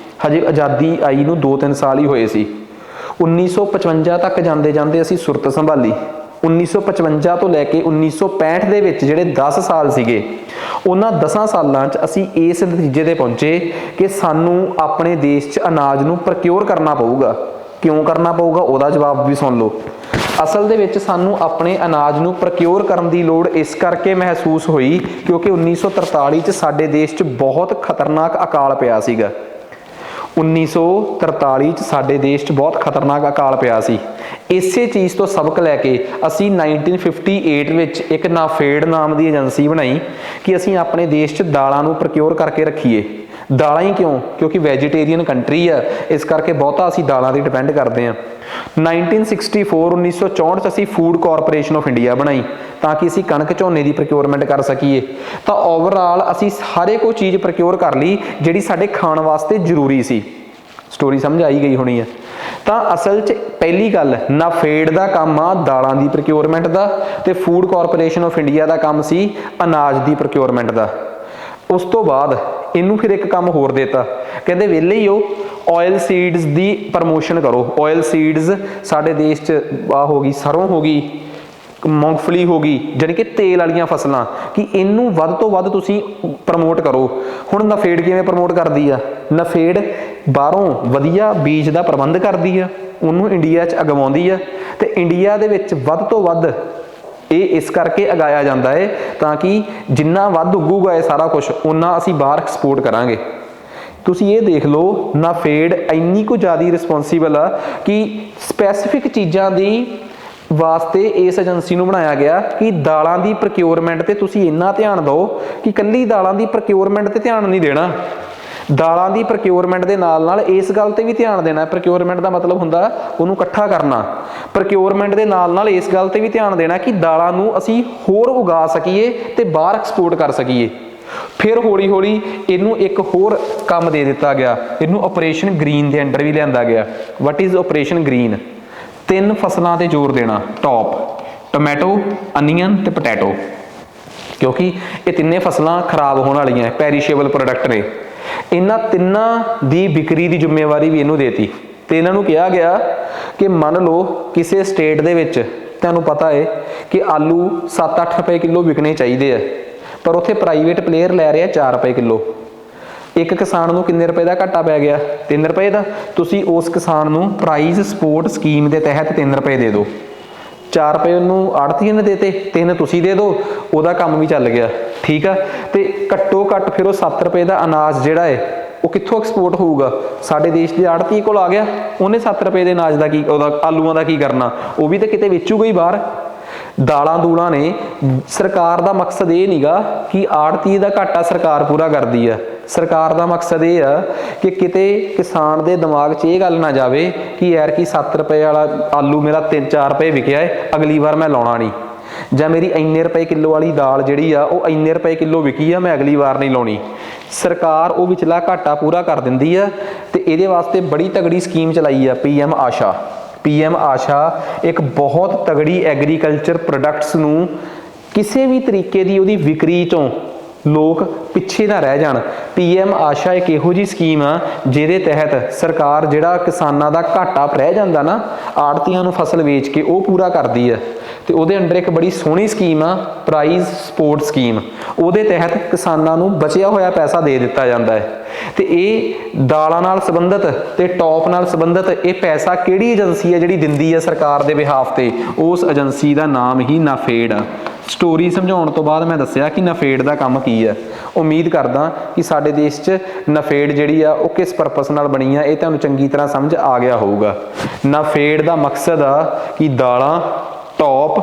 ਹਜੇ ਆਜ਼ਾਦੀ ਆਈ ਨੂੰ 2-3 ਸਾਲ ਹੀ ਹੋਏ ਸੀ। 1955 ਤੱਕ ਜਾਂਦੇ ਜਾਂਦੇ ਅਸੀਂ ਸੁਰਤ ਸੰਭਾਲੀ। 1955 ਤੋਂ ਲੈ ਕੇ 1965 ਦੇ ਵਿੱਚ ਜਿਹੜੇ 10 ਸਾਲ ਸੀਗੇ, ਉਹਨਾਂ 10 ਸਾਲਾਂ 'ਚ ਅਸੀਂ ਇਸ ਨਤੀਜੇ ਤੇ ਪਹੁੰਚੇ ਕਿ ਸਾਨੂੰ ਆਪਣੇ ਦੇਸ਼ 'ਚ ਅਨਾਜ ਨੂੰ ਪ੍ਰਕਿਉਰ ਕਰਨਾ ਪਊਗਾ। ਕਿਉਂ ਕਰਨਾ ਪਊਗਾ ਉਹਦਾ ਜਵਾਬ ਵੀ ਸੁਣ ਲਓ। ਅਸਲ ਦੇ ਵਿੱਚ ਸਾਨੂੰ ਆਪਣੇ ਅਨਾਜ ਨੂੰ ਪ੍ਰਕਿਉਰ ਕਰਨ ਦੀ ਲੋੜ ਇਸ ਕਰਕੇ ਮਹਿਸੂਸ ਹੋਈ ਕਿਉਂਕਿ 1943 'ਚ ਸਾਡੇ ਦੇਸ਼ 'ਚ ਬਹੁਤ ਖਤਰਨਾਕ ਅਕਾਲ ਪਿਆ ਸੀਗਾ। 1943 'ਚ ਸਾਡੇ ਦੇਸ਼ 'ਚ ਬਹੁਤ ਖਤਰਨਾਕ ਅਕਾਲ ਪਿਆ ਸੀ। ਇਸੇ ਚੀਜ਼ ਤੋਂ ਸਬਕ ਲੈ ਕੇ ਅਸੀਂ 1958 ਵਿੱਚ ਇੱਕ ਨਾਫੇਡ ਨਾਮ ਦੀ ਏਜੰਸੀ ਬਣਾਈ ਕਿ ਅਸੀਂ ਆਪਣੇ ਦੇਸ਼ 'ਚ ਦਾਲਾਂ ਨੂੰ ਪ੍ਰਕਿਉਰ ਕਰਕੇ ਰੱਖੀਏ। ਦਾਲਾਂ ਹੀ ਕਿਉਂ? ਕਿਉਂਕਿ ਵੈਜੀਟੇਰੀਅਨ ਕੰਟਰੀ ਆ, ਇਸ ਕਰਕੇ ਬਹੁਤਾ ਅਸੀਂ ਦਾਲਾਂ 'ਤੇ ਡਿਪੈਂਡ ਕਰਦੇ ਹਾਂ। 1964 'ਚ ਅਸੀਂ ਫੂਡ ਕਾਰਪੋਰੇਸ਼ਨ ਆਫ ਇੰਡੀਆ ਬਣਾਈ ਤਾਂ ਕਿ ਅਸੀਂ ਕਣਕ ਝੋਨੇ ਦੀ ਪ੍ਰੋਕਿਉਰਮੈਂਟ ਕਰ ਸਕੀਏ। ਤਾਂ ਓਵਰਆਲ ਅਸੀਂ ਸਾਰੇ ਕੋਈ ਚੀਜ਼ ਪ੍ਰੋਕਿਉਰ ਕਰ ਲਈ ਜਿਹੜੀ ਸਾਡੇ ਖਾਣ ਵਾਸਤੇ ਜ਼ਰੂਰੀ ਸੀ। ਸਟੋਰੀ ਸਮਝ ਆਈ ਗਈ ਹੋਣੀ ਹੈ। ਤਾਂ ਅਸਲ 'ਚ ਪਹਿਲੀ ਗੱਲ, ਨਾਫੇਡ ਦਾ ਕੰਮ ਆ ਦਾਲਾਂ ਦੀ ਪ੍ਰੋਕਿਉਰਮੈਂਟ ਦਾ, ਤੇ ਫੂਡ ਕਾਰਪੋਰੇਸ਼ਨ ਆਫ ਇੰਡੀਆ ਦਾ ਕੰਮ ਸੀ ਅਨਾਜ ਦੀ ਪ੍ਰੋਕਿਉਰਮੈਂਟ ਦਾ। ਉਸ ਤੋਂ ਬਾਅਦ ਇਹਨੂੰ ਫਿਰ ਇੱਕ ਕੰਮ ਹੋਰ ਦੇਤਾ, ਕਹਿੰਦੇ ਵਿਹਲੇ ਹੀ ਹੋ, ਆਇਲ ਸੀਡਸ ਦੀ ਪ੍ਰਮੋਸ਼ਨ ਕਰੋ। ਆਇਲ ਸੀਡਸ ਸਾਡੇ ਦੇਸ਼ 'ਚ ਆ ਹੋ ਗਈ, ਸਰੋਂ ਹੋ ਗਈ, ਮੂੰਗਫਲੀ ਹੋ ਗਈ, ਜਾਣੀ ਕਿ ਤੇਲ ਵਾਲੀਆਂ ਫਸਲਾਂ, ਕਿ ਇਹਨੂੰ ਵੱਧ ਤੋਂ ਵੱਧ ਤੁਸੀਂ ਪ੍ਰਮੋਟ ਕਰੋ। ਹੁਣ ਨਫੇਡ ਕਿਵੇਂ ਪ੍ਰਮੋਟ ਕਰਦੀ ਆ? ਨਫੇਡ ਬਾਹਰੋਂ ਵਧੀਆ ਬੀਜ ਦਾ ਪ੍ਰਬੰਧ ਕਰਦੀ ਆ, ਉਹਨੂੰ ਇੰਡੀਆ 'ਚ ਅਗਵਾਉਂਦੀ ਆ, ਤੇ ਇੰਡੀਆ ਦੇ ਵਿੱਚ ਵੱਧ ਤੋਂ ਵੱਧ ਇਹ ਇਸ ਕਰਕੇ ਉਗਾਇਆ ਜਾਂਦਾ ਹੈ ਤਾਂ ਕਿ ਜਿੰਨਾ ਵੱਧ ਉੱਗੂਗਾ ਇਹ ਸਾਰਾ ਕੁਝ, ਓਨਾ ਅਸੀਂ ਬਾਹਰ ਐਕਸਪੋਰਟ ਕਰਾਂਗੇ। ਤੁਸੀਂ ਇਹ ਦੇਖ ਲਓ, ਨਾਫੇਡ ਇੰਨੀ ਕੁ ਜ਼ਿਆਦਾ ਰਿਸਪੌਂਸੀਬਲ ਆ ਕਿ ਸਪੈਸੀਫਿਕ ਚੀਜ਼ਾਂ ਦੀ ਵਾਸਤੇ ਇਸ ਏਜੰਸੀ ਨੂੰ ਬਣਾਇਆ ਗਿਆ ਕਿ ਦਾਲਾਂ ਦੀ ਪ੍ਰੋਕਿਉਰਮੈਂਟ ਤੇ ਤੁਸੀਂ ਇੰਨਾ ਧਿਆਨ ਦਿਓ ਕਿ ਇਕੱਲੀ ਦਾਲਾਂ ਦੀ ਪ੍ਰੋਕਿਉਰਮੈਂਟ ਤੇ ਧਿਆਨ ਨਹੀਂ ਦੇਣਾ, ਦਾਲਾਂ ਦੀ ਪ੍ਰੋਕਿਉਰਮੈਂਟ ਦੇ ਨਾਲ ਨਾਲ ਇਸ ਗੱਲ ਤੇ ਵੀ ਧਿਆਨ ਦੇਣਾ। ਪ੍ਰੋਕਿਉਰਮੈਂਟ ਦਾ ਮਤਲਬ ਹੁੰਦਾ ਉਹਨੂੰ ਇਕੱਠਾ ਕਰਨਾ। ਪ੍ਰੋਕਿਉਰਮੈਂਟ ਦੇ ਨਾਲ ਨਾਲ ਇਸ ਗੱਲ ਤੇ ਵੀ ਧਿਆਨ ਦੇਣਾ ਕਿ ਦਾਲਾਂ ਨੂੰ ਅਸੀਂ ਹੋਰ ਉਗਾ ਸਕੀਏ ਤੇ ਬਾਹਰ ਐਕਸਪੋਰਟ ਕਰ ਸਕੀਏ। ਫਿਰ ਹੌਲੀ ਹੌਲੀ ਇਹਨੂੰ ਇੱਕ ਹੋਰ ਕੰਮ ਦੇ ਦਿੱਤਾ ਗਿਆ, ਇਹਨੂੰ ਆਪਰੇਸ਼ਨ ਗ੍ਰੀਨ ਦੇ ਅੰਡਰ ਵੀ ਲਿਆਂਦਾ ਗਿਆ। What is operation green? 3 ਫਸਲਾਂ ਤੇ ਜ਼ੋਰ ਦੇਣਾ ਟੌਪ, ਟੋਮੈਟੋ, ਅਨੀਅਨ ਤੇ ਪੋਟੈਟੋ, ਕਿਉਂਕਿ ਇਹ ਤਿੰਨੇ ਫਸਲਾਂ ਖਰਾਬ ਹੋਣ ਵਾਲੀਆਂ, ਪੈਰੀਸ਼ੇਬਲ ਪ੍ਰੋਡਕਟ ਨੇ। ਇਹਨਾਂ ਤਿੰਨਾਂ ਦੀ ਵਿਕਰੀ ਦੀ ਜ਼ਿੰਮੇਵਾਰੀ ਵੀ ਇਹਨੂੰ ਦੇਤੀ, ਤੇ ਇਹਨਾਂ ਨੂੰ ਕਿਹਾ ਗਿਆ ਕਿ ਮੰਨ ਲਓ ਕਿਸੇ ਸਟੇਟ ਦੇ ਵਿੱਚ ਤੁਹਾਨੂੰ ਪਤਾ ਹੈ ਕਿ ਆਲੂ 7-8 ਰੁਪਏ ਕਿਲੋ ਵਿਕਣੇ ਚਾਹੀਦੇ ਆ, ਪਰ ਉੱਥੇ ਪ੍ਰਾਈਵੇਟ ਪਲੇਅਰ ਲੈ ਰਿਹਾ 4 ਰੁਪਏ ਕਿਲੋ। ਇੱਕ ਕਿਸਾਨ ਨੂੰ ਕਿੰਨੇ ਰੁਪਏ ਦਾ ਘਾਟਾ ਪੈ ਗਿਆ? 3 ਰੁਪਏ ਦਾ। ਤੁਸੀਂ ਉਸ ਕਿਸਾਨ ਨੂੰ ਪ੍ਰਾਈਸ ਸਪੋਰਟ ਸਕੀਮ ਦੇ ਤਹਿਤ 3 ਰੁਪਏ ਦੇ ਦਿਓ, 4 ਰੁਪਏ ਉਹਨੂੰ ਆੜ੍ਹਤੀਏ ਨੇ ਦੇਤੇ, 3 ਤੁਸੀਂ ਦੇ ਦਿਓ, ਉਹਦਾ ਕੰਮ ਵੀ ਚੱਲ ਗਿਆ, ਠੀਕ ਆ। ਤੇ ਘੱਟੋ ਘੱਟ ਫਿਰ ਉਹ 7 ਰੁਪਏ ਦਾ ਅਨਾਜ ਜਿਹੜਾ ਹੈ ਉਹ ਕਿੱਥੋਂ ਐਕਸਪੋਰਟ ਹੋਊਗਾ? ਸਾਡੇ ਦੇਸ਼ ਦੇ ਆੜ੍ਹਤੀਏ ਕੋਲ ਆ ਗਿਆ, ਉਹਨੇ 7 ਰੁਪਏ ਦੇ ਅਨਾਜ ਦਾ ਕੀ, ਉਹਦਾ ਆਲੂਆਂ ਦਾ ਕੀ ਕਰਨਾ? ਉਹ ਵੀ ਤਾਂ ਕਿਤੇ ਵੇਚੂਗਾ ਹੀ ਬਾਹਰ। ਦਾਲਾਂ ਦੂਲਾਂ ਨੇ, ਸਰਕਾਰ ਦਾ ਮਕਸਦ ਇਹ ਨਹੀਂਗਾ ਕਿ ਆੜ੍ਹਤੀਏ ਦਾ ਘਾਟਾ ਸਰਕਾਰ ਪੂਰਾ ਕਰਦੀ ਆ। ਸਰਕਾਰ ਦਾ ਮਕਸਦ ਇਹ ਆ ਕਿ ਕਿਤੇ ਕਿਸਾਨ ਦੇ ਦਿਮਾਗ 'ਚ ਇਹ ਗੱਲ ਨਾ ਜਾਵੇ ਕਿ ਯਾਰ ਕਿ 7 ਰੁਪਏ ਵਾਲਾ ਆਲੂ ਮੇਰਾ 3-4 ਰੁਪਏ ਵਿਕਿਆ ਹੈ, ਅਗਲੀ ਵਾਰ ਮੈਂ ਲਾਉਣਾ ਨਹੀਂ, ਜਾਂ ਮੇਰੀ ਇੰਨੇ ਰੁਪਏ ਕਿਲੋ ਵਾਲੀ ਦਾਲ ਜਿਹੜੀ ਆ ਉਹ ਇੰਨੇ ਰੁਪਏ ਕਿਲੋ ਵਿਕੀ ਆ, ਮੈਂ ਅਗਲੀ ਵਾਰ ਨਹੀਂ ਲਾਉਣੀ। ਸਰਕਾਰ ਉਹ ਵਿਚਲਾ ਘਾਟਾ ਪੂਰਾ ਕਰ ਦਿੰਦੀ ਆ, ਤੇ ਇਹਦੇ ਵਾਸਤੇ ਬੜੀ ਤਗੜੀ ਸਕੀਮ ਚਲਾਈ ਆ, PM ਆਸ਼ਾ। PM ਆਸ਼ਾ ਇੱਕ ਬਹੁਤ ਤਗੜੀ ਐਗਰੀਕਲਚਰ ਪ੍ਰੋਡਕਟਸ ਨੂੰ ਕਿਸੇ ਵੀ ਤਰੀਕੇ ਦੀ ਉਹਦੀ ਵਿਕਰੀ 'ਚੋਂ ਲੋਕ ਪਿੱਛੇ ਨਾ ਰਹਿ ਜਾਣ। PM ਆਸ਼ਾ ਇੱਕ ਇਹੋ ਜਿਹੀ ਸਕੀਮ ਆ ਜਿਹਦੇ ਤਹਿਤ ਸਰਕਾਰ ਜਿਹੜਾ ਕਿਸਾਨਾਂ ਦਾ ਘਾਟਾ ਰਹਿ ਜਾਂਦਾ ਨਾ ਆੜ੍ਹਤੀਆਂ ਨੂੰ ਫਸਲ ਵੇਚ ਕੇ, ਉਹ ਪੂਰਾ ਕਰਦੀ ਆ। ਤੇ ਉਹਦੇ ਅੰਡਰ ਇੱਕ ਬੜੀ ਸੋਹਣੀ ਸਕੀਮ ਆ ਪ੍ਰਾਈਸ ਸਪੋਰਟ ਸਕੀਮ, ਉਹਦੇ ਤਹਿਤ ਕਿਸਾਨਾਂ ਨੂੰ ਬਚਿਆ ਹੋਇਆ ਪੈਸਾ ਦੇ ਦਿੱਤਾ ਜਾਂਦਾ ਹੈ। ਤੇ ਇਹ ਦਾਲਾਂ ਨਾਲ ਸੰਬੰਧਿਤ ਤੇ ਟੌਪ ਨਾਲ ਸੰਬੰਧਿਤ ਇਹ ਪੈਸਾ ਕਿਹੜੀ ਏਜੰਸੀ ਹੈ ਜਿਹੜੀ ਦਿੰਦੀ ਹੈ ਸਰਕਾਰ ਦੇ ਬਿਹਾਫ ਤੇ? ਉਸ ਏਜੰਸੀ ਦਾ ਨਾਮ ਹੀ ਨਾਫੇਡ ਆ। ਸਟੋਰੀ ਸਮਝਾਉਣ ਤੋਂ ਬਾਅਦ ਮੈਂ ਦੱਸਿਆ ਕਿ ਨਾਫੇਡ ਦਾ ਕੰਮ ਕੀ ਹੈ। ਉਮੀਦ ਕਰਦਾ ਕਿ ਸਾਡੇ ਦੇਸ਼ 'ਚ ਨਾਫੇਡ ਜਿਹੜੀ ਆ ਉਹ ਕਿਸ ਪਰਪਸ ਨਾਲ ਬਣੀ ਆ ਇਹ ਤੁਹਾਨੂੰ ਚੰਗੀ ਤਰ੍ਹਾਂ ਸਮਝ ਆ ਗਿਆ ਹੋਊਗਾ। ਨਾਫੇਡ ਦਾ ਮਕਸਦ ਆ ਕਿ ਦਾਲਾਂ ਟੌਪ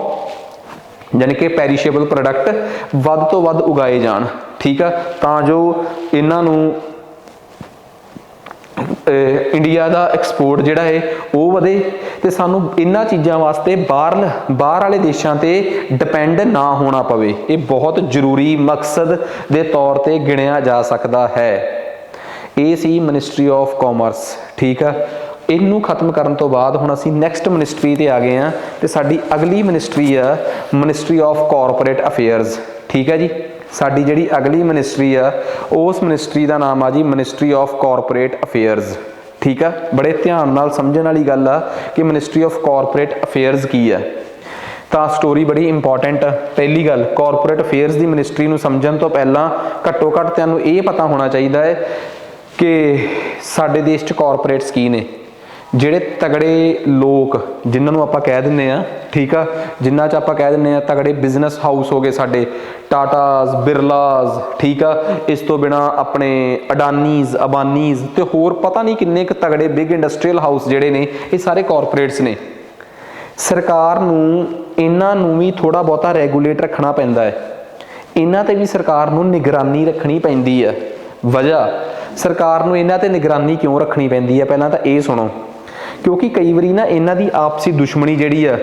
ਯਾਨੀ ਕਿ ਪੈਰੀਸ਼ੇਬਲ ਪ੍ਰੋਡਕਟ ਵੱਧ ਤੋਂ ਵੱਧ ਉਗਾਏ ਜਾਣ, ਠੀਕ ਆ, ਤਾਂ ਜੋ ਇਹਨਾਂ ਨੂੰ ਇੰਡੀਆ ਦਾ ਐਕਸਪੋਰਟ ਜਿਹੜਾ ਹੈ ਉਹ ਵਧੇ ਤੇ ਸਾਨੂੰ ਇਹਨਾਂ ਚੀਜ਼ਾਂ ਵਾਸਤੇ ਬਾਹਰ ਵਾਲੇ ਦੇਸ਼ਾਂ ਤੇ ਡਿਪੈਂਡ ਨਾ ਹੋਣਾ ਪਵੇ। ਇਹ ਬਹੁਤ ਜ਼ਰੂਰੀ ਮਕਸਦ ਦੇ ਤੌਰ ਤੇ ਗਿਣਿਆ ਜਾ ਸਕਦਾ ਹੈ। ਇਹ ਸੀ ਮਿਨਿਸਟਰੀ ਆਫ ਕਾਮਰਸ, ਠੀਕ ਆ। ਇਹਨੂੰ ਖਤਮ ਕਰਨ ਤੋਂ ਬਾਅਦ ਹੁਣ ਅਸੀਂ ਨੈਕਸਟ ਮਿਨਿਸਟਰੀ ਤੇ ਆ ਗਏ ਹਾਂ, ਤੇ ਸਾਡੀ ਅਗਲੀ ਮਿਨਿਸਟਰੀ ਆ ਮਿਨਿਸਟਰੀ ਆਫ ਕਾਰਪੋਰੇਟ ਅਫੇਅਰਸ, ਠੀਕ ਹੈ ਜੀ। ਸਾਡੀ ਜਿਹੜੀ ਅਗਲੀ ਮਿਨਿਸਟਰੀ ਆ ਉਸ ਮਿਨਿਸਟਰੀ ਦਾ ਨਾਮ ਆ ਜੀ ਮਿਨਿਸਟਰੀ ਆਫ ਕਾਰਪੋਰੇਟ ਅਫੇਅਰਸ, ਠੀਕ ਆ। ਬੜੇ ਧਿਆਨ ਨਾਲ ਸਮਝਣ ਵਾਲੀ ਗੱਲ ਆ ਕਿ ਮਿਨਿਸਟਰੀ ਆਫ ਕਾਰਪੋਰੇਟ ਅਫੇਅਰਸ ਕੀ ਆ। ਤਾਂ ਸਟੋਰੀ ਬੜੀ ਇੰਪੋਰਟੈਂਟ ਆ। ਪਹਿਲੀ ਗੱਲ, ਕਾਰਪੋਰੇਟ ਅਫੇਅਰਸ ਦੀ ਮਿਨਿਸਟਰੀ ਨੂੰ ਸਮਝਣ ਤੋਂ ਪਹਿਲਾਂ ਘੱਟੋ ਘੱਟ ਤੁਹਾਨੂੰ ਇਹ ਪਤਾ ਹੋਣਾ ਚਾਹੀਦਾ ਹੈ ਕਿ ਸਾਡੇ ਦੇਸ਼ 'ਚ ਕਾਰਪੋਰੇਟਸ ਕੀ ਨੇ। ਜਿਹੜੇ ਤਗੜੇ ਲੋਕ ਜਿਨ੍ਹਾਂ ਨੂੰ ਆਪਾਂ ਕਹਿ ਦਿੰਦੇ ਆ, ਠੀਕ ਆ, ਜਿਨ੍ਹਾਂ 'ਚ ਆਪਾਂ ਕਹਿ ਦਿੰਦੇ ਆ ਤਗੜੇ ਬਿਜ਼ਨਸ ਹਾਊਸ ਹੋ ਗਏ ਸਾਡੇ, ਟਾਟਾਜ਼, ਬਿਰਲਾਜ਼, ਠੀਕ ਆ। ਇਸ ਤੋਂ ਬਿਨਾਂ ਆਪਣੇ ਅਡਾਨੀਜ਼, ਅਬਾਨੀਜ਼ ਤੇ ਹੋਰ ਪਤਾ ਨਹੀਂ ਕਿੰਨੇ ਕੁ ਤਗੜੇ ਬਿਗ ਇੰਡਸਟਰੀਅਲ ਹਾਊਸ ਜਿਹੜੇ ਨੇ, ਇਹ ਸਾਰੇ ਕਾਰਪੋਰੇਟਸ ਨੇ। ਸਰਕਾਰ ਨੂੰ ਇਹਨਾਂ ਨੂੰ ਵੀ ਥੋੜ੍ਹਾ ਬਹੁਤਾ ਰੈਗੂਲੇਟ ਰੱਖਣਾ ਪੈਂਦਾ ਹੈ, ਇਹਨਾਂ 'ਤੇ ਵੀ ਸਰਕਾਰ ਨੂੰ ਨਿਗਰਾਨੀ ਰੱਖਣੀ ਪੈਂਦੀ ਹੈ। ਵਜ੍ਹਾ सरकार नूं इन्हां ते निगरानी क्यों रखनी पैंदी है, पहलां तां ये सुणो। क्योंकि कई वारी ना इन्हां दी आपसी दुश्मनी जिहड़ी आ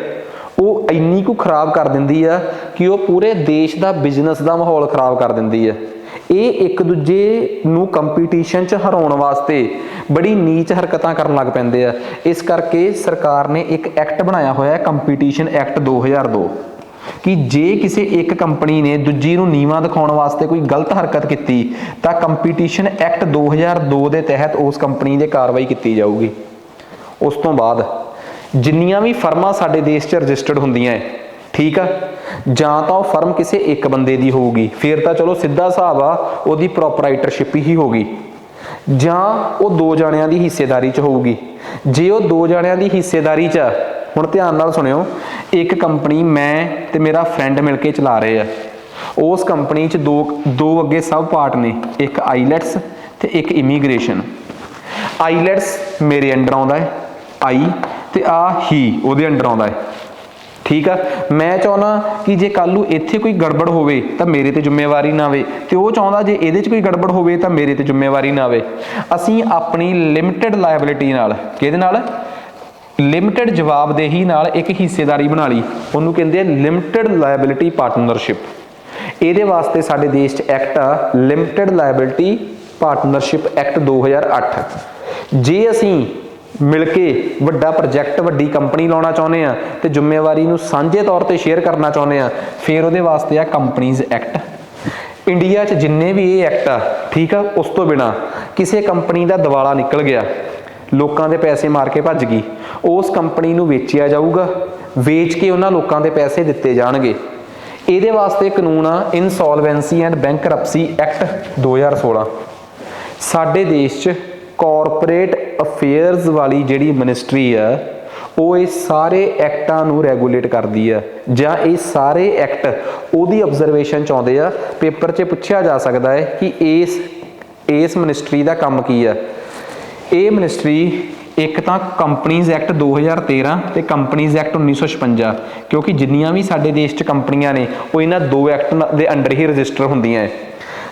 ਉਹ ਇੰਨੀ ਕੁ ਖਰਾਬ ਕਰ ਦਿੰਦੀ ਆ ਕਿ ਉਹ ਪੂਰੇ ਦੇਸ਼ ਦਾ ਬਿਜ਼ਨਸ ਦਾ ਮਾਹੌਲ ਖਰਾਬ ਕਰ ਦਿੰਦੀ ਆ। ਇਹ ਇੱਕ ਦੂਜੇ ਨੂੰ ਕੰਪੀਟੀਸ਼ਨ 'ਚ ਹਰਾਉਣ ਵਾਸਤੇ ਬੜੀ ਨੀਚ ਹਰਕਤਾਂ ਕਰਨ ਲੱਗ ਪੈਂਦੇ ਆ। ਇਸ ਕਰਕੇ ਸਰਕਾਰ ਨੇ ਇੱਕ ਐਕਟ ਬਣਾਇਆ ਹੋਇਆ ਹੈ, ਕੰਪੀਟੀਸ਼ਨ ਐਕਟ 2002, ਕਿ ਜੇ ਕਿਸੇ ਇੱਕ ਕੰਪਨੀ ਨੇ ਦੂਜੀ ਨੂੰ ਨੀਵਾਂ ਦਿਖਾਉਣ ਵਾਸਤੇ ਕੋਈ ਗਲਤ ਹਰਕਤ ਕੀਤੀ ਤਾਂ ਕੰਪੀਟੀਸ਼ਨ ਐਕਟ 2002 ਦੇ ਤਹਿਤ ਉਸ ਕੰਪਨੀ 'ਤੇ ਕਾਰਵਾਈ ਕੀਤੀ ਜਾਊਗੀ। ਉਸ ਤੋਂ ਬਾਅਦ ਜਿੰਨੀਆਂ ਵੀ ਫਰਮਾਂ ਸਾਡੇ ਦੇਸ਼ 'ਚ ਰਜਿਸਟਰਡ ਹੁੰਦੀਆਂ ਹੈ, ਠੀਕ ਆ, ਜਾਂ ਤਾਂ ਉਹ ਫਰਮ ਕਿਸੇ ਇੱਕ ਬੰਦੇ ਦੀ ਹੋਊਗੀ, ਫਿਰ ਤਾਂ ਚਲੋ ਸਿੱਧਾ ਹਿਸਾਬ ਆ ਉਹਦੀ ਪ੍ਰੋਪਰਾਈਟਰਸ਼ਿਪ ਹੀ ਹੋਊਗੀ, ਜਾਂ ਉਹ ਦੋ ਜਣਿਆਂ ਦੀ ਹਿੱਸੇਦਾਰੀ 'ਚ ਹੋਊਗੀ। ਜੇ ਉਹ ਦੋ ਜਣਿਆਂ ਦੀ ਹਿੱਸੇਦਾਰੀ 'ਚ ਆ, ਹੁਣ ਧਿਆਨ ਨਾਲ ਸੁਣਿਓ, ਇੱਕ ਕੰਪਨੀ ਮੈਂ ਤੇ ਮੇਰਾ ਫਰੈਂਡ ਮਿਲ ਕੇ ਚਲਾ ਰਹੇ ਆ, ਉਸ ਕੰਪਨੀ 'ਚ ਦੋ ਅੱਗੇ ਸਬ ਪਾਰਟ ਨੇ, ਇੱਕ ਆਈਲੈਟਸ ਤੇ ਇੱਕ ਇਮੀਗ੍ਰੇਸ਼ਨ। ਆਈਲੈਟਸ ਮੇਰੇ ਅੰਡਰ ਆਉਂਦਾ ਹੈ, ਆਈ ਤੇ ਆ ਹੀ ਉਹਦੇ ਅੰਡਰ ਆਉਂਦਾ ਹੈ, ਠੀਕ ਆ। ਮੈਂ ਚਾਹੁੰਦਾ ਕਿ ਜੇ ਕੱਲ੍ਹ ਨੂੰ ਇੱਥੇ ਕੋਈ ਗੜਬੜ ਹੋਵੇ ਤਾਂ ਮੇਰੇ ਤੇ ਜ਼ਿੰਮੇਵਾਰੀ ਨਾ ਆਵੇ, ਤੇ ਉਹ ਚਾਹੁੰਦਾ ਜੇ ਇਹਦੇ 'ਚ ਕੋਈ ਗੜਬੜ ਹੋਵੇ ਤਾਂ ਮੇਰੇ ਤੇ ਜ਼ਿੰਮੇਵਾਰੀ ਨਾ ਆਵੇ। ਅਸੀਂ ਆਪਣੀ ਲਿਮਿਟਿਡ ਲਾਇਬਿਲਿਟੀ ਨਾਲ, ਕਿਹਦੇ ਨਾਲ, ਲਿਮਿਟਿਡ ਜਵਾਬਦੇਹੀ ਨਾਲ ਇੱਕ ਹਿੱਸੇਦਾਰੀ ਬਣਾ ਲਈ, ਉਹਨੂੰ ਕਹਿੰਦੇ ਆ ਲਿਮਿਟਿਡ ਲਾਇਬਿਲਿਟੀ ਪਾਰਟਨਰਸ਼ਿਪ। ਇਹਦੇ ਵਾਸਤੇ ਸਾਡੇ ਦੇਸ਼ 'ਚ ਐਕਟ ਆ ਲਿਮਿਟਿਡ ਲਾਇਬਿਲਿਟੀ ਪਾਰਟਨਰਸ਼ਿਪ ਐਕਟ 2008। ਜੇ ਅਸੀਂ ਮਿਲ ਕੇ ਵੱਡਾ ਪ੍ਰੋਜੈਕਟ, ਵੱਡੀ ਕੰਪਨੀ ਲਾਉਣਾ ਚਾਹੁੰਦੇ ਆ ਤੇ ਜ਼ਿੰਮੇਵਾਰੀ ਨੂੰ ਸਾਂਝੇ ਤੌਰ ਤੇ ਸ਼ੇਅਰ ਕਰਨਾ ਚਾਹੁੰਦੇ ਆ, ਫਿਰ ਉਹਦੇ ਵਾਸਤੇ ਆ ਕੰਪਨੀਜ਼ ਐਕਟ। ਇੰਡੀਆ 'ਚ ਜਿੰਨੇ ਵੀ ਇਹ ਐਕਟ ਆ, ਠੀਕ ਆ, ਉਸ ਤੋਂ ਬਿਨਾਂ ਕਿਸੇ ਕੰਪਨੀ ਦਾ ਦਿਵਾਲਾ ਨਿਕਲ ਗਿਆ, ਲੋਕਾਂ ਦੇ ਪੈਸੇ ਮਾਰ ਕੇ ਭੱਜ ਗਈ, ਉਸ ਕੰਪਨੀ ਨੂੰ ਵੇਚਿਆ ਜਾਊਗਾ, ਵੇਚ ਕੇ ਉਹਨਾਂ ਲੋਕਾਂ ਦੇ ਪੈਸੇ ਦਿੱਤੇ ਜਾਣਗੇ। ਇਹਦੇ ਵਾਸਤੇ ਕਾਨੂੰਨ ਆ ਇਨਸੋਲਵੈਂਸੀ ਐਂਡ ਬੈਂਕਰਪਸੀ ਐਕਟ 2016। ਸਾਡੇ ਦੇਸ਼ 'ਚ ਕਾਰਪੋਰੇਟ ਅਫੇਅਰਸ ਵਾਲੀ ਜਿਹੜੀ ਮਿਨਿਸਟਰੀ ਆ ਉਹ ਇਹ ਸਾਰੇ ਐਕਟਾਂ ਨੂੰ ਰੈਗੂਲੇਟ ਕਰਦੀ ਆ, ਜਾਂ ਇਹ ਸਾਰੇ ਐਕਟ ਉਹਦੀ ਆਬਜ਼ਰਵੇਸ਼ਨ 'ਚ ਆਉਂਦੇ ਆ। ਪੇਪਰ 'ਚ ਪੁੱਛਿਆ ਜਾ ਸਕਦਾ ਹੈ ਕਿ ਇਸ ਮਿਨਿਸਟਰੀ ਦਾ ਕੰਮ ਕੀ ਆ। ਇਹ ਮਿਨਿਸਟਰੀ ਇੱਕ ਤਾਂ ਕੰਪਨੀਜ਼ ਐਕਟ 2013 ਤੇ ਕੰਪਨੀਜ਼ ਐਕਟ 1956, ਕਿਉਂਕਿ ਜਿੰਨੀਆਂ ਵੀ ਸਾਡੇ ਦੇਸ਼ 'ਚ ਕੰਪਨੀਆਂ ਨੇ ਉਹ ਇਹਨਾਂ ਦੋ ਐਕਟ ਦੇ ਅੰਡਰ ਹੀ ਰਜਿਸਟਰ ਹੁੰਦੀਆਂ ਹੈ।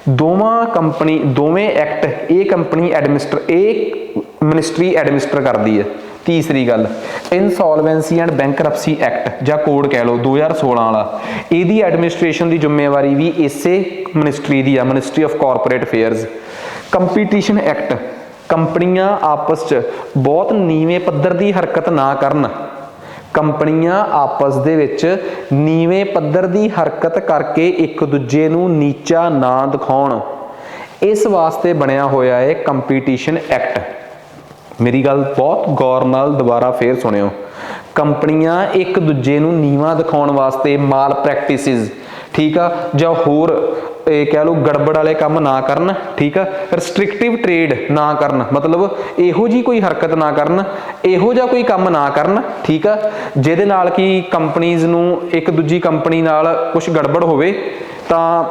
ਦੋਵੇਂ ਐਕਟ ਇਹ ਕੰਪਨੀ ਇਹ ਮਿਨਿਸਟਰੀ ਐਡਮਿਨਿਸਟਰ ਕਰਦੀ ਹੈ। ਤੀਸਰੀ ਗੱਲ, ਇਨਸੋਲਵੈਂਸੀ ਐਂਡ ਬੈਂਕਰਪਸੀ ਐਕਟ ਜਾਂ ਕੋਡ ਕਹਿ ਲਓ 2016 ਵਾਲਾ, ਇਹਦੀ ਐਡਮਿਨਿਸਟ੍ਰੇਸ਼ਨ ਦੀ ਜ਼ਿੰਮੇਵਾਰੀ ਵੀ ਇਸੇ ਮਿਨਿਸਟਰੀ ਦੀ ਆ, ministry of corporate affairs. Competition act, ਕੰਪਨੀਆਂ ਆਪਸ 'ਚ ਬਹੁਤ ਨੀਵੇਂ ਪੱਧਰ ਦੀ ਹਰਕਤ ਨਾ ਕਰਨ, ਕੰਪਨੀਆਂ ਆਪਸ ਦੇ ਵਿੱਚ ਨੀਵੇਂ ਪੱਧਰ ਦੀ ਹਰਕਤ ਕਰਕੇ ਇੱਕ ਦੂਜੇ ਨੂੰ ਨੀਚਾ ਨਾ ਦਿਖਾਉਣ, ਇਸ ਵਾਸਤੇ ਬਣਿਆ ਹੋਇਆ ਹੈ ਕੰਪੀਟੀਸ਼ਨ ਐਕਟ। ਮੇਰੀ ਗੱਲ ਬਹੁਤ ਗੌਰ ਨਾਲ ਦੁਬਾਰਾ ਫੇਰ ਸੁਣਿਓ। ਕੰਪਨੀਆਂ ਇੱਕ ਦੂਜੇ ਨੂੰ ਨੀਵਾਂ ਦਿਖਾਉਣ ਵਾਸਤੇ ਮਾਲ ਪ੍ਰੈਕਟਿਸਿਸ, ਠੀਕ ਆ, ਜਾਂ ਹੋਰ ਇਹ ਕਹਿ ਲਓ ਗੜਬੜ ਵਾਲੇ ਕੰਮ ਨਾ ਕਰਨ, ਠੀਕ ਆ, ਰਿਸਟ੍ਰਿਕਟਿਵ ਟ੍ਰੇਡ ਨਾ ਕਰਨ, ਮਤਲਬ ਇਹੋ ਜੀ ਕੋਈ ਹਰਕਤ ਨਾ ਕਰਨ, ਇਹੋ ਜਿਹਾ ਕੋਈ ਕੰਮ ਨਾ ਕਰਨ, ਠੀਕ ਆ, ਜਿਹਦੇ ਨਾਲ ਕਿ ਕੰਪਨੀਜ਼ ਨੂੰ ਇੱਕ ਦੂਜੀ ਕੰਪਨੀ ਨਾਲ ਕੁਝ ਗੜਬੜ ਹੋਵੇ, ਤਾਂ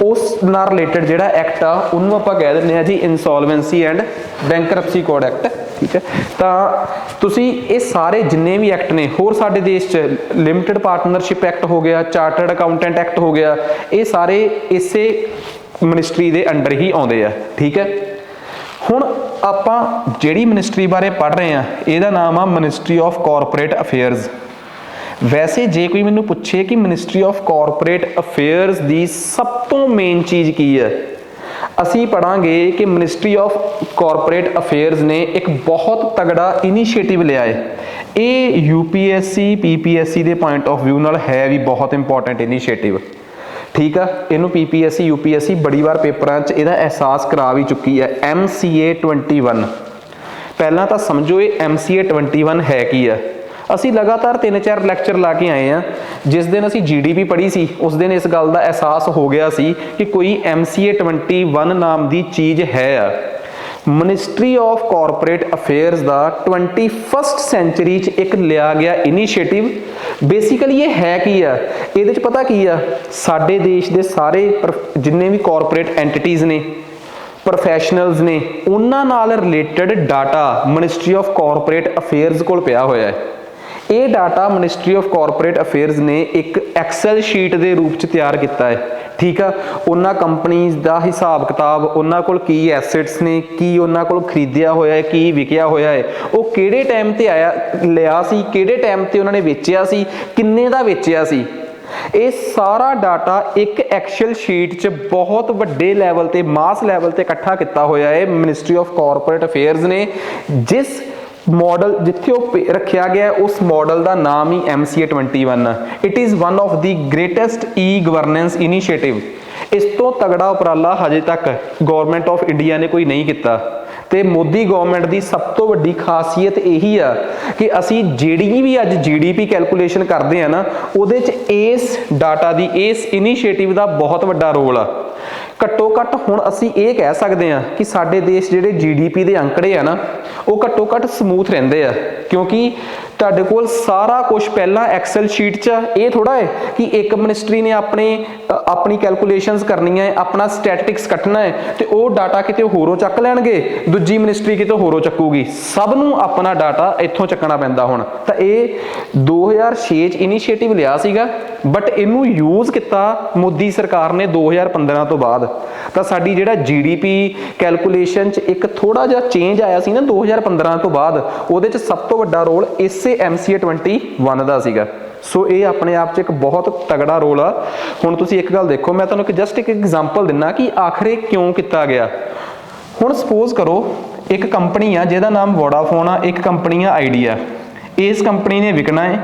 ਉਸ ਨਾਲ ਰਿਲੇਟਡ ਜਿਹੜਾ ਐਕਟ ਆ ਉਹਨੂੰ ਆਪਾਂ ਕਹਿ ਦਿੰਦੇ ਆ ਜੀ ਇਨਸੋਲਵੈਂਸੀ ਐਂਡ ਬੈਂਕਰਪਸੀ ਕੋਡ ਐਕਟ, ਠੀਕ ਹੈ। ਤਾਂ ਤੁਸੀਂ ਇਹ ਸਾਰੇ ਜਿੰਨੇ ਵੀ ਐਕਟ ਨੇ, ਹੋਰ ਸਾਡੇ ਦੇਸ਼ 'ਚ ਲਿਮਿਟਿਡ ਪਾਰਟਨਰਸ਼ਿਪ ਐਕਟ ਹੋ ਗਿਆ, ਚਾਰਟਰਡ ਅਕਾਊਂਟੈਂਟ ਐਕਟ ਹੋ ਗਿਆ, ਇਹ ਸਾਰੇ ਇਸੇ ਮਿਨਿਸਟਰੀ ਦੇ ਅੰਡਰ ਹੀ ਆਉਂਦੇ ਆ, ਠੀਕ ਹੈ। ਹੁਣ ਆਪਾਂ ਜਿਹੜੀ ਮਿਨਿਸਟਰੀ ਬਾਰੇ ਪੜ੍ਹ ਰਹੇ ਆ ਇਹਦਾ ਨਾਮ ਆ ਮਿਨਿਸਟਰੀ ਆਫ ਕਾਰਪੋਰੇਟ ਅਫੇਅਰਸ। ਵੈਸੇ ਜੇ ਕੋਈ ਮੈਨੂੰ ਪੁੱਛੇ ਕਿ ਮਿਨਿਸਟਰੀ ਆਫ ਕਾਰਪੋਰੇਟ ਅਫੇਅਰਸ ਦੀ ਸਭ ਤੋਂ ਮੇਨ ਚੀਜ਼ ਕੀ ਹੈ, ਅਸੀਂ ਪੜਾਂਗੇ ਕਿ ਮਿਨਿਸਟਰੀ ਆਫ ਕਾਰਪੋਰੇਟ ਅਫੇਅਰਸ ਨੇ ਇੱਕ ਬਹੁਤ ਤਗੜਾ ਇਨੀਸ਼ੀਏਟਿਵ ਲਿਆ ਹੈ। ਇਹ ਯੂਪੀਐਸਸੀ ਪੀਪੀਐਸਸੀ ਦੇ ਪੁਆਇੰਟ ਆਫ ਵਿਊ ਨਾਲ ਹੈ ਵੀ ਬਹੁਤ ਇੰਪੋਰਟੈਂਟ ਇਨੀਸ਼ੀਏਟਿਵ, ਠੀਕ ਆ। ਇਹਨੂੰ ਪੀਪੀਐਸਸੀ ਯੂਪੀਐਸਸੀ ਬੜੀ ਵਾਰ ਪੇਪਰਾਂ 'ਚ ਇਹਦਾ ਅਹਿਸਾਸ ਕਰਾ ਵੀ ਚੁੱਕੀ ਹੈ। MCA 21, ਪਹਿਲਾਂ ਤਾਂ ਸਮਝੋ ਇਹ MCA 21 ਹੈ ਕੀ ਆ। ਅਸੀਂ ਲਗਾਤਾਰ 3-4 ਲੈਕਚਰ ਲਾ ਕੇ ਆਏ ਆ। ਜਿਸ ਦਿਨ ਅਸੀਂ GDP ਪੜ੍ਹੀ ਸੀ ਉਸ ਦਿਨ ਇਸ ਗੱਲ ਦਾ ਅਹਿਸਾਸ ਹੋ ਗਿਆ ਸੀ ਕਿ ਕੋਈ MCA 21 ਨਾਮ ਦੀ ਚੀਜ਼ ਹੈ ਆ। ਮਿਨਿਸਟਰੀ ਆਫ ਕਾਰਪੋਰੇਟ ਅਫੇਅਰਸ ਦਾ 21st ਸੈਂਚੁਰੀ 'ਚ ਇੱਕ ਲਿਆ ਗਿਆ ਇਨੀਸ਼ੀਏਟਿਵ। ਬੇਸਿਕਲੀ ਇਹ ਹੈ ਕੀ ਆ, ਇਹਦੇ 'ਚ ਪਤਾ ਕੀ ਆ, ਸਾਡੇ ਦੇਸ਼ ਦੇ ਸਾਰੇ ਜਿੰਨੇ ਵੀ ਕਾਰਪੋਰੇਟ ਐਂਟੀਟੀਜ਼ ਨੇ, ਪ੍ਰੋਫੈਸ਼ਨਲਸ ਨੇ, ਉਹਨਾਂ ਨਾਲ related data ministry of corporate affairs ਕੋਲ ਪਿਆ ਹੋਇਆ ਹੈ। ਇਹ data ministry of corporate affairs ਨੇ ਇੱਕ ਐਕਸਲ ਸ਼ੀਟ ਦੇ ਰੂਪ ਚ ਤਿਆਰ ਕੀਤਾ ਹੈ, ਠੀਕ ਆ। ਉਹਨਾਂ ਕੰਪਨੀਜ਼ ਦਾ ਹਿਸਾਬ ਕਿਤਾਬ, ਉਹਨਾਂ ਕੋਲ ਕੀ ਐਸੈਟਸ ਨੇ, ਕੀ ਉਹਨਾਂ ਕੋਲ ਖਰੀਦਿਆ ਹੋਇਆ ਹੈ, ਕੀ ਵਿਕਿਆ ਹੋਇਆ ਹੈ, ਉਹ ਕਿਹੜੇ ਟਾਈਮ ਤੇ ਲਿਆ ਸੀ, ਕਿਹੜੇ ਟਾਈਮ ਤੇ ਉਹਨਾਂ ਨੇ ਵੇਚਿਆ ਸੀ, ਕਿੰਨੇ ਦਾ ਵੇਚਿਆ ਸੀ। ਇਹ ਸਾਰਾ ਡਾਟਾ ਇੱਕ ਐਕਸਲ ਸ਼ੀਟ 'ਚ ਬਹੁਤ ਵੱਡੇ ਲੈਵਲ ਤੇ, ਮਾਸ ਲੈਵਲ ਤੇ ਇਕੱਠਾ ਕੀਤਾ ਹੋਇਆ ਹੈ ਮਿਨਿਸਟਰੀ ਆਫ ਕਾਰਪੋਰੇਟ ਅਫੇਅਰਸ ਨੇ। ਜਿਸ मॉडल जिथे रखा गया उस मॉडल का नाम ही MCA 21 है। It is one of the greatest governance initiative. इस तो तगड़ा उपराला हजे तक गवर्नमेंट ऑफ इंडिया ने कोई नहीं किया। तो मोदी गवर्नमेंट की सब तो वड्डी खासियत यही आ कि असी जिहड़ी भी अज GDP कैलकुलेशन करते हैं ना, उहदे च इस डाटा की, इस इनीशिएटिव का बहुत वड्डा रोल आ। घट्टो घट्ट हुण असी ये कह सकते हैं कि साडे देश जिहड़े GDP के अंकड़े आ ना, वो घट्टो घट्ट समूथ रहिंदे आ, क्योंकि तुहाडे कोल सारा कुछ पहला एक्सल शीट च। ये थोड़ा है कि एक मिनिस्ट्री ने अपनी कैलकुलेशनस करनी है, अपना स्टैटिस्टिक्स कटना है, तो वो डाटा किते होरों चक लैणगे, दूजी मिनिस्ट्री किते होरों चकूगी। सब नूं अपना डाटा इत्थों चकना पैंदा हुण। तो ये 2006 च इनीशिएटिव लिया सीगा, बट इनू यूज़ किया मोदी सरकार ने 2015 तो बाद। तो साडी जिहड़ा GDP कैलकुलेशन च एक थोड़ा जिहा चेंज आया सी ना 2015 तो बाद, उहदे च सब तो वड्डा रोल इसे MCA 21 का सीगा। सो ये अपने आप च एक बहुत तगड़ा रोल आ। हुण तुसीं एक गल देखो, मैं तुहानूं जस्ट एक एग्जाम्पल दिना कि आखिर क्यों किया गया। हुण सपोज करो एक कंपनी आ जिहदा नाम वोडाफोन आ, एक कंपनी आ आइडिया। इस कंपनी ने विकना है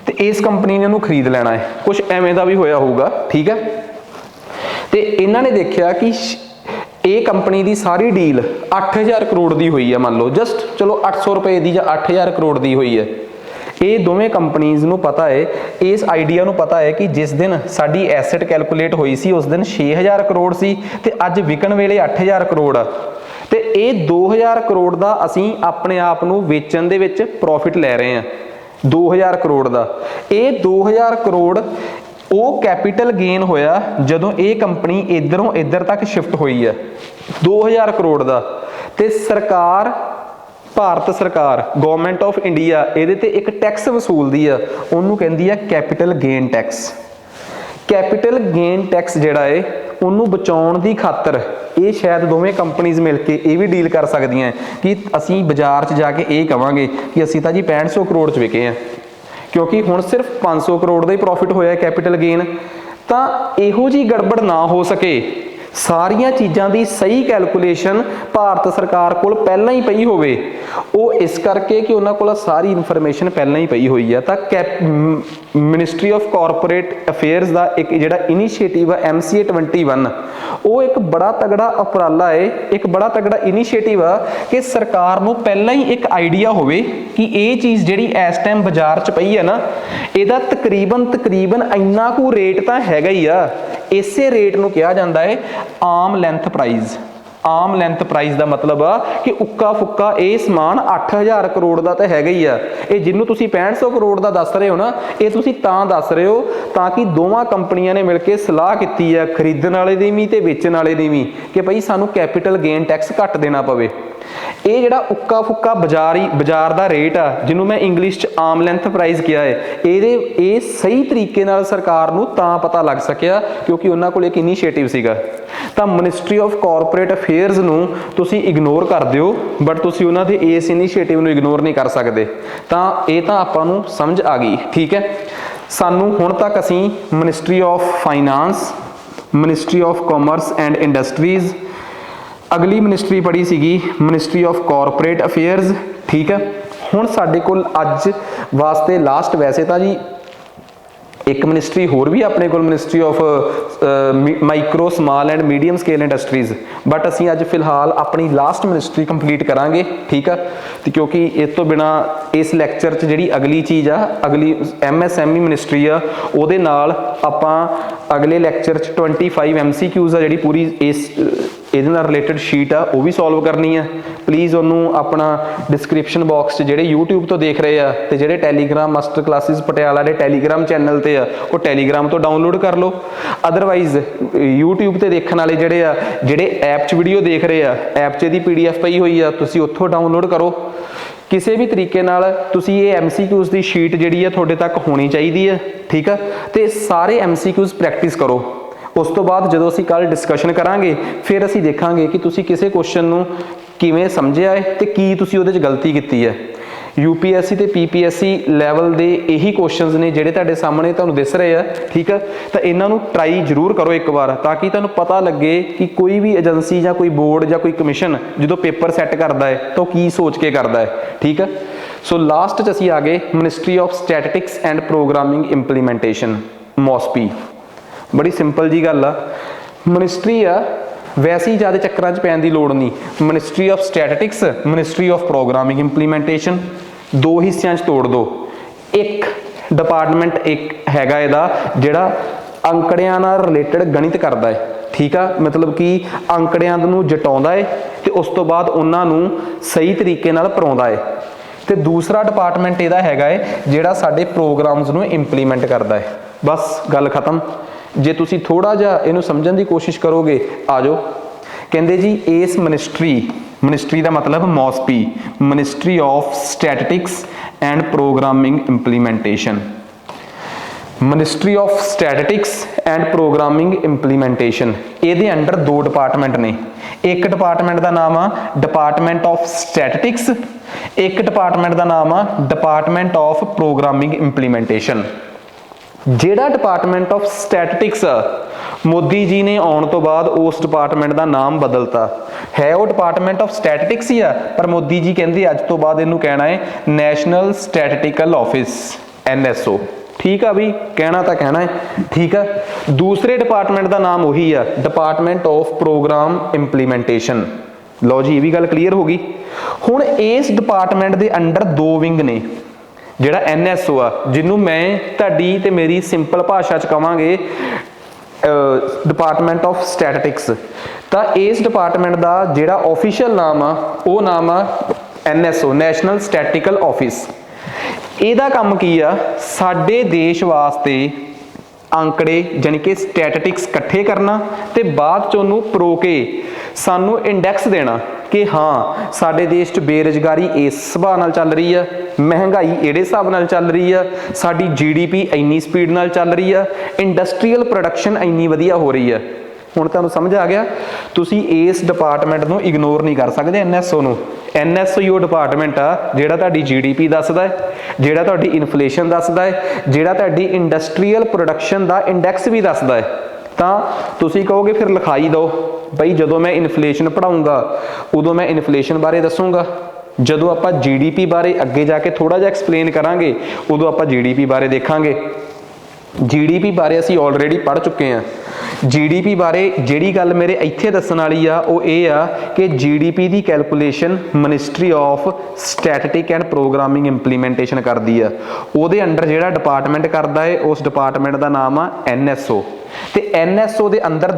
तो इस कंपनी ने उन्होंने खरीद लेना है, कुछ एवें दा भी होया होगा, ठीक है। तो इन्हों ने देखा कि ये कंपनी की सारी डील 8000 करोड़ की हुई है, मान लो जस्ट चलो 800 रुपए की या 8000 करोड़ की हुई है। ये दोवें कंपनीज़ नूं पता है, इस आइडिया नूं पता है कि जिस दिन साडी एसेट कैलकुलेट हुई सी उस दिन 6000 करोड़ सी ते अज विकण वेले 8000 करोड़ आ। ते ये 2000 करोड़ का असीं अपने आप नूं वेचण दे विच प्रॉफिट लै रहे हैं, 2000 करोड़ का। ये 2000 करोड़ वो कैपीटल गेन होया जदों ये कंपनी इधरों इधर तक शिफ्ट हुई है, 2000 करोड़ का। ते सरकार, भारत सरकार, गवर्नमेंट ऑफ इंडिया ये ते एक टैक्स वसूलती है, उन्होंने कहती है capital gain tax. Capital gain tax जिहड़ा है उन्होंने बचाउण दी खातर ये शायद दोवें कंपनीज़ मिल के ये भी डील कर सकदियां कि असीं बाजार च जाके ये कहांगे कि असीं तां जी 6500 करोड़ च विके हैं, क्योंकि हुण सिर्फ 500 करोड़ का ही प्रॉफिट होया कैपीटल गेन। तो इहो जी गड़बड़ ना हो सके, सारियां चीज़ों की सही कैलकुलेशन भारत सरकार कोल पहलां ही पई होवे, वो इस करके कि उन्हां कोल सारी इन्फॉर्मेशन पहलां ही पई हुई है। तो मिनिस्ट्री ऑफ कॉरपोरेट अफेयर्स का एक जिहड़ा इनीशिएटिव है MCA 21, वो एक बड़ा तगड़ा उपराला है, एक बड़ा तगड़ा इनीशिएटिव है कि सरकार नूं पहलां ही एक आइडिया होवे कि ये चीज़ जिहड़ी इस टाइम बाजार च पई है ना, इहदा तकरीबन इन्ना कु रेट तां हैगा ही आ। इसे रेट नूं कहा जाता है आम लेंथ प्राइज। आम लेंथ प्राइस का मतलब आ कि उक्का फुक्का ये समान 8000 करोड़ का तो हैगा ही आ। ये जिन्हों तुसीं 6500 करोड़ का दस रहे हो ना, ये तुसीं तां दस रहे हो ताकि दोवां कंपनियां ने मिलकर सलाह की है, खरीदण वाले दी भी ते वेचण वाले दी भी, कि भाई सानू कैपीटल गेन टैक्स घट देना पवे। ये जिहड़ा उक्का फुक्का बाजार का रेट आ, जिन्हों मैं इंग्लिश च आम लेंथ प्राइस किया है, ये सही तरीके नाल सरकार नूं तां पता लग सकिया क्योंकि उन्हां कोल एक इनीशिएटिव सीगा। तो मिनिस्ट्री ऑफ कॉरपोरेट अफेयर्स नूं तुसीं इग्नोर कर दिओ, बट तुसीं उन्हां दे इस इनीशिएटिव नूं इग्नोर नहीं कर सकते। तो ये तो आपां नूं समझ आ गई, ठीक है। सानूं हुण तक असीं ministry of finance, ministry of commerce and industries, अगली मिनिस्ट्री पढ़ी सीगी मिनिस्ट्री ऑफ कॉरपोरेट अफेयर्स, ठीक है। हुण साडे कोल अज वास्ते लास्ट, वैसे तो जी एक मिनिस्ट्री होर भी अपने कोल ministry of micro small and medium scale industries, but असीं अज फिलहाल अपनी लास्ट मिनिस्ट्री कंप्लीट करांगे, ठीक है। तो क्योंकि इस तो बिना इस लैक्चर च जिहड़ी अगली चीज़ आ, अगली MSME मिनिस्ट्री आ, उहदे नाल आपां अगले लैक्चर च 25 MCQs आ जिहड़ी पूरी इस ਇਹਦੇ ਨਾਲ ਰਿਲੇਟਡ ਸ਼ੀਟ ਆ ਉਹ ਵੀ ਸੋਲਵ ਕਰਨੀ ਆ। ਪਲੀਜ਼ ਉਹਨੂੰ ਆਪਣਾ ਡਿਸਕ੍ਰਿਪਸ਼ਨ ਬਾਕਸ 'ਚ ਜਿਹੜੇ YouTube ਤੋਂ ਦੇਖ ਰਹੇ ਆ ਤੇ ਜਿਹੜੇ ਟੈਲੀਗ੍ਰਾਮ ਮਾਸਟਰ ਕਲਾਸਿਸ ਪਟਿਆਲਾ ਦੇ ਟੈਲੀਗ੍ਰਾਮ ਚੈਨਲ ਤੇ ਆ, ਉਹ ਟੈਲੀਗ੍ਰਾਮ ਤੋਂ ਡਾਊਨਲੋਡ ਕਰ ਲਓ। ਅਦਰਵਾਈਜ਼ YouTube ਤੇ ਦੇਖਣ ਵਾਲੇ ਜਿਹੜੇ ਐਪ 'ਚ ਵੀਡੀਓ ਦੇਖ ਰਹੇ ਆ, ਐਪ 'ਚ ਇਹਦੀ PDF ਪਈ ਹੋਈ ਆ, ਤੁਸੀਂ ਉੱਥੋਂ ਡਾਊਨਲੋਡ ਕਰੋ। ਕਿਸੇ ਵੀ ਤਰੀਕੇ ਨਾਲ ਤੁਸੀਂ ਇਹ MCQs ਦੀ ਸ਼ੀਟ ਜਿਹੜੀ ਹੈ ਤੁਹਾਡੇ ਤੱਕ ਹੋਣੀ ਚਾਹੀਦੀ ਹੈ, ਠੀਕ ਆ। ਤੇ ਸਾਰੇ MCQs ਪ੍ਰੈਕਟਿਸ ਕਰੋ। ਉਸ ਤੋਂ ਬਾਅਦ ਜਦੋਂ ਅਸੀਂ ਕੱਲ ਡਿਸਕਸ਼ਨ ਕਰਾਂਗੇ ਫਿਰ ਅਸੀਂ ਦੇਖਾਂਗੇ ਕਿ ਤੁਸੀਂ ਕਿਸੇ ਕੁਐਸਚਨ ਨੂੰ ਕਿਵੇਂ ਸਮਝਿਆ ਹੈ ਤੇ ਕੀ ਤੁਸੀਂ ਉਹਦੇ 'ਚ ਗਲਤੀ ਕੀਤੀ ਹੈ। UPSC ਤੇ PPSC ਲੈਵਲ ਦੇ ਇਹੀ ਕੁਐਸਚਨਸ ਨੇ ਜਿਹੜੇ ਤੁਹਾਡੇ ਸਾਹਮਣੇ ਤੁਹਾਨੂੰ ਦਿਸ ਰਹੇ ਆ, ਠੀਕ ਆ। ਤਾਂ ਇਹਨਾਂ ਨੂੰ ਟਰਾਈ ਜ਼ਰੂਰ ਕਰੋ ਇੱਕ ਵਾਰ, ਤਾਂ ਕਿ ਤੁਹਾਨੂੰ ਪਤਾ ਲੱਗੇ ਕਿ ਕੋਈ ਵੀ ਏਜੰਸੀ ਜਾਂ ਕੋਈ ਬੋਰਡ ਜਾਂ ਕੋਈ ਕਮਿਸ਼ਨ ਜਦੋਂ ਪੇਪਰ ਸੈੱਟ ਕਰਦਾ ਹੈ ਤਾਂ ਉਹ ਕੀ ਸੋਚ ਕੇ ਕਰਦਾ ਹੈ, ਠੀਕ ਆ। ਸੋ ਲਾਸਟ 'ਚ ਅਸੀਂ ਆ ਗਏ ministry of statistics and programming implementation, MOSPI। ਬੜੀ ਸਿੰਪਲ ਜੀ ਗੱਲ ਆ, ਮਿਨਿਸਟਰੀ ਆ, ਵੈਸੇ ਹੀ ਜ਼ਿਆਦਾ ਚੱਕਰਾਂ 'ਚ ਪੈਣ ਦੀ ਲੋੜ ਨਹੀਂ। Ministry of statistics, ministry of programming implementation, ਦੋ ਹਿੱਸਿਆਂ 'ਚ ਤੋੜ ਦਿਓ। ਇੱਕ ਡਿਪਾਰਟਮੈਂਟ ਇੱਕ ਹੈਗਾ ਇਹਦਾ ਜਿਹੜਾ ਅੰਕੜਿਆਂ ਨਾਲ ਰਿਲੇਟਡ ਗਣਿਤ ਕਰਦਾ ਹੈ, ਠੀਕ ਆ। ਮਤਲਬ ਕਿ ਅੰਕੜਿਆਂ ਨੂੰ ਜਟਾਉਂਦਾ ਹੈ ਤੇ ਉਸ ਤੋਂ ਬਾਅਦ ਉਹਨਾਂ ਨੂੰ ਸਹੀ ਤਰੀਕੇ ਨਾਲ ਪੜਾਉਂਦਾ ਹੈ। ਤੇ ਦੂਸਰਾ ਡਿਪਾਰਟਮੈਂਟ ਇਹਦਾ ਹੈਗਾ ਹੈ ਜਿਹੜਾ ਸਾਡੇ ਪ੍ਰੋਗਰਾਮਸ ਨੂੰ ਇੰਪਲੀਮੈਂਟ ਕਰਦਾ ਹੈ। ਬਸ ਗੱਲ ਖਤਮ। ਜੇ ਤੁਸੀਂ ਥੋੜਾ ਜਿਹਾ ਇਹਨੂੰ ਸਮਝਣ ਦੀ ਕੋਸ਼ਿਸ਼ ਕਰੋਗੇ, ਆ ਜਾਓ। ਕਹਿੰਦੇ ਜੀ ਇਸ ਮਿਨਿਸਟਰੀ ਦਾ ਮਤਲਬ MOSPI, ministry of statistics and programming implementation. Ministry of statistics and programming implementation, ਇਹਦੇ ਅੰਡਰ ਦੋ ਡਿਪਾਰਟਮੈਂਟ ਨੇ। ਇੱਕ ਡਿਪਾਰਟਮੈਂਟ ਦਾ ਨਾਮ ਆ ਡਿਪਾਰਟਮੈਂਟ ਆਫ ਸਟੈਟਿਸਟਿਕਸ, ਇੱਕ ਡਿਪਾਰਟਮੈਂਟ ਦਾ ਨਾਮ ਆ ਡਿਪਾਰਟਮੈਂਟ ਆਫ ਪ੍ਰੋਗਰਾਮਿੰਗ ਇੰਪਲੀਮੈਂਟੇਸ਼ਨ। ਜਿਹੜਾ department of statistics Modi ji ਨੇ ਆਉਣ ਤੋਂ ਬਾਅਦ ਉਸ ਡਿਪਾਰਟਮੈਂਟ ਦਾ ਨਾਮ ਬਦਲਤਾ ਹੈ। ਉਹ ਡਿਪਾਰਟਮੈਂਟ ਆਫ ਸਟੈਟਿਸਟਿਕਸ ਹੀ ਆ, ਪਰ ਮੋਦੀ ਜੀ ਕਹਿੰਦੇ ਅੱਜ ਤੋਂ ਬਾਅਦ ਇਹਨੂੰ ਕਹਿਣਾ ਹੈ ਨੈਸ਼ਨਲ ਸਟੈਟਿਸਟਿਕਲ ਆਫਿਸ, NSO, ਠੀਕ ਆ ਵੀ, ਕਹਿਣਾ ਤਾਂ ਕਹਿਣਾ ਹੈ, ਠੀਕ ਆ। ਦੂਸਰੇ ਡਿਪਾਰਟਮੈਂਟ ਦਾ ਨਾਮ ਉਹੀ ਆ, ਡਿਪਾਰਟਮੈਂਟ ਆਫ ਪ੍ਰੋਗਰਾਮ ਇੰਪਲੀਮੈਂਟੇਸ਼ਨ। ਲਓ ਜੀ, ਇਹ ਵੀ ਗੱਲ ਕਲੀਅਰ ਹੋ ਗਈ। ਹੁਣ ਇਸ ਡਿਪਾਰਟਮੈਂਟ ਦੇ ਅੰਡਰ ਦੋ ਵਿੰਗ ਨੇ। ਜਿਹੜਾ NSO ਆ, ਜਿਹਨੂੰ ਮੈਂ ਤੁਹਾਡੀ ਤੇ ਮੇਰੀ ਸਿੰਪਲ ਭਾਸ਼ਾ 'ਚ ਕਵਾਂਗੇ ਡਿਪਾਰਟਮੈਂਟ ਆਫ ਸਟੈਟਿਸਟਿਕਸ, ਤਾਂ ਇਸ ਡਿਪਾਰਟਮੈਂਟ ਦਾ ਜਿਹੜਾ ਆਫੀਸ਼ੀਅਲ ਨਾਮ ਆ ਉਹ ਨਾਮ ਆ NSO, ਨੈਸ਼ਨਲ ਸਟੈਟਿਸਟਿਕਲ ਆਫਿਸ। ਇਹਦਾ ਕੰਮ ਕੀ ਆ? ਸਾਡੇ ਦੇਸ਼ ਵਾਸਤੇ ਅੰਕੜੇ ਜਾਨੀ ਕਿ ਸਟੈਟਿਸਟਿਕਸ ਇਕੱਠੇ ਕਰਨਾ ਤੇ ਬਾਅਦ 'ਚ ਉਹਨੂੰ ਪਰੋ ਕੇ ਸਾਨੂੰ ਇੰਡੈਕਸ ਦੇਣਾ ਕਿ ਹਾਂ ਸਾਡੇ ਦੇਸ਼ 'ਚ ਬੇਰੁਜ਼ਗਾਰੀ ਇਸ ਹਿਸਾਬ ਨਾਲ ਚੱਲ ਰਹੀ ਆ, ਮਹਿੰਗਾਈ ਇਹਦੇ ਹਿਸਾਬ ਨਾਲ ਚੱਲ ਰਹੀ ਆ, ਸਾਡੀ GDP ਇੰਨੀ ਸਪੀਡ ਨਾਲ ਚੱਲ ਰਹੀ ਆ, ਇੰਡਸਟਰੀਅਲ ਪ੍ਰੋਡਕਸ਼ਨ ਇੰਨੀ ਵਧੀਆ ਹੋ ਰਹੀ ਆ। ਹੁਣ ਤੁਹਾਨੂੰ ਸਮਝ ਆ ਗਿਆ? ਤੁਸੀਂ ਇਸ ਡਿਪਾਰਟਮੈਂਟ ਨੂੰ ਇਗਨੋਰ ਨਹੀਂ ਕਰ ਸਕਦੇ, NSO ਨੂੰ। NSO ਹੀ ਉਹ ਡਿਪਾਰਟਮੈਂਟ ਆ ਜਿਹੜਾ ਤੁਹਾਡੀ GDP ਦੱਸਦਾ ਹੈ, ਜਿਹੜਾ ਤੁਹਾਡੀ ਇਨਫਲੇਸ਼ਨ ਦੱਸਦਾ ਹੈ, ਜਿਹੜਾ ਤੁਹਾਡੀ ਇੰਡਸਟਰੀਅਲ ਪ੍ਰੋਡਕਸ਼ਨ ਦਾ ਇੰਡੈਕਸ ਵੀ ਦੱਸਦਾ ਹੈ। ਤਾਂ ਤੁਸੀਂ ਕਹੋਗੇ ਫਿਰ ਲਿਖਾਈ ਦਿਓ। ਬਈ ਜਦੋਂ ਮੈਂ ਇਨਫਲੇਸ਼ਨ ਪੜਾਉਂਗਾ ਉਦੋਂ ਮੈਂ ਇਨਫਲੇਸ਼ਨ ਬਾਰੇ ਦੱਸੂਗਾ, ਜਦੋਂ ਆਪਾਂ GDP ਬਾਰੇ ਅੱਗੇ ਜਾ ਕੇ ਥੋੜਾ ਜਿਹਾ ਐਕਸਪਲੇਨ ਕਰਾਂਗੇ ਉਦੋਂ ਆਪਾਂ GDP ਬਾਰੇ ਦੇਖਾਂਗੇ। GDP ਬਾਰੇ ਅਸੀਂ ਆਲਰੇਡੀ ਪੜ੍ਹ ਚੁੱਕੇ ਹਾਂ। GDP ਬਾਰੇ ਜਿਹੜੀ ਗੱਲ ਮੇਰੇ ਇੱਥੇ ਦੱਸਣ ਵਾਲੀ ਆ ਉਹ ਇਹ ਆ ਕਿ GDP the calculation ministry of statistics and programming implementation ਕਰਦੀ ਆ। ਉਹਦੇ ਅੰਡਰ ਜਿਹੜਾ ਡਿਪਾਰਟਮੈਂਟ ਕਰਦਾ ਹੈ ਉਸ ਡਿਪਾਰਟਮੈਂਟ ਦਾ ਨਾਮ ਆ NSO। ਤੇ NSO ਦੇ ਅੰਦਰ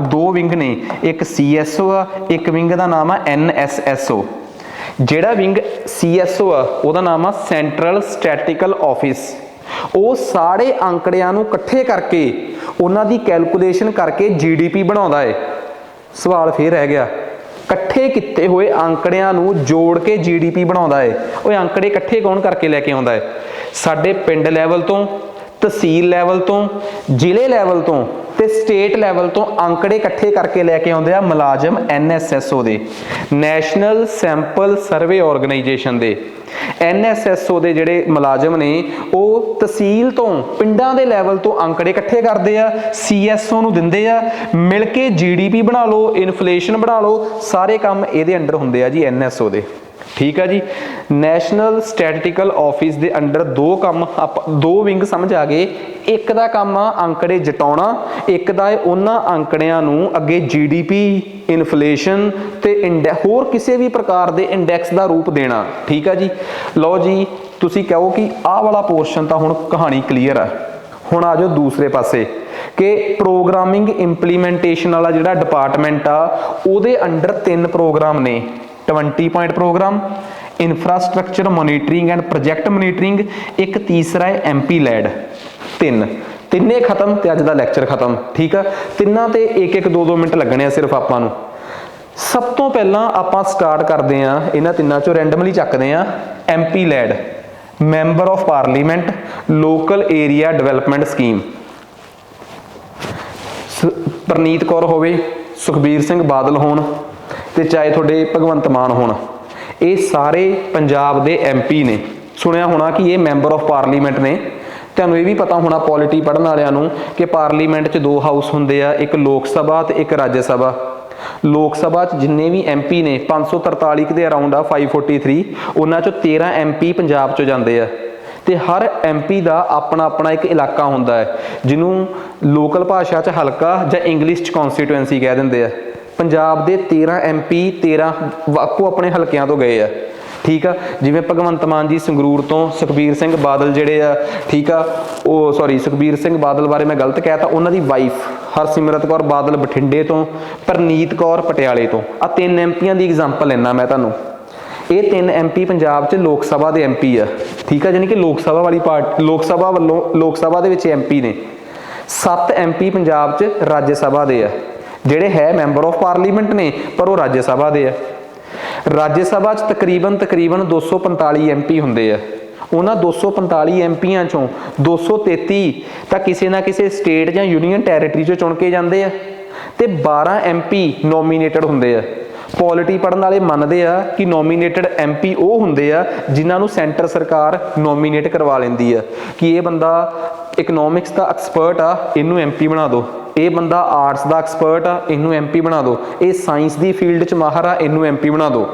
ਦੋ ਵਿੰਗ ਨੇ, ਇੱਕ CSO ਆ, ਇੱਕ ਵਿੰਗ ਦਾ ਨਾਮ ਆ NSSO। ਜਿਹੜਾ ਵਿੰਗ CSO ਆ ਉਹਦਾ ਨਾਮ ਆ ਸੈਂਟਰਲ ਸਟੈਟਿਸਟਿਕਲ ਆਫਿਸ। ਉਹ ਸਾਰੇ ਅੰਕੜਿਆਂ ਨੂੰ ਇਕੱਠੇ ਕਰਕੇ ਉਹਨਾਂ ਦੀ ਕੈਲਕੂਲੇਸ਼ਨ ਕਰਕੇ GDP ਬਣਾਉਂਦਾ ਹੈ। ਸਵਾਲ ਫੇਰ ਰਹਿ ਗਿਆ, ਇਕੱਠੇ ਕੀਤੇ ਹੋਏ ਅੰਕੜਿਆਂ ਨੂੰ ਜੋੜ ਕੇ GDP ਬਣਾਉਂਦਾ ਹੈ। ਉਹ ਅੰਕੜੇ ਇਕੱਠੇ ਕੌਣ ਕਰਕੇ ਲੈ ਕੇ ਆਉਂਦਾ ਹੈ? ਸਾਡੇ ਪਿੰਡ ਲੈਵਲ ਤੋਂ, ਤਹਿਸੀਲ ਲੈਵਲ ਤੋਂ, ਜ਼ਿਲ੍ਹੇ ਲੈਵਲ ਤੋਂ ਤੇ ਸਟੇਟ ਲੈਵਲ ਤੋਂ ਅੰਕੜੇ ਇਕੱਠੇ ਕਰਕੇ ਲੈ ਕੇ ਆਉਂਦੇ ਆ ਮੁਲਾਜ਼ਮ NSSO ਦੇ, ਨੈਸ਼ਨਲ ਸੈਂਪਲ ਸਰਵੇ ਆਰਗੇਨਾਈਜੇਸ਼ਨ ਦੇ। NSSO ਦੇ ਜਿਹੜੇ ਮੁਲਾਜ਼ਮ ਨੇ ਉਹ ਤਹਿਸੀਲ ਤੋਂ, ਪਿੰਡਾਂ ਦੇ ਲੈਵਲ ਤੋਂ ਅੰਕੜੇ ਇਕੱਠੇ ਕਰਦੇ ਆ, CSO ਨੂੰ ਦਿੰਦੇ ਆ, ਮਿਲ ਕੇ GDP ਬਣਾ ਲਓ, ਇਨਫਲੇਸ਼ਨ ਬਣਾ ਲਓ, ਸਾਰੇ ਕੰਮ ਇਹਦੇ ਅੰਡਰ ਹੁੰਦੇ ਆ ਜੀ NSO ਦੇ। ਠੀਕ ਆ ਜੀ। ਨੈਸ਼ਨਲ ਸਟੈਟਿਸਟਿਕਲ ਆਫਿਸ ਦੇ ਅੰਡਰ ਦੋ ਵਿੰਗ ਸਮਝ ਆ ਗਏ। ਇੱਕ ਦਾ ਕੰਮ ਆ ਅੰਕੜੇ ਜਟਾਉਣਾ, ਇੱਕ ਦਾ ਹੈ ਉਹਨਾਂ ਅੰਕੜਿਆਂ ਨੂੰ ਅੱਗੇ GDP, ਇਨਫਲੇਸ਼ਨ ਤੇ ਹੋਰ ਕਿਸੇ ਵੀ ਪ੍ਰਕਾਰ ਦੇ ਇੰਡੈਕਸ ਦਾ ਰੂਪ ਦੇਣਾ। ਠੀਕ ਆ ਜੀ। ਲਓ ਜੀ, ਤੁਸੀਂ ਕਹੋ ਕਿ ਆਹ ਵਾਲਾ ਪੋਰਸ਼ਨ ਤਾਂ ਹੁਣ ਕਹਾਣੀ ਕਲੀਅਰ ਆ। ਹੁਣ ਆ ਜਾਓ ਦੂਸਰੇ ਪਾਸੇ ਕਿ ਪ੍ਰੋਗਰਾਮਿੰਗ ਇੰਪਲੀਮੈਂਟੇਸ਼ਨ ਵਾਲਾ ਜਿਹੜਾ ਡਿਪਾਰਟਮੈਂਟ ਆ ਉਹਦੇ ਅੰਡਰ 3 ਪ੍ਰੋਗਰਾਮ ਨੇ। 20 point program, infrastructure monitoring and project monitoring, ਇੱਕ ਤੀਸਰਾ ਹੈ MP ਲੈਡ। ਤਿੰਨੇ ਖਤਮ ਤੇ ਅੱਜ ਦਾ ਲੈਕਚਰ ਖਤਮ। ਠੀਕ ਆ। ਤਿੰਨਾਂ ਤੇ 1-1, 2-2 ਮਿੰਟ ਲੱਗਣੇ ਆ ਸਿਰਫ ਆਪਾਂ ਨੂੰ। ਸਭ ਤੋਂ ਪਹਿਲਾਂ ਆਪਾਂ ਸਟਾਰਟ ਕਰਦੇ ਹਾਂ ਇਹਨਾਂ ਤਿੰਨਾਂ ਚੋਂ ਰੈਂਡਮਲੀ ਚੱਕਦੇ ਹਾਂ MP LAD member of parliament local area development scheme. Preneet Kaur ਹੋਵੇ, ਸੁਖਬੀਰ ਸਿੰਘ ਬਾਦਲ ਹੋਣ ਤੇ ਚਾਹੇ ਤੁਹਾਡੇ ਭਗਵੰਤ ਮਾਨ ਹੋਣ, ਇਹ ਸਾਰੇ ਪੰਜਾਬ ਦੇ ਐਮਪੀ ਨੇ। ਸੁਣਿਆ ਹੋਣਾ ਕਿ ਇਹ ਮੈਂਬਰ ਆਫ ਪਾਰਲੀਮੈਂਟ ਨੇ। ਤੁਹਾਨੂੰ ਇਹ ਵੀ ਪਤਾ ਹੋਣਾ ਪੋਲਿਟੀ ਪੜ੍ਹਨ ਵਾਲਿਆਂ ਨੂੰ ਕਿ ਪਾਰਲੀਮੈਂਟ 'ਚ ਦੋ ਹਾਊਸ ਹੁੰਦੇ ਆ, ਇੱਕ ਲੋਕ ਸਭਾ ਤੇ ਇੱਕ ਰਾਜ ਸਭਾ। ਲੋਕ ਸਭਾ 'ਚ ਜਿੰਨੇ ਵੀ ਐਮਪੀ ਨੇ 543 ਦੇ ਅਰਾਊਂਡ ਆ 543, ਉਹਨਾਂ 'ਚੋਂ 13 ਐਮਪੀ ਪੰਜਾਬ 'ਚੋਂ ਜਾਂਦੇ ਆ ਤੇ ਹਰ ਐਮਪੀ ਦਾ ਆਪਣਾ ਆਪਣਾ ਇੱਕ ਇਲਾਕਾ ਹੁੰਦਾ ਹੈ ਜਿਹਨੂੰ ਲੋਕਲ ਭਾਸ਼ਾ 'ਚ ਹਲਕਾ ਜਾਂ ਇੰਗਲਿਸ਼ 'ਚ ਕੌਂਸਟੀਟੂਐਂਸੀ ਕਹਿ ਦਿੰਦੇ ਆ। ਪੰਜਾਬ ਦੇ 13 ਐਮਪੀ 13 ਆਪੋ ਆਪਣੇ ਹਲਕਿਆਂ ਤੋਂ ਗਏ ਆ, ਠੀਕ ਆ। ਜਿਵੇਂ ਭਗਵੰਤ ਮਾਨ ਜੀ ਸੰਗਰੂਰ ਤੋਂ, ਸੁਖਬੀਰ ਸਿੰਘ ਬਾਦਲ ਜਿਹੜੇ ਆ, ਠੀਕ ਆ, ਉਹ ਸੌਰੀ ਸੁਖਬੀਰ ਸਿੰਘ ਬਾਦਲ ਬਾਰੇ ਮੈਂ ਗਲਤ ਕਹਿ ਤਾ, ਉਹਨਾਂ ਦੀ ਵਾਈਫ ਹਰਸਿਮਰਤ ਕੌਰ ਬਾਦਲ ਬਠਿੰਡੇ ਤੋਂ, ਪ੍ਰਨੀਤ ਕੌਰ ਪਟਿਆਲੇ ਤੋਂ। ਆ 3 ਐਮਪੀਆਂ ਦੀ ਐਗਜ਼ਾਮਪਲ ਲੈਣਾ ਮੈਂ ਤੁਹਾਨੂੰ। ਇਹ 3 ਐਮਪੀ ਪੰਜਾਬ 'ਚ ਲੋਕ ਸਭਾ ਦੇ ਐਮਪੀ ਆ, ਠੀਕ ਆ, ਜਾਨੀ ਕਿ ਲੋਕ ਸਭਾ ਵਾਲੀ ਪਾਰਟੀ, ਲੋਕ ਸਭਾ ਵੱਲੋਂ ਲੋਕ ਸਭਾ ਦੇ ਵਿੱਚ ਐਮਪੀ ਨੇ। 7 ਐਮਪੀ ਪੰਜਾਬ 'ਚ ਰਾਜ ਸਭਾ ਦੇ ਆ, ਜਿਹੜੇ ਹੈ ਮੈਂਬਰ ਆਫ ਪਾਰਲੀਮੈਂਟ ਨੇ ਪਰ ਉਹ ਰਾਜ ਸਭਾ ਦੇ ਆ। ਰਾਜ ਸਭਾ 'ਚ ਤਕਰੀਬਨ 245 ਐਮਪੀ ਹੁੰਦੇ ਆ। ਉਹਨਾਂ 245 ਐਮਪੀਆਂ ਚੋਂ 233 ਤਾਂ ਕਿਸੇ ਨਾ ਕਿਸੇ ਸਟੇਟ ਜਾਂ ਯੂਨੀਅਨ ਟੈਰੀਟਰੀ 'ਚੋਂ ਚੁਣ ਕੇ ਜਾਂਦੇ ਆ ਤੇ 12 ਐਮਪੀ ਨੋਮੀਨੇਟਡ ਹੁੰਦੇ ਆ। ਪੋਲਿਟੀ ਪੜ੍ਹਨ ਵਾਲੇ ਮੰਨਦੇ ਆ ਕਿ ਨੋਮੀਨੇਟਡ ਐਮਪੀ ਉਹ ਹੁੰਦੇ ਆ ਜਿਨ੍ਹਾਂ ਨੂੰ ਸੈਂਟਰ ਸਰਕਾਰ ਨੋਮੀਨੇਟ ਕਰਵਾ ਲੈਂਦੀ ਆ ਕਿ ਇਹ ਬੰਦਾ ਇਕਨੋਮਿਕਸ ਦਾ ਐਕਸਪਰਟ ਆ, ਇਹਨੂੰ ਐਮਪੀ ਬਣਾ ਦਿਓ। ਇਹ ਬੰਦਾ ਆਰਟਸ ਦਾ ਐਕਸਪਰਟ ਆ, ਇਹਨੂੰ ਐਮਪੀ ਬਣਾ ਦਿਓ। ਇਹ ਸਾਇੰਸ ਦੀ ਫੀਲਡ 'ਚ ਮਾਹਰ ਆ, ਇਹਨੂੰ ਐਮਪੀ ਬਣਾ ਦਿਓ।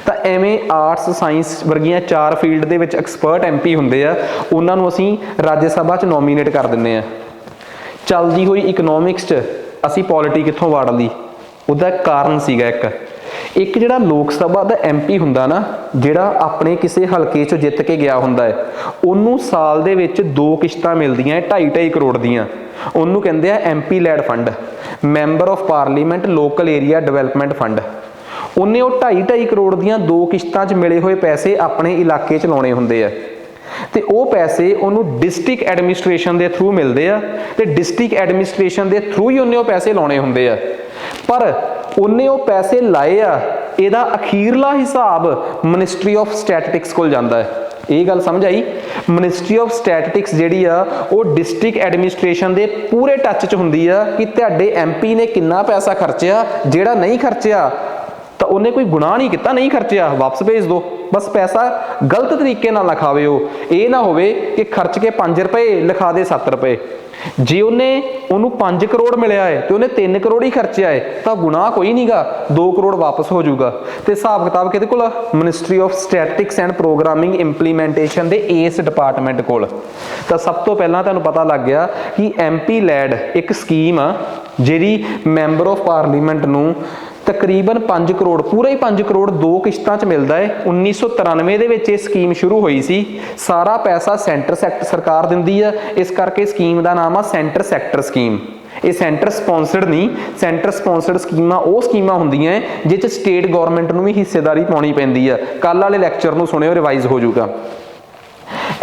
ਤਾਂ ਐਵੇਂ ਆਰਟਸ ਸਾਇੰਸ ਵਰਗੀਆਂ 4 ਫੀਲਡ ਦੇ ਵਿੱਚ ਐਕਸਪਰਟ ਐਮਪੀ ਹੁੰਦੇ ਆ, ਉਹਨਾਂ ਨੂੰ ਅਸੀਂ ਰਾਜ ਸਭਾ 'ਚ ਨੋਮੀਨੇਟ ਕਰ ਦਿੰਦੇ ਆ। ਚੱਲਦੀ ਹੋਈ ਇਕਨੋਮਿਕਸ 'ਚ ਅਸੀਂ ਪੋਲਿਟੀ ਕਿੱਥੋਂ ਵਾੜ ਲਈ, ਉਹਦਾ ਕਾਰਨ ਸੀਗਾ ਇੱਕ ਜਿਹੜਾ ਲੋਕ ਸਭਾ ਦਾ ਐਮਪੀ ਹੁੰਦਾ ਨਾ, ਜਿਹੜਾ ਆਪਣੇ ਕਿਸੇ ਹਲਕੇ 'ਚੋਂ ਜਿੱਤ ਕੇ ਗਿਆ ਹੁੰਦਾ ਹੈ, ਉਹਨੂੰ ਸਾਲ ਦੇ ਵਿੱਚ 2 ਕਿਸ਼ਤਾਂ ਮਿਲਦੀਆਂ 2.5 ਕਰੋੜ ਦੀਆਂ। ਉਹਨੂੰ ਕਹਿੰਦੇ ਆ MP LAD fund, member of parliament local area development fund. ਉਹਨੇ ਉਹ 2.5 ਕਰੋੜ ਦੀਆਂ 2 ਕਿਸ਼ਤਾਂ 'ਚ ਮਿਲੇ ਹੋਏ ਪੈਸੇ ਆਪਣੇ ਇਲਾਕੇ 'ਚ ਲਾਉਣੇ ਹੁੰਦੇ ਆ ਤੇ ਉਹ ਪੈਸੇ ਉਹਨੂੰ ਡਿਸਟ੍ਰਿਕਟ ਐਡਮਿਨਿਸਟ੍ਰੇਸ਼ਨ ਦੇ ਥਰੂ ਮਿਲਦੇ ਆ ਤੇ ਡਿਸਟ੍ਰਿਕਟ ਐਡਮਿਨਿਸਟ੍ਰੇਸ਼ਨ ਦੇ ਥਰੂ ਹੀ ਉਹਨੇ ਉਹ ਪੈਸੇ ਲਾਉਣੇ ਹੁੰਦੇ ਆ। ਪਰ ਉਹਨੇ ਉਹ ਪੈਸੇ ਲਾਏ ਆ, ਇਹਦਾ ਅਖੀਰਲਾ ਹਿਸਾਬ ਮਿਨਿਸਟਰੀ ਆਫ ਸਟੈਟਿਸਟਿਕਸ ਕੋਲ ਜਾਂਦਾ ਹੈ। ਇਹ ਗੱਲ ਸਮਝ ਆਈ? ਮਿਨਿਸਟਰੀ ਆਫ ਸਟੈਟਿਸਟਿਕਸ ਜਿਹੜੀ ਆ ਉਹ ਡਿਸਟ੍ਰਿਕਟ ਐਡਮਿਨਿਸਟ੍ਰੇਸ਼ਨ ਦੇ ਪੂਰੇ ਟੱਚ 'ਚ ਹੁੰਦੀ ਆ ਕਿ ਤੁਹਾਡੇ ਐਮਪੀ ਨੇ ਕਿੰਨਾ ਪੈਸਾ ਖਰਚਿਆ, ਜਿਹੜਾ ਨਹੀਂ ਖਰਚਿਆ ਤਾਂ ਉਹਨੇ ਕੋਈ ਗੁਨਾਹ ਨਹੀਂ ਕੀਤਾ, ਨਹੀਂ ਖਰਚਿਆ ਵਾਪਸ ਭੇਜ ਦਿਓ। ਬਸ ਪੈਸਾ ਗਲਤ ਤਰੀਕੇ ਨਾਲ ਨਾ ਖਾਵੇ। ਉਹ ਇਹ ਨਾ ਹੋਵੇ ਕਿ ਖਰਚ ਕੇ 5 ਰੁਪਏ ਲਿਖਾ ਦੇ 7 ਰੁਪਏ। ਜੇ ਉਹਨੂੰ 5 ਕਰੋੜ ਮਿਲਿਆ ਹੈ ਤੇ ਉਹਨੇ 3 ਕਰੋੜ ਹੀ ਖਰਚਿਆ ਹੈ ਤਾਂ ਗੁਨਾਹ ਕੋਈ ਨਹੀਂਗਾ, 2 ਕਰੋੜ ਵਾਪਸ ਹੋ ਜਾਊਗਾ। ਤੇ ਹਿਸਾਬ ਕਿਤਾਬ ਕਿਹਦੇ ਕੋਲ? Ministry of statistics and programming implementation ਦੇ ਇਸ ਡਿਪਾਰਟਮੈਂਟ ਕੋਲ। ਤਾਂ ਸਭ ਤੋਂ ਪਹਿਲਾਂ ਤੁਹਾਨੂੰ ਪਤਾ ਲੱਗ ਗਿਆ ਕਿ ਐਮਪੀ ਲੈਡ ਇੱਕ ਸਕੀਮ ਆ ਜਿਹੜੀ ਮੈਂਬਰ ਆਫ ਪਾਰਲੀਮੈਂਟ ਨੂੰ ਤਕਰੀਬਨ 5 ਕਰੋੜ, ਪੂਰਾ ਹੀ 5 ਕਰੋੜ 2 ਕਿਸ਼ਤਾਂ 'ਚ ਮਿਲਦਾ ਹੈ। 1993 ਦੇ ਵਿੱਚ ਇਹ ਸਕੀਮ ਸ਼ੁਰੂ ਹੋਈ ਸੀ। ਸਾਰਾ ਪੈਸਾ ਸੈਂਟਰ ਸਰਕਾਰ ਦਿੰਦੀ ਆ, ਇਸ ਕਰਕੇ ਸਕੀਮ ਦਾ ਨਾਮ ਆ ਸੈਂਟਰ ਸੈਕਟਰ ਸਕੀਮ। ਇਹ ਸੈਂਟਰ ਸਪਾਂਸਰਡ ਨਹੀਂ, ਸੈਂਟਰ ਸਪਾਂਸਰਡ ਸਕੀਮਾਂ ਉਹ ਸਕੀਮਾਂ ਹੁੰਦੀਆਂ ਜਿਹ 'ਚ ਸਟੇਟ ਗੌਰਮੈਂਟ ਨੂੰ ਵੀ ਹਿੱਸੇਦਾਰੀ ਪਾਉਣੀ ਪੈਂਦੀ ਆ। ਕੱਲ੍ਹ ਵਾਲੇ ਲੈਕਚਰ ਨੂੰ ਸੁਣਿਓ, ਰਿਵਾਈਜ਼ ਹੋ ਜਾਊਗਾ।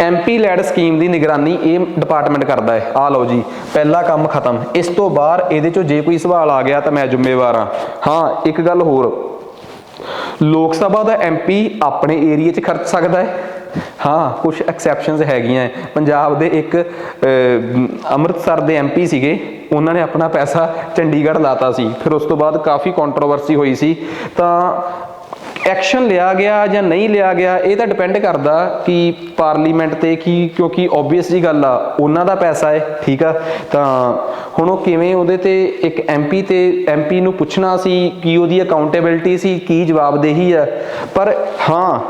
ਐਮਪੀ ਲੈਡ ਸਕੀਮ ਦੀ ਨਿਗਰਾਨੀ ਇਹ ਡਿਪਾਰਟਮੈਂਟ ਕਰਦਾ ਹੈ। ਆ ਲਓ ਜੀ, ਪਹਿਲਾ ਕੰਮ ਖਤਮ। ਇਸ ਤੋਂ ਬਾਅਦ ਇਹਦੇ 'ਚੋਂ ਜੇ ਕੋਈ ਸਵਾਲ ਆ ਗਿਆ ਤਾਂ ਮੈਂ ਜ਼ਿੰਮੇਵਾਰ ਹਾਂ। ਹਾਂ, ਇੱਕ ਗੱਲ ਹੋਰ, ਲੋਕ ਸਭਾ ਦਾ ਐਮਪੀ ਆਪਣੇ ਏਰੀਏ 'ਚ ਖਰਚ ਸਕਦਾ ਹੈ। ਹਾਂ, ਕੁਝ ਐਕਸੈਪਸ਼ਨਸ ਹੈਗੀਆਂ। ਪੰਜਾਬ ਦੇ ਇੱਕ ਅੰਮ੍ਰਿਤਸਰ ਦੇ ਐਮਪੀ ਸੀਗੇ, ਉਹਨਾਂ ਨੇ ਆਪਣਾ ਪੈਸਾ ਚੰਡੀਗੜ੍ਹ ਲਾਤਾ ਸੀ। ਫਿਰ ਉਸ ਤੋਂ ਬਾਅਦ ਕਾਫੀ ਕੰਟਰੋਵਰਸੀ ਹੋਈ ਸੀ, ਤਾਂ ਐਕਸ਼ਨ ਲਿਆ ਗਿਆ ਜਾਂ ਨਹੀਂ ਲਿਆ ਗਿਆ ਇਹ ਤਾਂ ਡਿਪੈਂਡ ਕਰਦਾ ਕਿ ਪਾਰਲੀਮੈਂਟ ਤੇ ਕੀ, ਕਿਉਂਕਿ ਓਬਵੀਅਸ ਜੀ ਗੱਲ ਆ ਉਹਨਾਂ ਦਾ ਪੈਸਾ ਹੈ, ਠੀਕ ਆ। ਤਾਂ ਹੁਣ ਉਹ ਕਿਵੇਂ ਉਹਦੇ ਤੇ ਇੱਕ ਐਮਪੀ ਨੂੰ ਪੁੱਛਣਾ ਸੀ ਕਿ ਉਹਦੀ ਅਕਾਊਂਟੇਬਿਲਿਟੀ ਸੀ, ਕੀ ਜਵਾਬਦੇਹੀ ਆ। ਪਰ ਹਾਂ,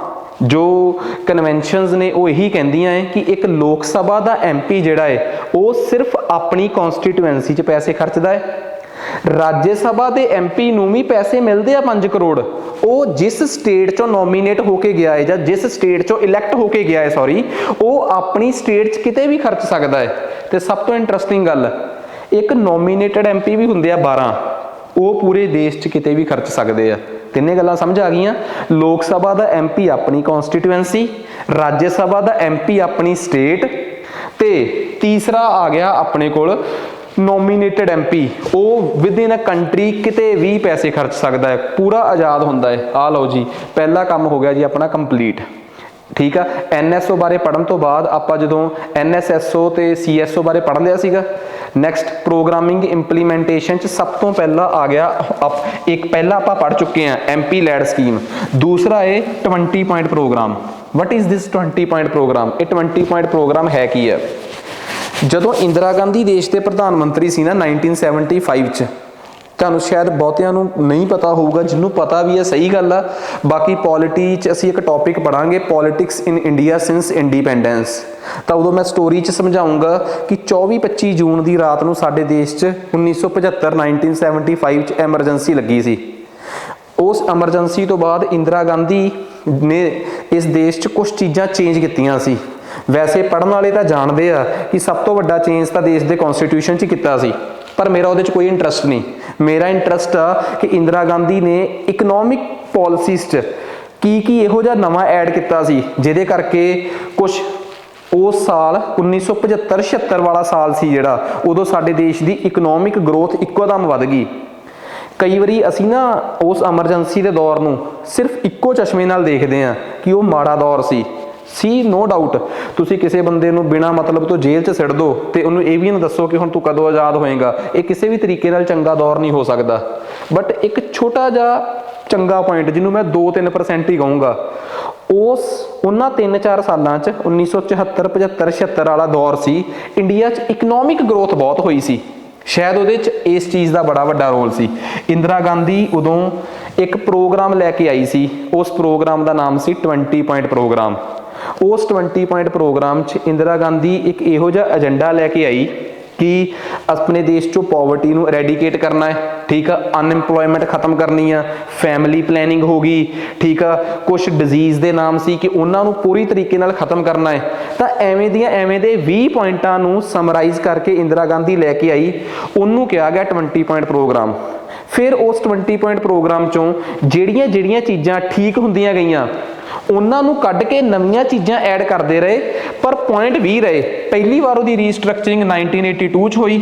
ਜੋ ਕਨਵੈਨਸ਼ਨਸ ਨੇ ਉਹ ਇਹੀ ਕਹਿੰਦੀਆਂ ਹੈ ਕਿ ਇੱਕ ਲੋਕ ਸਭਾ ਦਾ ਐਮਪੀ ਜਿਹੜਾ ਹੈ ਉਹ ਸਿਰਫ ਆਪਣੀ ਕੌਂਸਟੀਟੂਐਂਸੀ 'ਚ ਪੈਸੇ ਖਰਚਦਾ ਹੈ। ਰਾਜ ਸਭਾ ਦੇ ਐਮਪੀ ਨੂੰ ਵੀ ਪੈਸੇ ਮਿਲਦੇ ਆ 5 ਕਰੋੜ, ਉਹ ਜਿਸ ਸਟੇਟ 'ਚੋਂ ਨੋਮੀਨੇਟ ਹੋ ਕੇ ਗਿਆ ਹੈ ਜਾਂ ਜਿਸ ਸਟੇਟ 'ਚੋਂ ਇਲੈਕਟ ਹੋ ਕੇ ਗਿਆ ਹੈ, ਉਹ ਆਪਣੀ ਸਟੇਟ 'ਚ ਕਿਤੇ ਵੀ ਖਰਚ ਸਕਦਾ ਹੈ। ਤੇ ਸਭ ਤੋਂ ਇੰਟਰਸਟਿੰਗ ਗੱਲ, ਇੱਕ ਨੋਮੀਨੇਟਡ ਐਮਪੀ ਵੀ ਹੁੰਦੇ ਆ 12, ਉਹ ਪੂਰੇ ਦੇਸ਼ 'ਚ ਕਿਤੇ ਵੀ ਖਰਚ ਸਕਦੇ ਆ। ਤਿੰਨੇ ਗੱਲਾਂ ਸਮਝ ਆ ਗਈਆਂ? ਲੋਕ ਸਭਾ ਦਾ ਐਮਪੀ ਆਪਣੀ ਕੌਂਸਟੀਟੂਐਂਸੀ, ਰਾਜ ਸਭਾ ਦਾ ਐਮਪੀ ਆਪਣੀ ਸਟੇਟ, ਤੇ ਤੀਸਰਾ ਆ ਗਿਆ ਆਪਣੇ ਕੋਲ ਨੋਮੀਨੇਟਡ MP ਉਹ ਵਿਦਿਨ ਅ ਕੰਟਰੀ ਕਿਤੇ ਵੀ ਪੈਸੇ ਖਰਚ ਸਕਦਾ ਹੈ, ਪੂਰਾ ਆਜ਼ਾਦ ਹੁੰਦਾ ਹੈ। ਆ ਲਓ ਜੀ, ਪਹਿਲਾ ਕੰਮ ਹੋ ਗਿਆ ਜੀ ਆਪਣਾ ਕੰਪਲੀਟ। ਠੀਕ ਆ, NSO ਬਾਰੇ ਪੜ੍ਹਨ ਤੋਂ ਬਾਅਦ ਆਪਾਂ ਜਦੋਂ NSSO ਤੇ CSO ਬਾਰੇ ਪੜ੍ਹ ਲਿਆ ਸੀਗਾ। ਨੈਕਸਟ ਪ੍ਰੋਗਰਾਮਿੰਗ ਇੰਪਲੀਮੈਂਟੇਸ਼ਨ ਚ ਸਭ ਤੋਂ ਪਹਿਲਾਂ ਆ ਗਿਆ ਇੱਕ, ਪਹਿਲਾਂ ਆਪਾਂ ਪੜ੍ਹ ਚੁੱਕੇ ਹਾਂ MP ਲੈਡ ਸਕੀਮ। ਦੂਸਰਾ ਹੈ 20 point program. What is this 20 point program? ਇਹ 20 ਪੁਆਇੰਟ ਪ੍ਰੋਗਰਾਮ ਹੈ ਕੀ ਹੈ? ਜਦੋਂ ਇੰਦਰਾ ਗਾਂਧੀ ਦੇਸ਼ ਦੇ ਪ੍ਰਧਾਨ ਮੰਤਰੀ ਸੀ ਨਾ 1975 ਚ, ਤੁਹਾਨੂੰ ਸ਼ਾਇਦ ਬਹੁਤਿਆਂ ਨੂੰ ਨਹੀਂ ਪਤਾ ਹੋਊਗਾ, ਜਿਹਨੂੰ ਪਤਾ ਵੀ ਹੈ ਸਹੀ ਗੱਲ ਆ। ਬਾਕੀ ਪੋਲਿਟੀ 'ਚ ਅਸੀਂ ਇੱਕ ਟੌਪਿਕ ਪੜ੍ਹਾਂਗੇ, politics in India since independence. ਤਾਂ ਉਦੋਂ ਮੈਂ ਸਟੋਰੀ 'ਚ ਸਮਝਾਊਂਗਾ ਕਿ 24-25 ਜੂਨ ਦੀ ਰਾਤ ਨੂੰ ਸਾਡੇ ਦੇਸ਼ 'ਚ 1975 'ਚ ਐਮਰਜੈਂਸੀ ਲੱਗੀ ਸੀ। ਉਸ ਐਮਰਜੈਂਸੀ ਤੋਂ ਬਾਅਦ ਇੰਦਰਾ ਗਾਂਧੀ ਨੇ ਇਸ ਦੇਸ਼ 'ਚ ਕੁਛ ਚੀਜ਼ਾਂ ਚੇਂਜ ਕੀਤੀਆਂ ਸੀ। ਵੈਸੇ ਪੜ੍ਹਨ ਵਾਲੇ ਤਾਂ ਜਾਣਦੇ ਆ ਕਿ ਸਭ ਤੋਂ ਵੱਡਾ ਚੇਂਜ ਤਾਂ ਦੇਸ਼ ਦੇ ਕਨਸਟੀਟਿਊਸ਼ਨ 'ਚ ਕੀਤਾ ਸੀ, ਪਰ ਮੇਰਾ ਉਹਦੇ 'ਚ ਕੋਈ ਇੰਟਰਸਟ ਨਹੀਂ। ਮੇਰਾ ਇੰਟਰਸਟ ਆ ਕਿ ਇੰਦਰਾ ਗਾਂਧੀ ਨੇ ਇਕਨੋਮਿਕ ਪਾਲਿਸੀਜ਼ 'ਚ ਕੀ ਇਹੋ ਜਿਹਾ ਨਵਾਂ ਐਡ ਕੀਤਾ ਸੀ ਜਿਹਦੇ ਕਰਕੇ ਕੁਛ ਉਸ ਸਾਲ 1975-76 ਵਾਲਾ ਸਾਲ ਸੀ ਜਿਹੜਾ, ਉਦੋਂ ਸਾਡੇ ਦੇਸ਼ ਦੀ ਇਕਨੋਮਿਕ ਗਰੋਥ ਇੱਕੋਦਮ ਵੱਧ ਗਈ। ਕਈ ਵਾਰੀ ਅਸੀਂ ਨਾ ਉਸ ਐਮਰਜੈਂਸੀ ਦੇ ਦੌਰ ਨੂੰ ਸਿਰਫ ਇੱਕੋ ਚਸ਼ਮੇ ਨਾਲ ਦੇਖਦੇ ਹਾਂ ਕਿ ਉਹ ਮਾੜਾ ਦੌਰ ਸੀ ਨੋ ਡਾਊਟ। ਤੁਸੀਂ ਕਿਸੇ ਬੰਦੇ ਨੂੰ ਬਿਨਾਂ ਮਤਲਬ ਤੋਂ ਜੇਲ੍ਹ 'ਚ ਸਿੱਟ ਦਿਓ ਤੇ ਉਹਨੂੰ ਇਹ ਵੀ ਨਾ ਦੱਸੋ ਕਿ ਹੁਣ ਤੂੰ ਕਦੋਂ ਆਜ਼ਾਦ ਹੋਏਗਾ, ਇਹ ਕਿਸੇ ਵੀ ਤਰੀਕੇ ਨਾਲ ਚੰਗਾ ਦੌਰ ਨਹੀਂ ਹੋ ਸਕਦਾ। ਬਟ ਇੱਕ ਛੋਟਾ ਜਿਹਾ ਚੰਗਾ ਪੁਆਇੰਟ ਜਿਹਨੂੰ ਮੈਂ 2-3% ਹੀ ਕਹੂੰਗਾ, ਉਹਨਾਂ 3-4 ਸਾਲਾਂ 'ਚ 1974-75-76 ਵਾਲਾ ਦੌਰ ਸੀ, ਇੰਡੀਆ 'ਚ ਇਕਨੋਮਿਕ ਗਰੋਥ ਬਹੁਤ ਹੋਈ ਸੀ। ਸ਼ਾਇਦ ਉਹਦੇ 'ਚ ਇਸ ਚੀਜ਼ ਦਾ ਬੜਾ ਵੱਡਾ ਰੋਲ ਸੀ। ਇੰਦਰਾ ਗਾਂਧੀ ਉਦੋਂ ਇੱਕ ਪ੍ਰੋਗਰਾਮ ਲੈ ਕੇ ਆਈ ਸੀ, ਉਸ ਪ੍ਰੋਗਰਾਮ ਦਾ ਨਾਮ ਸੀ 20 ਪੁਆਇੰਟ ਪ੍ਰੋਗਰਾਮ। ਉਸ 20 ਪੁਆਇੰਟ ਪ੍ਰੋਗਰਾਮ 'ਚ ਇੰਦਰਾ ਗਾਂਧੀ ਇੱਕ ਇਹੋ ਜਿਹਾ ਏਜੰਡਾ ਲੈ ਕੇ ਆਈ ਕਿ ਆਪਣੇ ਦੇਸ਼ 'ਚੋਂ ਪੋਵਰਟੀ ਨੂੰ ਐਰੈਡੀਕੇਟ ਕਰਨਾ ਹੈ। ਠੀਕ ਆ, ਅਨਐਮਪਲੋਇਮੈਂਟ ਖਤਮ ਕਰਨੀ ਆ, ਫੈਮਿਲੀ ਪਲੈਨਿੰਗ ਹੋ ਗਈ। ਠੀਕ ਆ, ਕੁਛ ਡਿਜ਼ੀਜ਼ ਦੇ ਨਾਮ ਸੀ ਕਿ ਉਹਨਾਂ ਨੂੰ ਪੂਰੀ ਤਰੀਕੇ ਨਾਲ ਖਤਮ ਕਰਨਾ ਹੈ। ਤਾਂ ਐਵੇਂ ਦੇ 20 ਪੁਆਇੰਟਾਂ ਨੂੰ ਸਮਰਾਈਜ਼ ਕਰਕੇ ਇੰਦਰਾ ਗਾਂਧੀ ਲੈ ਕੇ ਆਈ, ਉਹਨੂੰ ਕਿਹਾ ਗਿਆ 20 ਪੁਆਇੰਟ ਪ੍ਰੋਗਰਾਮ। ਫਿਰ ਉਸ 20 ਪੁਆਇੰਟ ਪ੍ਰੋਗਰਾਮ 'ਚੋਂ ਜਿਹੜੀਆਂ ਚੀਜ਼ਾਂ ਠੀਕ ਹੁੰਦੀਆਂ ਗਈਆਂ ਉਹਨਾਂ ਨੂੰ ਕੱਢ ਕੇ ਨਵੀਆਂ ਚੀਜ਼ਾਂ ਐਡ ਕਰਦੇ ਰਹੇ, ਪਰ ਪੁਆਇੰਟ 20 ਰਹੇ। ਪਹਿਲੀ ਵਾਰ ਉਹਦੀ ਰੀਸਟਰਕਚਰਿੰਗ 1982 'ਚ ਹੋਈ,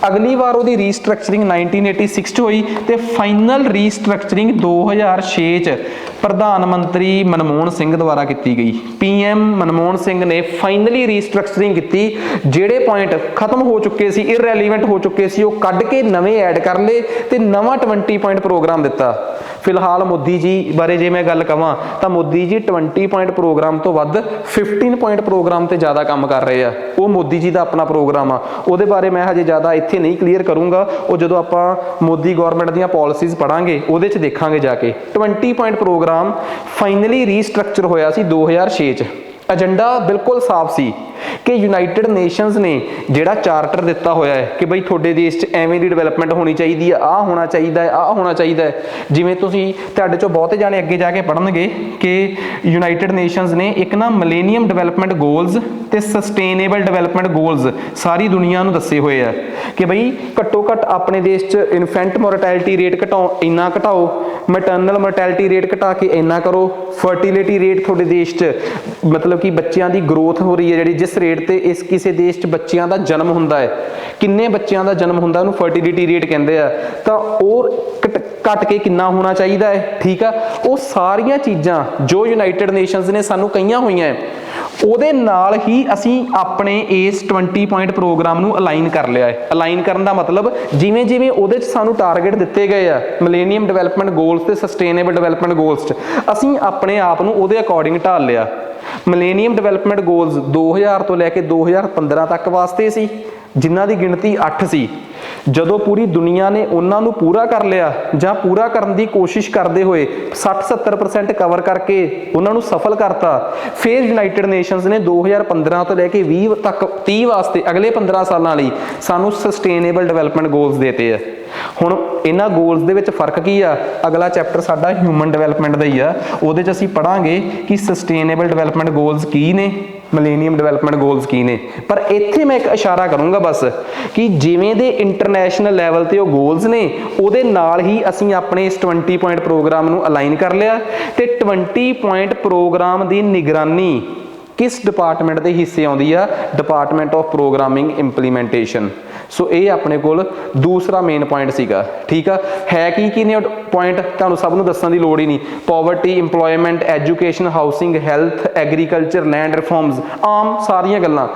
ਅਗਲੀ ਵਾਰ ਉਹਦੀ ਰੀਸਟਰਕਚਰਿੰਗ 1986 'ਚ ਹੋਈ ਤੇ ਫਾਈਨਲ ਰੀਸਟਰਕਚਰਿੰਗ 2006 'ਚ ਪ੍ਰਧਾਨ ਮੰਤਰੀ ਮਨਮੋਹਨ ਸਿੰਘ ਦੁਆਰਾ ਕੀਤੀ ਗਈ। PM ਮਨਮੋਹਨ ਸਿੰਘ ਨੇ ਫਾਈਨਲੀ ਰੀਸਟਰਕਚਰਿੰਗ ਕੀਤੀ। ਜਿਹੜੇ ਪੁਆਇੰਟ ਖਤਮ ਹੋ ਚੁੱਕੇ ਸੀ, ਇਰਰੈਲੀਵੈਂਟ ਹੋ ਚੁੱਕੇ ਸੀ, ਉਹ ਕੱਢ ਕੇ ਨਵੇਂ ਐਡ ਕਰ ਲਏ ਤੇ ਨਵਾਂ 20 ਪੁਆਇੰਟ ਪ੍ਰੋਗਰਾਮ ਦਿੱਤਾ। ਫਿਲਹਾਲ ਮੋਦੀ ਜੀ ਬਾਰੇ ਜੇ ਮੈਂ ਗੱਲ ਕਵਾਂ ਤਾਂ ਮੋਦੀ ਜੀ 20 ਪੁਆਇੰਟ ਪ੍ਰੋਗਰਾਮ ਤੋਂ ਵੱਧ 15 ਪੁਆਇੰਟ ਪ੍ਰੋਗਰਾਮ ਤੇ ਜ਼ਿਆਦਾ ਕੰਮ ਕਰ ਰਹੇ ਆ। ਉਹ ਮੋਦੀ ਜੀ ਦਾ ਆਪਣਾ ਪ੍ਰੋਗਰਾਮ ਆ, ਉਹਦੇ ਬਾਰੇ ਮੈਂ ਹਜੇ ਜ਼ਿਆਦਾ ਇੱਥੇ ਨਹੀਂ ਕਲੀਅਰ ਕਰੂੰਗਾ। ਉਹ ਜਦੋਂ ਆਪਾਂ ਮੋਦੀ ਗਵਰਨਮੈਂਟ ਦੀਆਂ ਪਾਲਿਸੀਜ਼ ਪੜਾਂਗੇ ਉਹਦੇ 'ਚ ਦੇਖਾਂਗੇ ਜਾ ਕੇ। 20 ਪੁਆਇੰਟ ਪ੍ਰੋਗਰਾਮ ਫਾਈਨਲੀ ਰੀਸਟਰਕਚਰ ਹੋਇਆ ਸੀ 2006 'ਚ। ਏਜੰਡਾ ਬਿਲਕੁਲ ਸਾਫ਼ ਸੀ ਕਿ ਯੂਨਾਈਟਿਡ ਨੇਸ਼ਨਸ ਨੇ ਜਿਹੜਾ ਚਾਰਟਰ ਦਿੱਤਾ ਹੋਇਆ ਹੈ ਕਿ ਬਈ ਤੁਹਾਡੇ ਦੇਸ਼ 'ਚ ਐਵੇਂ ਦੀ ਡਿਵੈਲਪਮੈਂਟ ਹੋਣੀ ਚਾਹੀਦੀ ਹੈ, ਆਹ ਹੋਣਾ ਚਾਹੀਦਾ ਹੈ, ਆਹ ਹੋਣਾ ਚਾਹੀਦਾ ਹੈ। ਜਿਵੇਂ ਤੁਸੀਂ ਤੁਹਾਡੇ 'ਚੋਂ ਬਹੁਤੇ ਜਾਣੇ ਅੱਗੇ ਜਾ ਕੇ ਪੜ੍ਹਨਗੇ ਕਿ ਯੂਨਾਈਟਿਡ ਨੇਸ਼ਨਸ ਨੇ ਇੱਕ ਨਾ ਮਿਲੇਨੀਅਮ ਡਿਵੈਲਪਮੈਂਟ ਗੋਲਸ ਤੇ ਸਸਟੇਨੇਬਲ ਡਿਵੈਲਪਮੈਂਟ ਗੋਲਸ ਸਾਰੀ ਦੁਨੀਆ ਨੂੰ ਦੱਸੇ ਹੋਏ ਆ ਕਿ ਬਈ ਘੱਟੋ ਘੱਟ ਆਪਣੇ ਦੇਸ਼ 'ਚ ਇਨਫੈਂਟ ਮੋਰਟੈਲਿਟੀ ਰੇਟ ਇੰਨਾ ਘਟਾਓ, ਮੈਟਰਨਲ ਮੋਰਟੈਲਿਟੀ ਰੇਟ ਘਟਾ ਕੇ ਇੰਨਾ ਕਰੋ, ਫਰਟੀਲਿਟੀ ਰੇਟ ਤੁਹਾਡੇ ਦੇਸ਼ 'ਚ ਮਤਲਬ ਕਿ ਬੱਚਿਆਂ ਦੀ ਗਰੋਥ ਹੋ ਰਹੀ ਹੈ ਜਿਹੜੀ ਜਿਸ ਰੇਟ ਤੇ ਇਸ ਕਿਸੇ ਦੇਸ਼ 'ਚ ਬੱਚਿਆਂ ਦਾ ਜਨਮ ਹੁੰਦਾ ਹੈ, ਕਿੰਨੇ ਬੱਚਿਆਂ ਦਾ ਜਨਮ ਹੁੰਦਾ ਉਹਨੂੰ ਫਰਟੀਲਿਟੀ ਰੇਟ ਕਹਿੰਦੇ ਆ, ਤਾਂ ਉਹ ਘਟ ਕੇ ਕਿੰਨਾ ਹੋਣਾ ਚਾਹੀਦਾ ਹੈ। ਠੀਕ ਆ, ਉਹ ਸਾਰੀਆਂ ਚੀਜ਼ਾਂ ਜੋ ਯੂਨਾਈਟਿਡ ਨੇਸ਼ਨਸ ਨੇ ਸਾਨੂੰ ਕਹੀਆਂ ਹੋਈਆਂ ਉਹਦੇ ਨਾਲ ਹੀ ਅਸੀਂ ਆਪਣੇ ਇਸ 20 ਪੁਆਇੰਟ ਪ੍ਰੋਗਰਾਮ ਨੂੰ ਅਲਾਈਨ ਕਰ ਲਿਆ ਹੈ। ਅਲਾਈਨ ਕਰਨ ਦਾ ਮਤਲਬ ਜਿਵੇਂ ਜਿਵੇਂ ਉਹਦੇ 'ਚ ਸਾਨੂੰ ਟਾਰਗੇਟ ਦਿੱਤੇ ਗਏ ਆ ਮਿਲੇਨੀਅਮ ਡਿਵੈਲਪਮੈਂਟ ਗੋਲਸ ਤੇ ਸਸਟੇਨੇਬਲ ਡਿਵੈਲਪਮੈਂਟ ਗੋਲਸ 'ਚ, ਅਸੀਂ ਆਪਣੇ ਆਪ ਨੂੰ ਉਹਦੇ ਅਕੋਰਡਿੰਗ ਢਾਲ ਲਿਆ। ਮਿਲੇਨੀਅਮ ਡਿਵੈਲਪਮੈਂਟ ਗੋਲਸ 2000 ਤੋਂ ਲੈ ਕੇ 2015 ਤੱਕ ਵਾਸਤੇ ਸੀ, ਜਿਨ੍ਹਾਂ ਦੀ ਗਿਣਤੀ 8 ਸੀ। ਜਦੋਂ ਪੂਰੀ ਦੁਨੀਆ ਨੇ ਉਹਨਾਂ ਨੂੰ ਪੂਰਾ ਕਰ ਲਿਆ ਜਾਂ ਪੂਰਾ ਕਰਨ ਦੀ ਕੋਸ਼ਿਸ਼ ਕਰਦੇ ਹੋਏ 60-70% ਕਵਰ ਕਰਕੇ ਉਹਨਾਂ ਨੂੰ ਸਫਲ ਕਰਤਾ, ਫਿਰ ਯੂਨਾਈਟਿਡ ਨੇਸ਼ਨਸ ਨੇ 2015 ਤੋਂ ਲੈ ਕੇ 20 ਤੱਕ 30 ਵਾਸਤੇ ਅਗਲੇ 15 ਸਾਲਾਂ ਲਈ ਸਾਨੂੰ ਸਸਟੇਨੇਬਲ ਡਿਵੈਲਪਮੈਂਟ ਗੋਲਸ ਦੇਤੇ ਆ। ਹੁਣ ਇਹਨਾਂ ਗੋਲਸ ਦੇ ਵਿੱਚ ਫਰਕ ਕੀ ਆ? ਅਗਲਾ ਚੈਪਟਰ ਸਾਡਾ ਹਿਊਮਨ ਡਿਵੈਲਪਮੈਂਟ ਦਾ ਹੀ ਆ, ਉਹਦੇ 'ਚ ਅਸੀਂ ਪੜਾਂਗੇ ਕਿ ਸਸਟੇਨੇਬਲ ਡਿਵੈਲਪਮੈਂਟ ਗੋਲਸ ਕੀ ਨੇ, ਮਿਲੇਨੀਅਮ ਡਿਵੈਲਪਮੈਂਟ ਗੋਲਸ ਕੀ ਨੇ। ਪਰ ਇੱਥੇ ਮੈਂ ਇੱਕ ਇਸ਼ਾਰਾ ਕਰੂੰਗਾ ਬਸ ਕਿ ਜਿਵੇਂ ਦੇ ਇੰਟਰਨੈਸ਼ਨਲ ਲੈਵਲ ਤੇ ਉਹ ਗੋਲਸ ਨੇ ਉਹਦੇ ਨਾਲ ਹੀ ਅਸੀਂ ਆਪਣੇ ਇਸ 20 ਪੁਆਇੰਟ ਪ੍ਰੋਗਰਾਮ ਨੂੰ ਅਲਾਈਨ ਕਰ ਲਿਆ। ਤੇ 20 ਪੁਆਇੰਟ ਪ੍ਰੋਗਰਾਮ ਦੀ ਨਿਗਰਾਨੀ ਕਿਸ ਡਿਪਾਰਟਮੈਂਟ ਦੇ ਹਿੱਸੇ ਆਉਂਦੀ ਆ? Department of programming implementation. So ਇਹ ਆਪਣੇ ਕੋਲ ਦੂਸਰਾ ਮੇਨ ਪੁਆਇੰਟ ਸੀਗਾ। ਠੀਕ ਆ, ਹੈ ਕੀ ਨੇ ਪੁਆਇੰਟ, ਤੁਹਾਨੂੰ ਸਭ ਨੂੰ ਦੱਸਣ ਦੀ ਲੋੜ ਹੀ ਨਹੀਂ। Poverty, employment, education, housing, health, agriculture, land reforms, ਆਮ ਸਾਰੀਆਂ ਗੱਲਾਂ।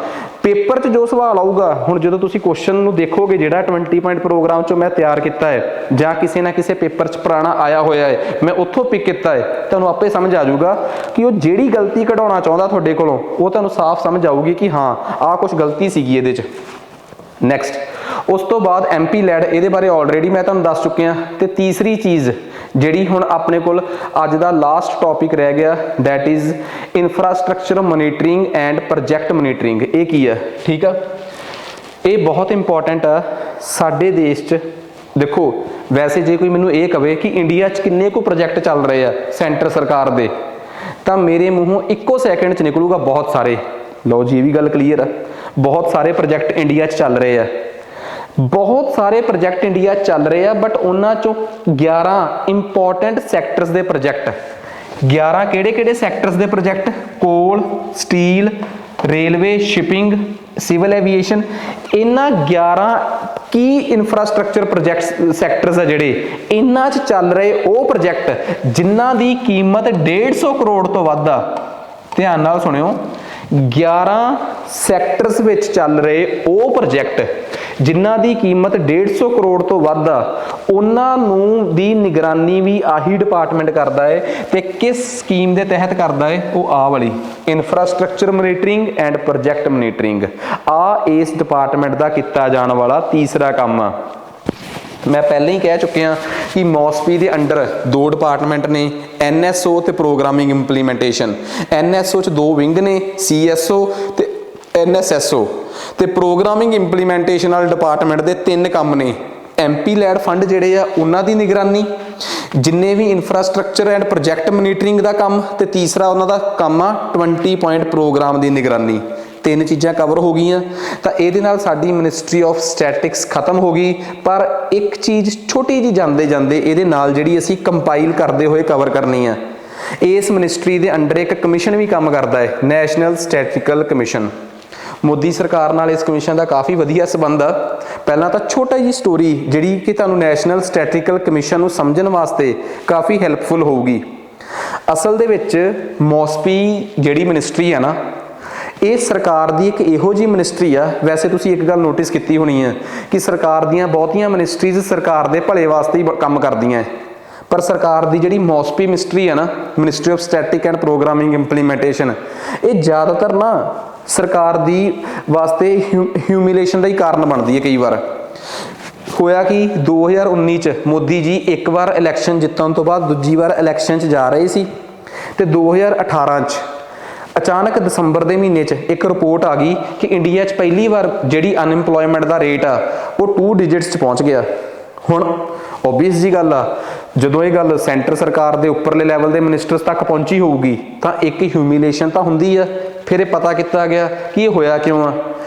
ਪੇਪਰ 'ਚ ਜੋ ਸਵਾਲ ਆਊਗਾ, ਹੁਣ ਜਦੋਂ ਤੁਸੀਂ ਕੁਐਸਚਨ ਨੂੰ ਦੇਖੋਗੇ ਜਿਹੜਾ 20 ਪੁਆਇੰਟ ਪ੍ਰੋਗਰਾਮ 'ਚੋਂ ਮੈਂ ਤਿਆਰ ਕੀਤਾ ਹੈ ਜਾਂ ਕਿਸੇ ਨਾ ਕਿਸੇ ਪੇਪਰ 'ਚ ਪੁਰਾਣਾ ਆਇਆ ਹੋਇਆ ਹੈ, ਮੈਂ ਉੱਥੋਂ ਪਿਕ ਕੀਤਾ ਹੈ, ਤੁਹਾਨੂੰ ਆਪੇ ਸਮਝ ਆ ਜਾਊਗਾ ਕਿ ਉਹ ਜਿਹੜੀ ਗਲਤੀ ਕਢਾਉਣਾ ਚਾਹੁੰਦਾ ਤੁਹਾਡੇ ਕੋਲੋਂ, ਉਹ ਤੁਹਾਨੂੰ ਸਾਫ਼ ਸਮਝ ਆਊਗੀ ਕਿ ਹਾਂ ਆਹ ਕੁਛ ਗਲਤੀ ਸੀਗੀ ਇਹਦੇ 'ਚ। ਨੈਕਸਟ, ਉਸ ਤੋਂ ਬਾਅਦ MP ਲੈਡ, ਇਹਦੇ ਬਾਰੇ ਆਲਰੇਡੀ ਮੈਂ ਤੁਹਾਨੂੰ ਦੱਸ ਚੁੱਕਿਆ। ਤੇ ਤੀਸਰੀ ਚੀਜ਼ ਜਿਹੜੀ ਹੁਣ ਆਪਣੇ ਕੋਲ ਅੱਜ ਦਾ ਲਾਸਟ ਟੌਪਿਕ ਰਹਿ ਗਿਆ, that is infrastructure monitoring and project monitoring. ਇਹ ਕੀ ਹੈ? ਠੀਕ ਆ, ਇਹ ਬਹੁਤ ਇੰਪੋਰਟੈਂਟ ਆ ਸਾਡੇ ਦੇਸ਼ 'ਚ। ਦੇਖੋ, ਵੈਸੇ ਜੇ ਕੋਈ ਮੈਨੂੰ ਇਹ ਕਵੇ ਕਿ ਇੰਡੀਆ 'ਚ ਕਿੰਨੇ ਕੁ ਪ੍ਰੋਜੈਕਟ ਚੱਲ ਰਹੇ ਆ ਸੈਂਟਰ ਸਰਕਾਰ ਦੇ, ਤਾਂ ਮੇਰੇ ਮੂੰਹੋਂ ਇੱਕੋ ਸੈਕਿੰਡ 'ਚ ਨਿਕਲੂਗਾ ਬਹੁਤ ਸਾਰੇ। ਲਓ ਜੀ, ਇਹ ਵੀ ਗੱਲ ਕਲੀਅਰ ਆ, ਬਹੁਤ ਸਾਰੇ ਪ੍ਰੋਜੈਕਟ ਇੰਡੀਆ 'ਚ ਚੱਲ ਰਹੇ ਆ, ਬਹੁਤ ਸਾਰੇ ਪ੍ਰੋਜੈਕਟ ਇੰਡੀਆ 'ਚ ਚੱਲ ਰਹੇ ਆ, ਬਟ ਉਹਨਾਂ 'ਚੋਂ 11 ਇੰਪੋਰਟੈਂਟ ਸੈਕਟਰਸ ਦੇ ਪ੍ਰੋਜੈਕਟ। 11 ਕਿਹੜੇ ਸੈਕਟਰਸ ਦੇ ਪ੍ਰੋਜੈਕਟ? ਕੋਲ, steel, railway, shipping, civil aviation. ਇਹਨਾਂ 11 ਕੀ ਇਨਫਰਾਸਟ੍ਰਕਚਰ ਪ੍ਰੋਜੈਕਟਸ ਸੈਕਟਰਸ ਆ ਜਿਹੜੇ, ਇਹਨਾਂ 'ਚ ਚੱਲ ਰਹੇ ਉਹ ਪ੍ਰੋਜੈਕਟ ਜਿਨ੍ਹਾਂ ਦੀ ਕੀਮਤ 150 ਕਰੋੜ ਤੋਂ ਵੱਧ ਆ। ਧਿਆਨ ਨਾਲ ਸੁਣਿਓ, 11 ਸੈਕਟਰਸ ਵਿੱਚ ਚੱਲ ਰਹੇ ਉਹ ਪ੍ਰੋਜੈਕਟ ਜਿਨ੍ਹਾਂ ਦੀ ਕੀਮਤ 150 ਕਰੋੜ ਤੋਂ ਵੱਧ ਆ, ਉਹਨਾਂ ਨੂੰ ਦੀ ਨਿਗਰਾਨੀ ਵੀ ਆਹੀ ਡਿਪਾਰਟਮੈਂਟ ਕਰਦਾ ਹੈ। ਤੇ ਕਿਸ ਸਕੀਮ ਦੇ ਤਹਿਤ ਕਰਦਾ ਹੈ? ਉਹ ਆਹ ਵਾਲੀ infrastructure monitoring and project monitoring. ਆ ਇਸ ਡਿਪਾਰਟਮੈਂਟ ਦਾ ਕੀਤਾ ਜਾਣ ਵਾਲਾ ਤੀਸਰਾ ਕੰਮ ਆ। ਮੈਂ ਪਹਿਲਾਂ ਹੀ ਕਹਿ ਚੁੱਕਿਆ ਕਿ ਮੌਸਪੀ ਦੇ ਅੰਡਰ 2 ਡਿਪਾਰਟਮੈਂਟ ਨੇ, NSO ਤੇ ਪ੍ਰੋਗਰਾਮਿੰਗ ਇੰਪਲੀਮੈਂਟੇਸ਼ਨ। NSO 'ਚ 2 ਵਿੰਗ ਨੇ, CSO ਤੇ NSSO। ਤੇ ਪ੍ਰੋਗਰਾਮਿੰਗ ਇੰਪਲੀਮੈਂਟੇਸ਼ਨ ਵਾਲੇ ਡਿਪਾਰਟਮੈਂਟ ਦੇ 3 ਕੰਮ ਨੇ। MP ਲੈਡ ਫੰਡ ਜਿਹੜੇ ਆ ਉਹਨਾਂ ਦੀ ਨਿਗਰਾਨੀ, ਜਿੰਨੇ ਵੀ ਇਨਫਰਾਸਟ੍ਰਕਚਰ ਐਂਡ ਪ੍ਰੋਜੈਕਟ ਮੋਨੀਟਰਿੰਗ ਦਾ ਕੰਮ, ਤੇ ਤੀਸਰਾ ਉਹਨਾਂ ਦਾ ਕੰਮ ਆ 20 ਪੁਆਇੰਟ ਪ੍ਰੋਗਰਾਮ ਦੀ ਨਿਗਰਾਨੀ। 3 ਚੀਜ਼ਾਂ ਕਵਰ ਹੋ ਗਈਆਂ ਤਾਂ ਇਹਦੇ ਨਾਲ ਸਾਡੀ ਮਿਨਿਸਟਰੀ ਆਫ ਸਟੈਟਿਕਸ ਖਤਮ ਹੋ ਗਈ। ਪਰ ਇੱਕ ਚੀਜ਼ ਛੋਟੀ ਜਿਹੀ ਜਾਂਦੇ ਜਾਂਦੇ ਇਹਦੇ ਨਾਲ ਜਿਹੜੀ ਅਸੀਂ ਕੰਪਾਈਲ ਕਰਦੇ ਹੋਏ ਕਵਰ ਕਰਨੀ ਆ। ਇਸ ਮਿਨਿਸਟਰੀ ਦੇ ਅੰਡਰ ਇੱਕ ਕਮਿਸ਼ਨ ਵੀ ਕੰਮ ਕਰਦਾ ਹੈ, ਨੈਸ਼ਨਲ ਸਟੈਟਿਕਲ ਕਮਿਸ਼ਨ। ਮੋਦੀ ਸਰਕਾਰ ਨਾਲ ਇਸ ਕਮਿਸ਼ਨ ਦਾ ਕਾਫੀ ਵਧੀਆ ਸੰਬੰਧ ਆ। ਪਹਿਲਾਂ ਤਾਂ ਛੋਟਾ ਜਿਹੀ ਸਟੋਰੀ ਜਿਹੜੀ ਕਿ ਤੁਹਾਨੂੰ ਨੈਸ਼ਨਲ ਸਟੈਟਿਕਲ ਕਮਿਸ਼ਨ ਨੂੰ ਸਮਝਣ ਵਾਸਤੇ ਕਾਫੀ ਹੈਲਪਫੁਲ ਹੋਊਗੀ। ਅਸਲ ਦੇ ਵਿੱਚ ਮੌਸਪੀ ਜਿਹੜੀ ਮਿਨਿਸਟਰੀ ਆ ਨਾ, ਇਹ ਸਰਕਾਰ ਦੀ ਇੱਕ ਇਹੋ ਜਿਹੀ ਮਿਨਿਸਟਰੀ ਆ। ਵੈਸੇ ਤੁਸੀਂ ਇੱਕ ਗੱਲ ਨੋਟਿਸ ਕੀਤੀ ਹੋਣੀ ਹੈ ਕਿ ਸਰਕਾਰ ਦੀਆਂ ਬਹੁਤੀਆਂ ਮਿਨਿਸਟਰੀਜ਼ ਸਰਕਾਰ ਦੇ ਭਲੇ ਵਾਸਤੇ ਹੀ ਕੰਮ ਕਰਦੀਆਂ, ਪਰ ਸਰਕਾਰ ਦੀ ਜਿਹੜੀ ਮੌਸਪੀ ਮਿਨਿਸਟਰੀ ਆ ਨਾ, ministry of static and programming implementation, ਇਹ ਜ਼ਿਆਦਾਤਰ ਨਾ ਸਰਕਾਰ ਦੀ ਵਾਸਤੇ ਹਿਊਮਿਲੇਸ਼ਨ ਦਾ ਹੀ ਕਾਰਨ ਬਣਦੀ ਹੈ। ਕਈ ਵਾਰ ਹੋਇਆ ਕਿ 2019 'ਚ ਮੋਦੀ ਜੀ ਇੱਕ ਵਾਰ ਇਲੈਕਸ਼ਨ ਜਿੱਤਣ ਤੋਂ ਬਾਅਦ ਦੂਜੀ ਵਾਰ ਇਲੈਕਸ਼ਨ 'ਚ ਜਾ ਰਹੇ ਸੀ, ਤੇ 2018 'ਚ ਅਚਾਨਕ ਦਸੰਬਰ ਦੇ ਮਹੀਨੇ 'ਚ ਇੱਕ ਰਿਪੋਰਟ ਆ ਗਈ ਕਿ ਇੰਡੀਆ 'ਚ ਪਹਿਲੀ ਵਾਰ ਜਿਹੜੀ ਅਨਇੰਪਲੋਇਮੈਂਟ ਦਾ ਰੇਟ ਆ ਉਹ 2 ਡਿਜਿਟਸ 'ਚ ਪਹੁੰਚ ਗਿਆ। ਹੁਣ ਓਬਵੀਅਸ ਜੀ ਗੱਲ ਆ, ਜਦੋਂ ਇਹ ਗੱਲ ਸੈਂਟਰ ਸਰਕਾਰ ਦੇ ਉੱਪਰਲੇ ਲੈਵਲ ਦੇ ਮਿਨਿਸਟਰਸ ਤੱਕ ਪਹੁੰਚੀ ਹੋਊਗੀ ਤਾਂ ਇੱਕ ਹਿਊਮਿਲੇਸ਼ਨ ਤਾਂ ਹੁੰਦੀ ਆ। ਫਿਰ ਇਹ ਪਤਾ ਕੀਤਾ ਗਿਆ ਕਿ ਇਹ ਹੋਇਆ ਕਿਉਂ ਆ।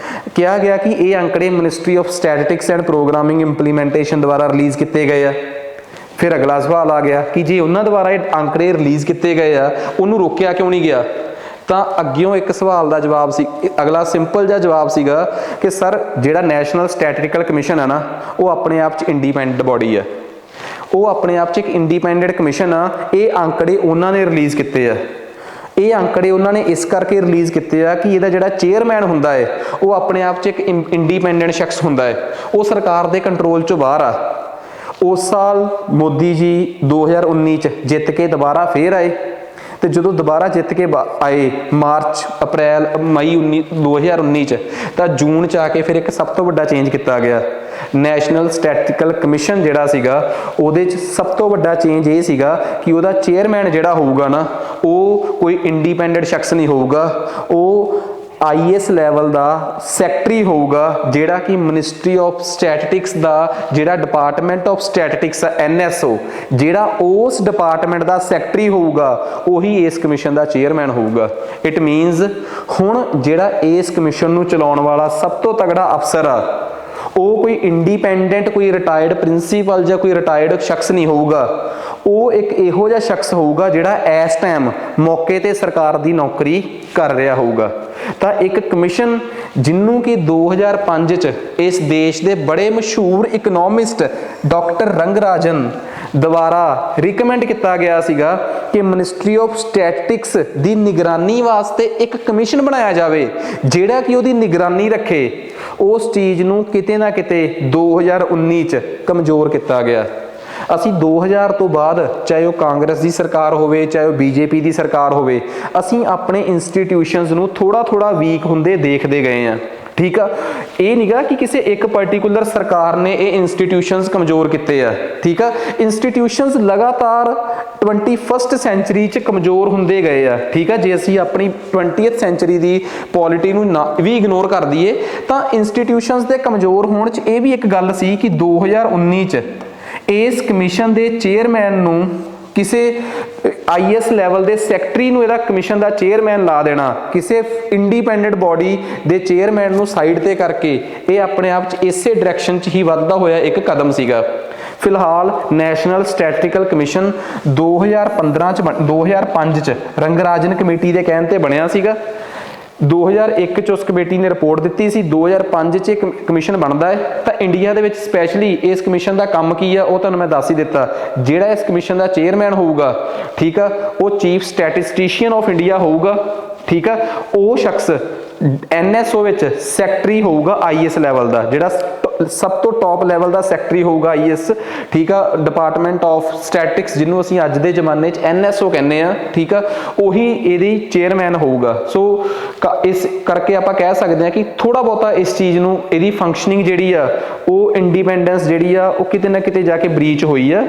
ਕਿਹਾ ਗਿਆ ਕਿ ਇਹ ਅੰਕੜੇ ministry of statics and programming implementation ਦੁਆਰਾ ਰਿਲੀਜ਼ ਕੀਤੇ ਗਏ ਆ। ਫਿਰ ਅਗਲਾ ਸਵਾਲ ਆ ਗਿਆ ਕਿ ਜੇ ਉਹਨਾਂ ਦੁਆਰਾ ਇਹ ਅੰਕੜੇ ਰਿਲੀਜ਼ ਕੀਤੇ ਗਏ ਆ, ਉਹਨੂੰ ਰੋਕਿਆ ਕਿਉਂ ਨਹੀਂ ਗਿਆ? ਤਾਂ ਅੱਗਿਓਂ ਇੱਕ ਸਵਾਲ ਦਾ ਜਵਾਬ ਸੀ, ਅਗਲਾ ਸਿੰਪਲ ਜਿਹਾ ਜਵਾਬ ਸੀਗਾ ਕਿ ਸਰ ਜਿਹੜਾ ਨੈਸ਼ਨਲ ਸਟੈਟਿਕਲ ਕਮਿਸ਼ਨ ਆ ਨਾ, ਉਹ ਆਪਣੇ ਆਪ 'ਚ ਇੰਡੀਪੈਂਡੈਂਟ ਬੋਡੀ ਆ, ਉਹ ਆਪਣੇ ਆਪ 'ਚ ਇੱਕ ਇੰਡੀਪੈਂਡੈਂਟ ਕਮਿਸ਼ਨ ਆ। ਇਹ ਅੰਕੜੇ ਉਹਨਾਂ ਨੇ ਰਿਲੀਜ਼ ਕੀਤੇ ਆ। ਇਹ ਅੰਕੜੇ ਉਹਨਾਂ ਨੇ ਇਸ ਕਰਕੇ ਰਿਲੀਜ਼ ਕੀਤੇ ਆ ਕਿ ਇਹਦਾ ਜਿਹੜਾ ਚੇਅਰਮੈਨ ਹੁੰਦਾ ਹੈ ਉਹ ਆਪਣੇ ਆਪ 'ਚ ਇੱਕ ਇੰਡੀਪੈਂਡੈਂਟ ਸ਼ਖਸ ਹੁੰਦਾ ਹੈ, ਉਹ ਸਰਕਾਰ ਦੇ ਕੰਟਰੋਲ 'ਚੋਂ ਬਾਹਰ ਆ। ਉਸ ਸਾਲ ਮੋਦੀ ਜੀ 2019 'ਚ ਜਿੱਤ ਕੇ ਦੁਬਾਰਾ ਫੇਰ ਆਏ, ਤੇ ਜਦੋਂ ਦੁਬਾਰਾ ਜਿੱਤ ਕੇ ਆਏ ਮਾਰਚ, ਅਪ੍ਰੈਲ, ਮਈ 2019 'ਚ, ਤਾਂ ਜੂਨ 'ਚ ਆ ਕੇ ਫਿਰ ਇੱਕ ਸਭ ਤੋਂ ਵੱਡਾ ਚੇਂਜ ਕੀਤਾ ਗਿਆ। ਨੈਸ਼ਨਲ ਸਟੈਟਿਕਲ ਕਮਿਸ਼ਨ ਜਿਹੜਾ ਸੀਗਾ, ਉਹਦੇ 'ਚ ਸਭ ਤੋਂ ਵੱਡਾ ਚੇਂਜ ਇਹ ਸੀਗਾ ਕਿ ਉਹਦਾ ਚੇਅਰਮੈਨ ਜਿਹੜਾ ਹੋਊਗਾ ਨਾ, ਉਹ ਕੋਈ ਇੰਡੀਪੈਂਡੈਂਟ ਸ਼ਖਸ ਨਹੀਂ ਹੋਊਗਾ, ਉਹ IAS ਲੈਵਲ ਦਾ ਸੈਕਟਰੀ ਹੋਊਗਾ, ਜਿਹੜਾ ਕਿ ਮਿਨਿਸਟਰੀ ਆਫ ਸਟੈਟਿਕਸ ਦਾ ਜਿਹੜਾ ਡਿਪਾਰਟਮੈਂਟ ਆਫ ਸਟੈਟਿਕਸ NSO, ਜਿਹੜਾ ਉਸ ਡਿਪਾਰਟਮੈਂਟ ਦਾ ਸੈਕਟਰੀ ਹੋਊਗਾ, ਉਹੀ ਇਸ ਕਮਿਸ਼ਨ ਦਾ ਚੇਅਰਮੈਨ ਹੋਊਗਾ। ਇਟ ਮੀਨਸ ਹੁਣ ਜਿਹੜਾ ਇਸ ਕਮਿਸ਼ਨ ਨੂੰ ਚਲਾਉਣ ਵਾਲਾ ਸਭ ਤੋਂ ਤਗੜਾ ਅਫਸਰ ਆ, ਉਹ ਕੋਈ ਇੰਡੀਪੈਂਡੈਂਟ ਕੋਈ ਰਿਟਾਇਰਡ ਪ੍ਰਿੰਸੀਪਲ ਜਾਂ ਕੋਈ ਰਿਟਾਇਰਡ ਸ਼ਖਸ ਨਹੀਂ ਹੋਊਗਾ, ਉਹ ਇੱਕ ਇਹੋ ਜਿਹਾ ਸ਼ਖਸ ਹੋਊਗਾ ਜਿਹੜਾ ਇਸ ਟਾਈਮ ਮੌਕੇ ਤੇ ਸਰਕਾਰ ਦੀ ਨੌਕਰੀ ਕਰ ਰਿਹਾ ਹੋਊਗਾ। ਤਾਂ ਇੱਕ ਕਮਿਸ਼ਨ ਜਿਹਨੂੰ ਕਿ 2005 ਚ ਇਸ ਦੇਸ਼ ਦੇ ਬੜੇ ਮਸ਼ਹੂਰ ਇਕਨੋਮਿਸਟ ਡਾਕਟਰ ਰੰਗਰਾਜਨ ਦੁਆਰਾ ਰਿਕਮੈਂਡ ਕੀਤਾ ਗਿਆ ਸੀਗਾ ਕਿ ਮਿਨਿਸਟਰੀ ਆਫ ਸਟੈਟਿਕਸ ਦੀ ਨਿਗਰਾਨੀ ਵਾਸਤੇ ਇੱਕ ਕਮਿਸ਼ਨ ਬਣਾਇਆ ਜਾਵੇ ਜਿਹੜਾ ਕਿ ਉਹਦੀ ਨਿਗਰਾਨੀ ਰੱਖੇ। ਉਸ ਚੀਜ਼ ਨੂੰ ਕਿਤੇ ਨਾ ਕਿਤੇ 2019 ਚ ਕਮਜ਼ੋਰ ਕੀਤਾ ਗਿਆ। ਅਸੀਂ 2000 ਤੋਂ ਬਾਅਦ ਚਾਹੇ ਉਹ ਕਾਂਗਰਸ ਦੀ ਸਰਕਾਰ ਹੋਵੇ ਚਾਹੇ ਉਹ ਬੀਜੇਪੀ ਦੀ ਸਰਕਾਰ ਹੋਵੇ, ਅਸੀਂ ਆਪਣੇ ਇੰਸਟੀਟਿਊਸ਼ਨਸ ਨੂੰ ਥੋੜਾ ਵੀਕ ਹੁੰਦੇ ਦੇਖਦੇ ਗਏ ਆ। ਠੀਕ ਆ, ਇਹ ਨਹੀਂਗਾ ਕਿ ਕਿਸੇ ਇੱਕ ਪਾਰਟਿਕੂਲਰ ਸਰਕਾਰ ਨੇ ਇਹ ਇੰਸਟੀਟਿਊਸ਼ਨਸ ਕਮਜ਼ੋਰ ਕੀਤੇ ਆ। ਠੀਕ ਆ, ਇੰਸਟੀਟਿਊਸ਼ਨਸ ਲਗਾਤਾਰ 21st ਸੈਂਚਰੀ ਚ ਕਮਜ਼ੋਰ ਹੁੰਦੇ ਗਏ ਆ। ਠੀਕ ਆ, ਜੇ ਅਸੀਂ ਆਪਣੀ 20th ਸੈਂਚਰੀ ਦੀ ਪੋਲਿਟੀ ਨੂੰ ਵੀ ਇਗਨੋਰ ਕਰ ਦਈਏ ਤਾਂ ਇੰਸਟੀਟਿਊਸ਼ਨਸ ਦੇ ਕਮਜ਼ੋਰ ਹੋਣ ਚ ਇਹ ਵੀ ਇੱਕ ਗੱਲ ਸੀ ਕਿ 2019 ਚ ਇਸ ਕਮਿਸ਼ਨ ਦੇ ਚੇਅਰਮੈਨ ਨੂੰ ਕਿਸੇ IAS ਲੈਵਲ ਦੇ ਸੈਕਟਰੀ ਨੂੰ ਇਹਦਾ ਕਮਿਸ਼ਨ ਦਾ ਚੇਅਰਮੈਨ ਲਾ ਦੇਣਾ, ਕਿਸੇ ਇੰਡੀਪੈਂਡੈਂਟ ਬੋਡੀ ਦੇ ਚੇਅਰਮੈਨ ਨੂੰ ਸਾਈਡ ਤੇ ਕਰਕੇ, ਇਹ ਆਪਣੇ ਆਪ 'ਚ ਇਸੇ ਡਾਇਰੈਕਸ਼ਨ 'ਚ ਹੀ ਵੱਧਦਾ ਹੋਇਆ ਇੱਕ ਕਦਮ ਸੀਗਾ। ਫਿਲਹਾਲ ਨੈਸ਼ਨਲ ਸਟੈਟਿਸਟਿਕਲ ਕਮਿਸ਼ਨ 2005 ਚ ਰੰਗਰਾਜਨ ਕਮੇਟੀ ਦੇ ਕਹਿਣ ਤੇ ਬਣਿਆ ਸੀਗਾ। 2001 ਚ ਉਸ ਕਮੇਟੀ ਨੇ ਰਿਪੋਰਟ ਦਿੱਤੀ ਸੀ, 2005 ਚ ਕਮਿਸ਼ਨ ਬਣਦਾ ਹੈ। ਤਾਂ ਇੰਡੀਆ ਦੇ ਵਿੱਚ ਸਪੈਸ਼ਲੀ ਇਸ ਕਮਿਸ਼ਨ ਦਾ ਕੰਮ ਕੀ ਆ ਉਹ ਤੁਹਾਨੂੰ ਮੈਂ ਦੱਸ ਹੀ ਦਿੱਤਾ। ਜਿਹੜਾ ਇਸ ਕਮਿਸ਼ਨ ਦਾ ਚੇਅਰਮੈਨ ਹੋਊਗਾ, ਠੀਕ ਆ, ਉਹ ਚੀਫ ਸਟੈਟਿਸਟੀਸ਼ੀਅਨ ਆਫ ਇੰਡੀਆ ਹੋਊਗਾ। ਠੀਕ ਆ, ਉਹ ਸ਼ਖਸ NSO ਵਿੱਚ ਸੈਕਟਰੀ ਹੋਊਗਾ IAS ਲੈਵਲ ਦਾ, ਜਿਹੜਾ ਸਭ ਤੋਂ ਟੌਪ ਲੈਵਲ ਦਾ ਸੈਕਟਰੀ ਹੋਊਗਾ IAS। ਠੀਕ ਆ, ਡਿਪਾਰਟਮੈਂਟ ਆਫ ਸਟੈਟਿਕਸ ਜਿਹਨੂੰ ਅਸੀਂ ਅੱਜ ਦੇ ਜ਼ਮਾਨੇ 'ਚ NSO ਕਹਿੰਦੇ ਆ। ਠੀਕ ਆ, ਉਹੀ ਇਹਦੀ ਚੇਅਰਮੈਨ ਹੋਊਗਾ। ਸੋ ਇਸ ਕਰਕੇ ਆਪਾਂ ਕਹਿ ਸਕਦੇ ਹਾਂ ਕਿ ਥੋੜਾ ਬਹੁਤਾ ਇਸ ਚੀਜ਼ ਨੂੰ, ਇਹਦੀ ਫੰਕਸ਼ਨਿੰਗ ਜਿਹੜੀ ਆ ਉਹ ਇੰਡੀਪੈਂਡੈਂਸ ਜਿਹੜੀ ਆ ਉਹ ਕਿਤੇ ਨਾ ਕਿਤੇ ਜਾ ਕੇ ਬ੍ਰੀਚ ਹੋਈ ਆ।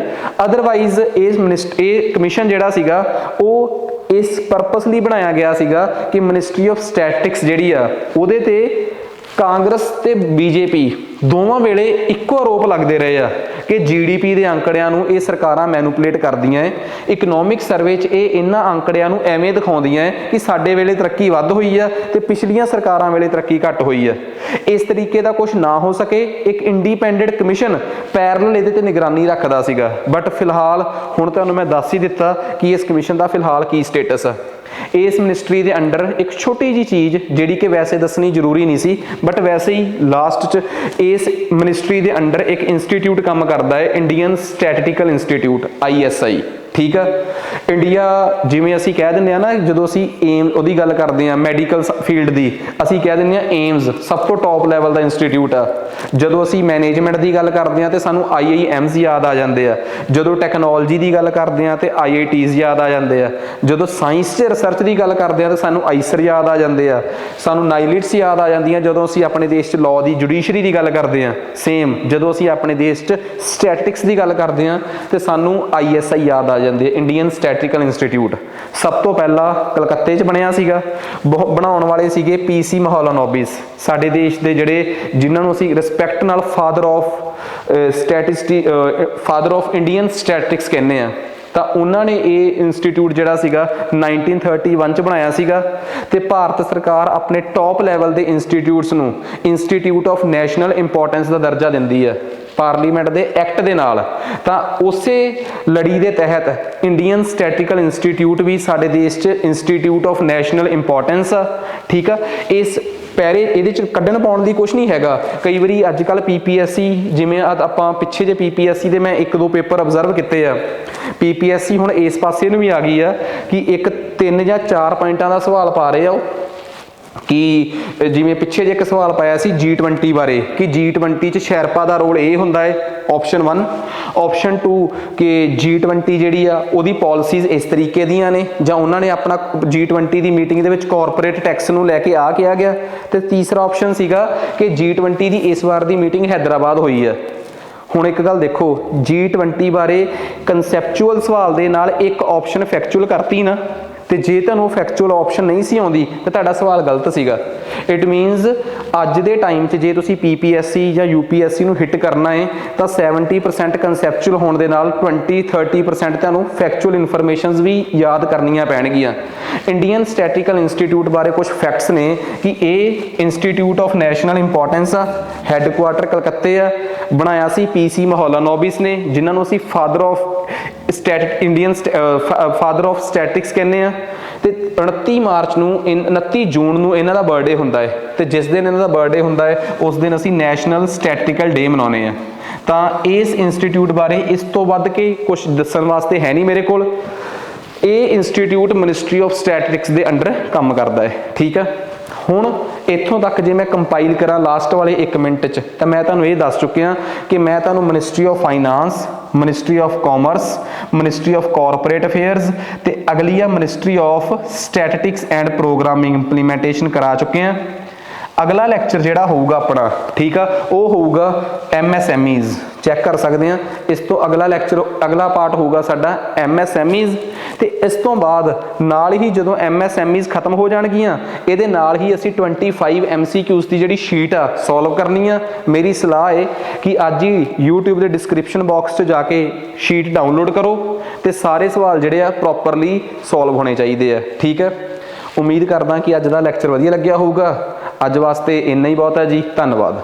ਅਦਰਵਾਈਜ਼ ਇਹ ਕਮਿਸ਼ਨ ਜਿਹੜਾ ਸੀਗਾ ਉਹ ਇਸ ਪਰਪਸ ਲਈ ਬਣਾਇਆ ਗਿਆ ਸੀਗਾ ਕਿ ਮਿਨਿਸਟਰੀ ਆਫ ਸਟੈਟਿਕਸ ਜਿਹੜੀ ਆ ਉਹਦੇ ਤੇ ਕਾਂਗਰਸ ਤੇ ਬੀਜੇਪੀ ਦੋਵਾਂ ਵੇਲੇ ਇੱਕੋ ਆਰੋਪ ਲੱਗਦੇ ਰਹੇ ਆ ਕਿ GDP ਦੇ ਅੰਕੜਿਆਂ ਨੂੰ ਇਹ ਸਰਕਾਰਾਂ ਮੈਨੂਪੂਲੇਟ ਕਰਦੀਆਂ ਹੈ। ਇਕਨੋਮਿਕ ਸਰਵੇ 'ਚ ਇਹ ਇਹਨਾਂ ਅੰਕੜਿਆਂ ਨੂੰ ਐਵੇਂ ਦਿਖਾਉਂਦੀਆਂ ਹੈ ਕਿ ਸਾਡੇ ਵੇਲੇ ਤਰੱਕੀ ਵੱਧ ਹੋਈ ਆ ਤੇ ਪਿਛਲੀਆਂ ਸਰਕਾਰਾਂ ਵੇਲੇ ਤਰੱਕੀ ਘੱਟ ਹੋਈ ਆ। ਇਸ ਤਰੀਕੇ ਦਾ ਕੁਝ ਨਾ ਹੋ ਸਕੇ, ਇੱਕ ਇੰਡੀਪੈਂਡੈਂਟ ਕਮਿਸ਼ਨ ਪੈਰਲਲ ਇਹਦੇ ਤੇ ਨਿਗਰਾਨੀ ਰੱਖਦਾ ਸੀਗਾ। ਬਟ ਫਿਲਹਾਲ ਹੁਣ ਤੁਹਾਨੂੰ ਮੈਂ ਦੱਸ ਹੀ ਦਿੱਤਾ ਕਿ ਇਸ ਕਮਿਸ਼ਨ ਦਾ ਫਿਲਹਾਲ ਕੀ ਸਟੇਟਸ ਆ। ਇਸ ਮਿਨਿਸਟਰੀ ਦੇ ਅੰਡਰ ਇੱਕ ਛੋਟੀ ਜੀ ਚੀਜ਼ ਜਿਹੜੀ ਕਿ ਵੈਸੇ ਦੱਸਣੀ ਜ਼ਰੂਰੀ ਨਹੀਂ ਸੀ, ਬਟ ਵੈਸੇ ਹੀ ਲਾਸਟ 'ਚ ਇਸ ਮਿਨਿਸਟਰੀ ਦੇ ਅੰਡਰ ਇੱਕ ਇੰਸਟੀਟਿਊਟ ਕੰਮ ਕਰਦਾ ਹੈ, ਇੰਡੀਅਨ ਸਟੈਟਿਸਟਿਕਲ ਇੰਸਟੀਟਿਊਟ ISI। ਠੀਕ ਆ, ਇੰਡੀਆ ਜਿਵੇਂ ਅਸੀਂ ਕਹਿ ਦਿੰਦੇ ਆ ਨਾ, ਜਦੋਂ ਅਸੀਂ ਏਮ ਉਹਦੀ ਗੱਲ ਕਰਦੇ ਆ ਮੈਡੀਕਲ ਫੀਲਡ ਦੀ, ਅਸੀਂ ਕਹਿ ਦਿੰਦੇ ਆ ਏਮਸ ਸਭ ਤੋਂ ਟੌਪ ਲੈਵਲ ਦਾ ਇੰਸਟੀਟਿਊਟ ਆ। ਜਦੋਂ ਅਸੀਂ ਮੈਨੇਜਮੈਂਟ ਦੀ ਗੱਲ ਕਰਦੇ ਆ ਤੇ ਸਾਨੂੰ IIMs ਯਾਦ ਆ ਜਾਂਦੇ ਆ। ਜਦੋਂ ਟੈਕਨੋਲੋਜੀ ਦੀ ਗੱਲ ਕਰਦੇ ਆ ਤੇ IITs ਯਾਦ ਆ ਜਾਂਦੇ ਆ। ਜਦੋਂ ਸਾਇੰਸ ਤੇ ਰਿਸਰਚ ਦੀ ਗੱਲ ਕਰਦੇ ਆ ਤੇ ਸਾਨੂੰ ISER ਯਾਦ ਆ ਜਾਂਦੇ ਆ, ਸਾਨੂੰ NILITs ਯਾਦ ਆ ਜਾਂਦੀਆਂ। ਜਦੋਂ ਅਸੀਂ ਆਪਣੇ ਦੇਸ਼ 'ਚ ਲਾਅ ਦੀ ਜੁਡੀਸ਼ਰੀ ਦੀ ਗੱਲ ਕਰਦੇ ਆ, ਸੇਮ ਜਦੋਂ ਅਸੀਂ ਆਪਣੇ ਦੇਸ਼ 'ਚ ਸਟੈਟਿਕਸ ਦੀ ਗੱਲ ਕਰਦੇ ਆ ਤੇ ਸਾਨੂੰ ISI ਯਾਦ ਆ ਜਾਂਦੇ, ਇੰਡੀਅਨ ਸਟੈਟਿਸਟਿਕਲ ਇੰਸਟੀਟਿਊਟ। ਸਭ ਤੋਂ ਪਹਿਲਾਂ ਕਲਕੱਤੇ 'ਚ ਬਣਿਆ ਸੀਗਾ। ਬਣਾਉਣ ਵਾਲੇ ਸੀਗੇ PC ਮਹਲਾਨੋਬਿਸ, ਸਾਡੇ ਦੇਸ਼ ਦੇ ਜਿਹੜੇ ਜਿਨ੍ਹਾਂ ਨੂੰ ਅਸੀਂ ਰਿਸਪੈਕਟ ਨਾਲ ਫਾਦਰ ਆਫ ਇੰਡੀਅਨ ਸਟੈਟਿਸਟਿਕਸ ਕਹਿੰਦੇ ਆ। ਤਾਂ ਉਹਨਾਂ ਨੇ ਇਹ ਇੰਸਟੀਟਿਊਟ ਜਿਹੜਾ ਸੀਗਾ 1931 ਚ ਬਣਾਇਆ ਸੀਗਾ। ਤੇ ਭਾਰਤ ਸਰਕਾਰ ਆਪਣੇ ਟੌਪ ਲੈਵਲ ਦੇ ਇੰਸਟੀਟਿਊਟਸ ਨੂੰ ਇੰਸਟੀਟਿਊਟ ਆਫ ਨੈਸ਼ਨਲ ਇੰਪੋਰਟੈਂਸ ਦਾ ਦਰਜਾ ਦਿੰਦੀ ਹੈ ਪਾਰਲੀਮੈਂਟ ਦੇ ਐਕਟ ਦੇ ਨਾਲ। ਤਾਂ ਉਸੇ ਲੜੀ ਦੇ ਤਹਿਤ ਇੰਡੀਅਨ ਸਟੈਟਿਸਟਿਕਲ ਇੰਸਟੀਟਿਊਟ ਵੀ ਸਾਡੇ ਦੇਸ਼ 'ਚ ਇੰਸਟੀਟਿਊਟ ਆਫ ਨੈਸ਼ਨਲ ਇੰਪੋਰਟੈਂਸ ਆ। ਠੀਕ ਆ, ਇਸ ਪੈਰੇ ਇਹਦੇ 'ਚ ਕੱਢਣ ਪਾਉਣ ਦੀ ਕੁਛ ਨਹੀਂ ਹੈਗਾ। ਕਈ ਵਾਰੀ ਅੱਜ ਕੱਲ੍ਹ PPSC ਜਿਵੇਂ ਆਪਾਂ ਪਿੱਛੇ ਜੇ PPSC ਦੇ ਮੈਂ 1-2 ਪੇਪਰ ਅਬਜ਼ਰਵ ਕੀਤੇ ਆ। PPSC ਹੁਣ ਇਸ ਪਾਸੇ ਨੂੰ ਵੀ ਆ ਗਈ ਆ ਕਿ ਇੱਕ 3 ਜਾਂ 4 ਪੁਆਇੰਟਾਂ ਦਾ ਸਵਾਲ ਪਾ ਰਹੇ ਆ ਉਹ, ਕਿ ਜਿਵੇਂ ਪਿੱਛੇ ਜੇ ਇੱਕ ਸਵਾਲ ਪਾਇਆ ਸੀ G20 ਬਾਰੇ ਕਿ G20 ਚ ਸ਼ੈਰਪਾ ਦਾ ਰੋਲ ਇਹ ਹੁੰਦਾ ਹੈ, ਆਪਸ਼ਨ 1। ਆਪਸ਼ਨ 2 ਕਿ G20 ਜਿਹੜੀ ਆ ਉਹਦੀ ਪਾਲਿਸੀਜ਼ ਇਸ ਤਰੀਕੇ ਦੀਆਂ ਨੇ, ਜਾਂ ਉਹਨਾਂ ਨੇ ਆਪਣਾ G20 ਦੀ ਮੀਟਿੰਗ ਦੇ ਵਿੱਚ ਕਾਰਪੋਰੇਟ ਟੈਕਸ ਨੂੰ ਲੈ ਕੇ ਆ ਕਿਹਾ ਗਿਆ। ਤੇ ਤੀਸਰਾ ਆਪਸ਼ਨ ਸੀਗਾ ਕਿ G20 ਦੀ ਇਸ ਵਾਰ ਦੀ ਮੀਟਿੰਗ ਹੈਦਰਾਬਾਦ ਹੋਈ ਹੈ। ਹੁਣ ਇੱਕ ਗੱਲ ਦੇਖੋ, G20 ਬਾਰੇ ਕਨਸੈਪਚੁਅਲ ਸਵਾਲ ਦੇ ਨਾਲ ਇੱਕ ਆਪਸ਼ਨ ਫੈਕਚੁਅਲ ਕਰਤੀ ਨਾ, ਤੇ ਜੇ ਤੁਹਾਨੂੰ ਫੈਕਚੁਅਲ ਆਪਸ਼ਨ ਨਹੀਂ ਸੀ ਆਉਂਦੀ ਤੇ ਤੁਹਾਡਾ ਸਵਾਲ ਗਲਤ ਸੀਗਾ। ਇਟ ਮੀਨਸ ਅੱਜ ਦੇ ਟਾਈਮ 'ਚ ਜੇ ਤੁਸੀਂ PPSC ਜਾਂ UPSC ਨੂੰ ਹਿੱਟ ਕਰਨਾ ਹੈ ਤਾਂ 70% ਕਨਸੈਪਚੁਅਲ ਹੋਣ ਦੇ ਨਾਲ 20-30% ਤੁਹਾਨੂੰ ਫੈਕਚੁਅਲ ਇਨਫੋਰਮੇਸ਼ਨਸ ਵੀ ਯਾਦ ਕਰਨੀਆਂ ਪੈਣਗੀਆਂ। ਇੰਡੀਅਨ ਸਟੈਟਿਕਲ ਇੰਸਟੀਟਿਊਟ ਬਾਰੇ ਕੁਝ ਫੈਕਟਸ ਨੇ ਕਿ ਇਹ ਇੰਸਟੀਟਿਊਟ ਆਫ ਨੈਸ਼ਨਲ ਇੰਪੋਰਟੈਂਸ ਆ, ਹੈੱਡਕੁਆਟਰ ਕਲਕੱਤੇ ਆ, ਬਣਾਇਆ ਸੀ PC ਮਹੌਲਾਨੋਬਿਸ ਨੇ, ਜਿਨ੍ਹਾਂ ਨੂੰ ਅਸੀਂ ਫਾਦਰ ਆਫ ਸਟੈਟਿਕਸ ਕਹਿੰਦੇ ਆ। ਤੇ 29 ਜੂਨ ਨੂੰ ਇਹਨਾਂ ਦਾ ਬਰਥਡੇ ਹੁੰਦਾ ਹੈ ਤੇ ਜਿਸ ਦਿਨ ਇਹਨਾਂ ਦਾ ਬਰਥਡੇ ਹੁੰਦਾ ਹੈ ਉਸ ਦਿਨ ਅਸੀਂ ਨੈਸ਼ਨਲ ਸਟੈਟਿਕਲ ਡੇ ਮਨਾਉਂਦੇ ਆ। ਤਾਂ ਇਸ ਇੰਸਟੀਟਿਊਟ ਬਾਰੇ ਇਸ ਤੋਂ ਵੱਧ ਕੇ ਕੁਝ ਦੱਸਣ ਵਾਸਤੇ ਹੈ ਨਹੀਂ ਮੇਰੇ ਕੋਲ। ਇਹ ਇੰਸਟੀਟਿਊਟ ਮਿਨਿਸਟਰੀ ਆਫ ਸਟੈਟਿਕਸ ਦੇ ਅੰਡਰ ਕੰਮ ਕਰਦਾ ਹੈ, ਠੀਕ ਹੈ। ਹੁਣ ਇੱਥੋਂ ਤੱਕ ਜੇ ਮੈਂ ਕੰਪਾਈਲ ਕਰਾਂ ਲਾਸਟ ਵਾਲੇ 1 ਮਿੰਟ 'ਚ ਤਾਂ ਮੈਂ ਤੁਹਾਨੂੰ ਇਹ ਦੱਸ ਚੁੱਕਿਆ ਕਿ ਮੈਂ ਤੁਹਾਨੂੰ ministry of finance, ministry of commerce, ministry of corporate affairs ਤੇ ਅਗਲੀ ਆ ministry of statics and programming implementation ਕਰਾ ਚੁੱਕੇ ਹਾਂ। ਅਗਲਾ ਲੈਕਚਰ ਜਿਹੜਾ ਹੋਊਗਾ ਆਪਣਾ, ਠੀਕ ਆ, ਉਹ ਹੋਊਗਾ MSMEs, ਚੈੱਕ ਕਰ ਸਕਦੇ ਆ। ਇਸ ਤੋਂ ਅਗਲਾ ਲੈਕਚਰ, ਅਗਲਾ ਪਾਰਟ ਹੋਊਗਾ ਸਾਡਾ MSMEs ਤੇ ਇਸ ਤੋਂ ਬਾਅਦ ਨਾਲ ਹੀ ਜਦੋਂ MSMEs ਖਤਮ ਹੋ ਜਾਣਗੀਆਂ ਇਹਦੇ ਨਾਲ ਹੀ ਅਸੀਂ 25 MCQs ਦੀ ਜਿਹੜੀ ਸ਼ੀਟ ਆ ਸੋਲਵ ਕਰਨੀ ਆ। ਮੇਰੀ ਸਲਾਹ ਹੈ ਕਿ ਅੱਜ ਹੀ YouTube ਦੇ ਡਿਸਕ੍ਰਿਪਸ਼ਨ ਬਾਕਸ 'ਚ ਜਾ ਕੇ ਸ਼ੀਟ ਡਾਊਨਲੋਡ ਕਰੋ ਤੇ ਸਾਰੇ ਸਵਾਲ ਜਿਹੜੇ ਆ ਪ੍ਰੋਪਰਲੀ ਸੋਲਵ ਹੋਣੇ ਚਾਹੀਦੇ ਆ, ਠੀਕ ਹੈ। ਉਮੀਦ ਕਰਦਾ ਕਿ ਅੱਜ ਦਾ ਲੈਕਚਰ ਵਧੀਆ ਲੱਗਿਆ ਹੋਊਗਾ। ਅੱਜ ਵਾਸਤੇ ਇੰਨਾ ਹੀ ਬਹੁਤ ਹੈ ਜੀ, ਧੰਨਵਾਦ।